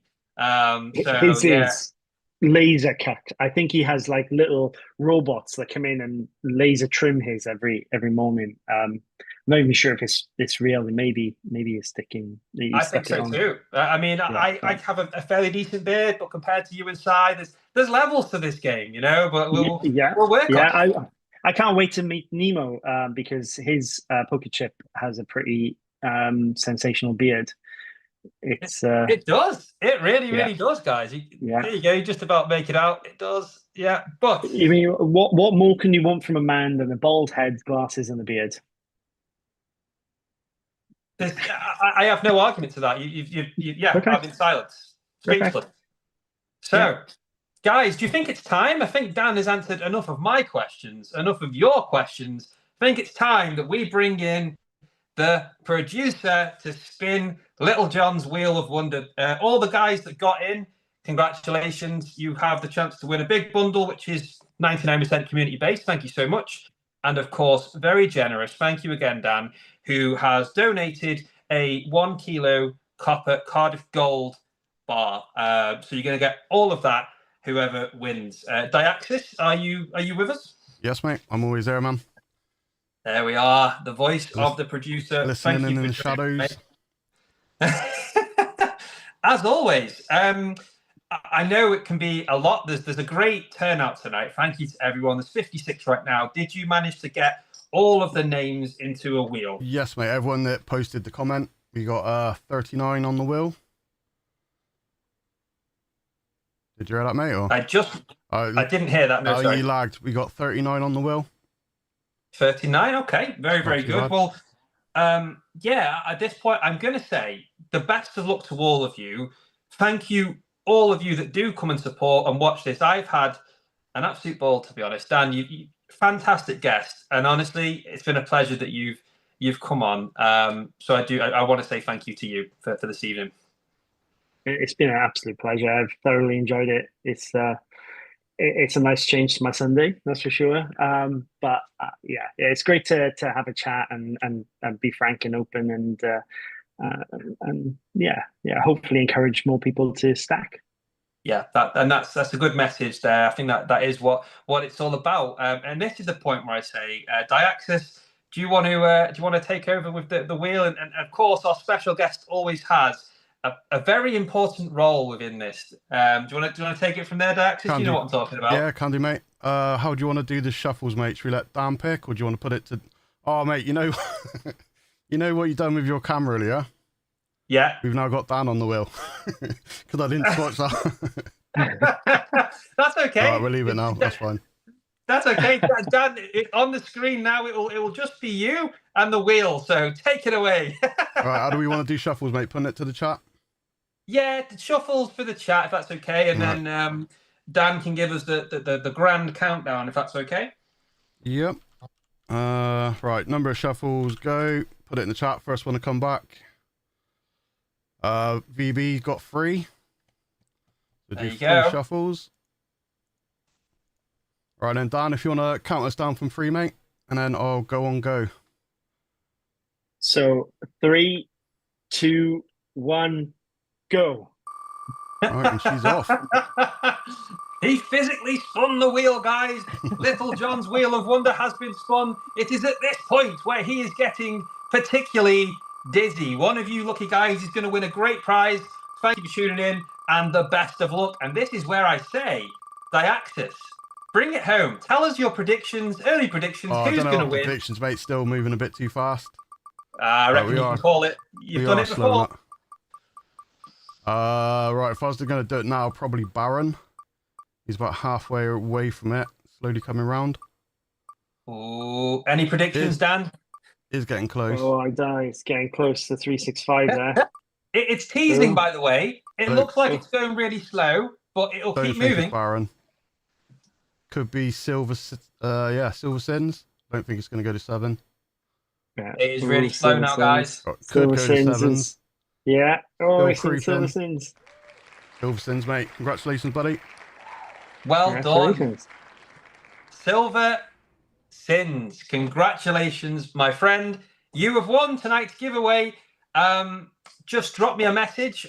His is laser cut. I think he has like little robots that come in and laser trim his every morning. I'm not even sure if it's real. Maybe he's sticking. I think so too. I mean, yeah, I have a fairly decent beard, but compared to you and Cy, there's levels to this game, you know. But we'll work on it. I can't wait to meet Nemo because his poker chip has a pretty sensational beard. It does. It really does, guys. There you go. You just about make it out. It does. Yeah. But I mean, what more can you want from a man than a bald head, glasses, and a beard? I have no argument to that. I'm in silence. Speechless. So, guys, do you think it's time? I think Dan has answered enough of my questions, enough of your questions. I think it's time that we bring in the producer to spin Little John's Wheel of Wonder. All the guys that got in, congratulations. You have the chance to win a big bundle, which is 99% community-based. Thank you so much. And, of course, very generous. Thank you again, Dan, who has donated a 1 kilo copper Cardiff Gold bar. So you're going to get all of that, whoever wins. Diaxis, are you with us? Yes, mate. I'm always there, man. There we are, the voice of the producer. Listening in the shadows. As always, I know it can be a lot. There's a great turnout tonight. Thank you to everyone. There's 56 right now. Did you manage to get all of the names into a wheel? Yes, mate. Everyone that posted the comment, we got 39 on the wheel. Did you hear that, mate? Or? I didn't hear that. No, sorry. You lagged. We got 39 on the wheel. 39. Okay, very good. Well, at this point, I'm going to say the best of luck to all of you. Thank you, all of you that do come and support and watch this. I've had an absolute ball, to be honest. Dan, you fantastic guest, and honestly, it's been a pleasure that you've come on. So I want to say thank you to you for this evening. It's been an absolute pleasure. I've thoroughly enjoyed it. It's a nice change to my Sunday, that's for sure. But it's great to have a chat and be frank and open and hopefully encourage more people to stack. Yeah, that's a good message there. I think that is what it's all about. And this is the point where I say, Diaxis, do you want to take over with the wheel? And of course, our special guest always has a very important role within this. Do you want to take it from there, Diaxis? You know what I'm talking about. Yeah, can do, mate. How do you want to do the shuffles, mate? Should we let Dan pick, or do you want to put it to? Oh, mate, you know, you know what you've done with your camera earlier. Yeah. We've now got Dan on the wheel because I didn't swatch that. That's okay. All right, we'll leave it now. That's fine. That's okay. Dan, on the screen now, it will just be you and the wheel. So take it away. All right, how do we want to do shuffles, mate? Putting it to the chat. Yeah, the shuffles for the chat, if that's okay, and then Dan can give us the grand countdown, if that's okay. Yep. Right, number of shuffles, go. Put it in the chat. First one to come back. VB got 3. So there do you 3 go. Shuffles. Right then, Dan, if you want to count us down from 3, mate, and then I'll go. So 3, 2, 1, go. All right, and she's off. He physically spun the wheel, guys. Little John's Wheel of Wonder has been spun. It is at this point where he is getting particularly dizzy. One of you lucky guys is going to win a great prize. Thank you for tuning in, and the best of luck. And this is where I say, Diaxis, bring it home. Tell us your predictions, early predictions. Who's going to win? Predictions, mate. Still moving a bit too fast. I reckon you can call it. You've done it before. Right, if I was going to do it now, probably Baron. He's about halfway away from it, slowly coming round. Oh, any predictions, Dan? Is getting close. Oh, I die. It's getting close to 365 there. It's teasing, by the way. It looks like it's going really slow, but it'll keep moving. Baron. Could be Silver Sins. Don't think it's going to go to 7. Yeah, it is really slow now, guys. Could go to 7s. Yeah. Oh, it's Silver Sins. Silver Sins, mate. Congratulations, buddy. Well done. Silver Sins. Congratulations, my friend. You have won tonight's giveaway. Just drop me a message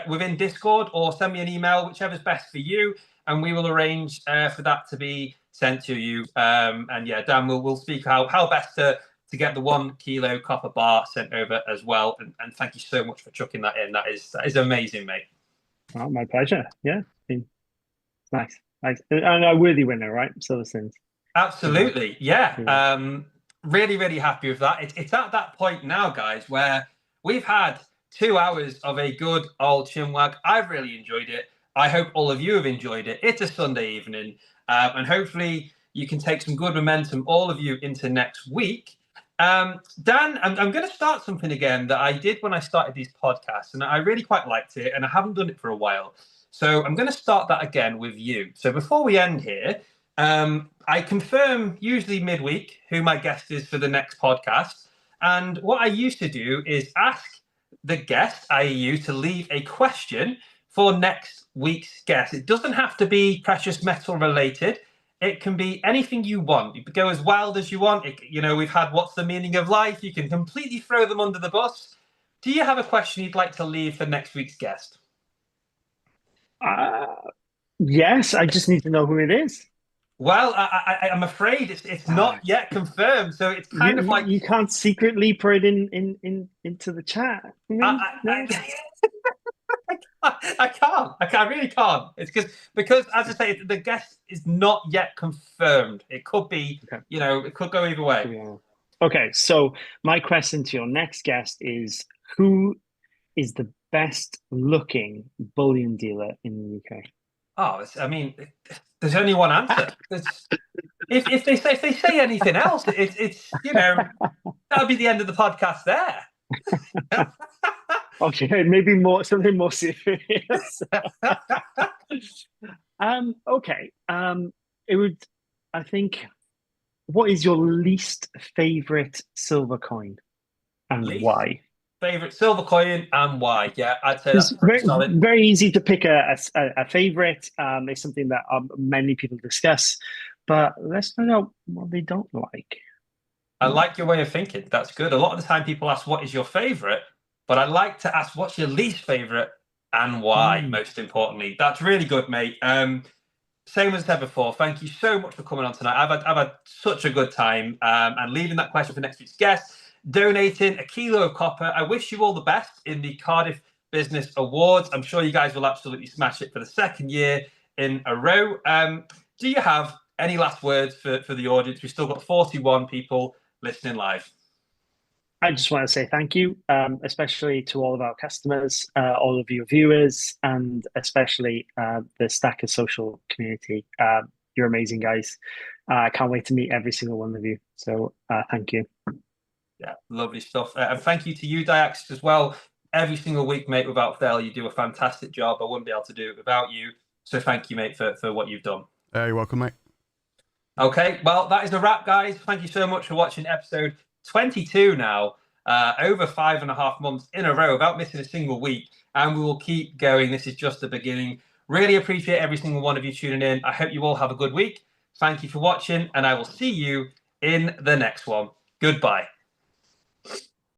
within Discord or send me an email, whichever's best for you, and we will arrange for that to be sent to you. And yeah, Dan, we'll speak how best to get the 1 kilo copper bar sent over as well. And thank you so much for chucking that in. That is amazing, mate. Oh, my pleasure. Yeah, it's nice. And a worthy winner, right? Silver Sins. Absolutely, yeah. Really, really happy with that. It's at that point now, guys, where we've had 2 hours of a good old chinwag. I've really enjoyed it. I hope all of you have enjoyed it. It's a Sunday evening, and hopefully you can take some good momentum, all of you, into next week. Dan, I'm going to start something again that I did when I started these podcasts, and I really quite liked it, and I haven't done it for a while. So I'm going to start that again with you. So before we end here, I confirm usually midweek who my guest is for the next podcast. And what I used to do is ask the guest, i.e. you, to leave a question for next week's guest. It doesn't have to be precious metal related. It can be anything you want. You can go as wild as you want. We've had what's the meaning of life. You can completely throw them under the bus. Do you have a question you'd like to leave for next week's guest? Yes, I just need to know who it is. Well, I'm afraid it's not yet confirmed. So it's kind of like you can't secretly put it into the chat. I can't. I really can't. It's because as I say, the guest is not yet confirmed. It could be, it could go either way. Yeah. Okay, so my question to your next guest is: who is the best looking bullion dealer in the UK? Oh, there's only one answer. If they say anything else, it's that'll be the end of the podcast there. Okay, maybe something more serious. Okay. It would. I think. What is your least favorite silver coin, and why? Favorite silver coin and why? Yeah, I'd say that's pretty solid. Very easy to pick a favorite. It's something that many people discuss, but let's find out what they don't like. I like your way of thinking. That's good. A lot of the time, people ask, "What is your favorite?" But I like to ask, "What's your least favorite and why?" Most importantly, that's really good, mate. Same as I said before. Thank you so much for coming on tonight. I've had such a good time. And leaving that question for next week's guest. Donating 1 kilo of copper. I wish you all the best in the Cardiff Business Awards. I'm sure you guys will absolutely smash it for the 2nd year in a row. Do you have any last words for the audience? We've still got 41 people listening live. I just want to say thank you, especially to all of our customers, all of your viewers, and especially the Stacker Social community. You're amazing, guys. I can't wait to meet every single one of you. So thank you. Yeah, lovely stuff. And thank you to you, Diax, as well. Every single week, mate, without fail, you do a fantastic job. I wouldn't be able to do it without you. So thank you, mate, for what you've done. You're welcome, mate. Okay, well, that is a wrap, guys. Thank you so much for watching episode 22 now. Over 5.5 months in a row without missing a single week. And we will keep going. This is just the beginning. Really appreciate every single one of you tuning in. I hope you all have a good week. Thank you for watching, and I will see you in the next one. Goodbye.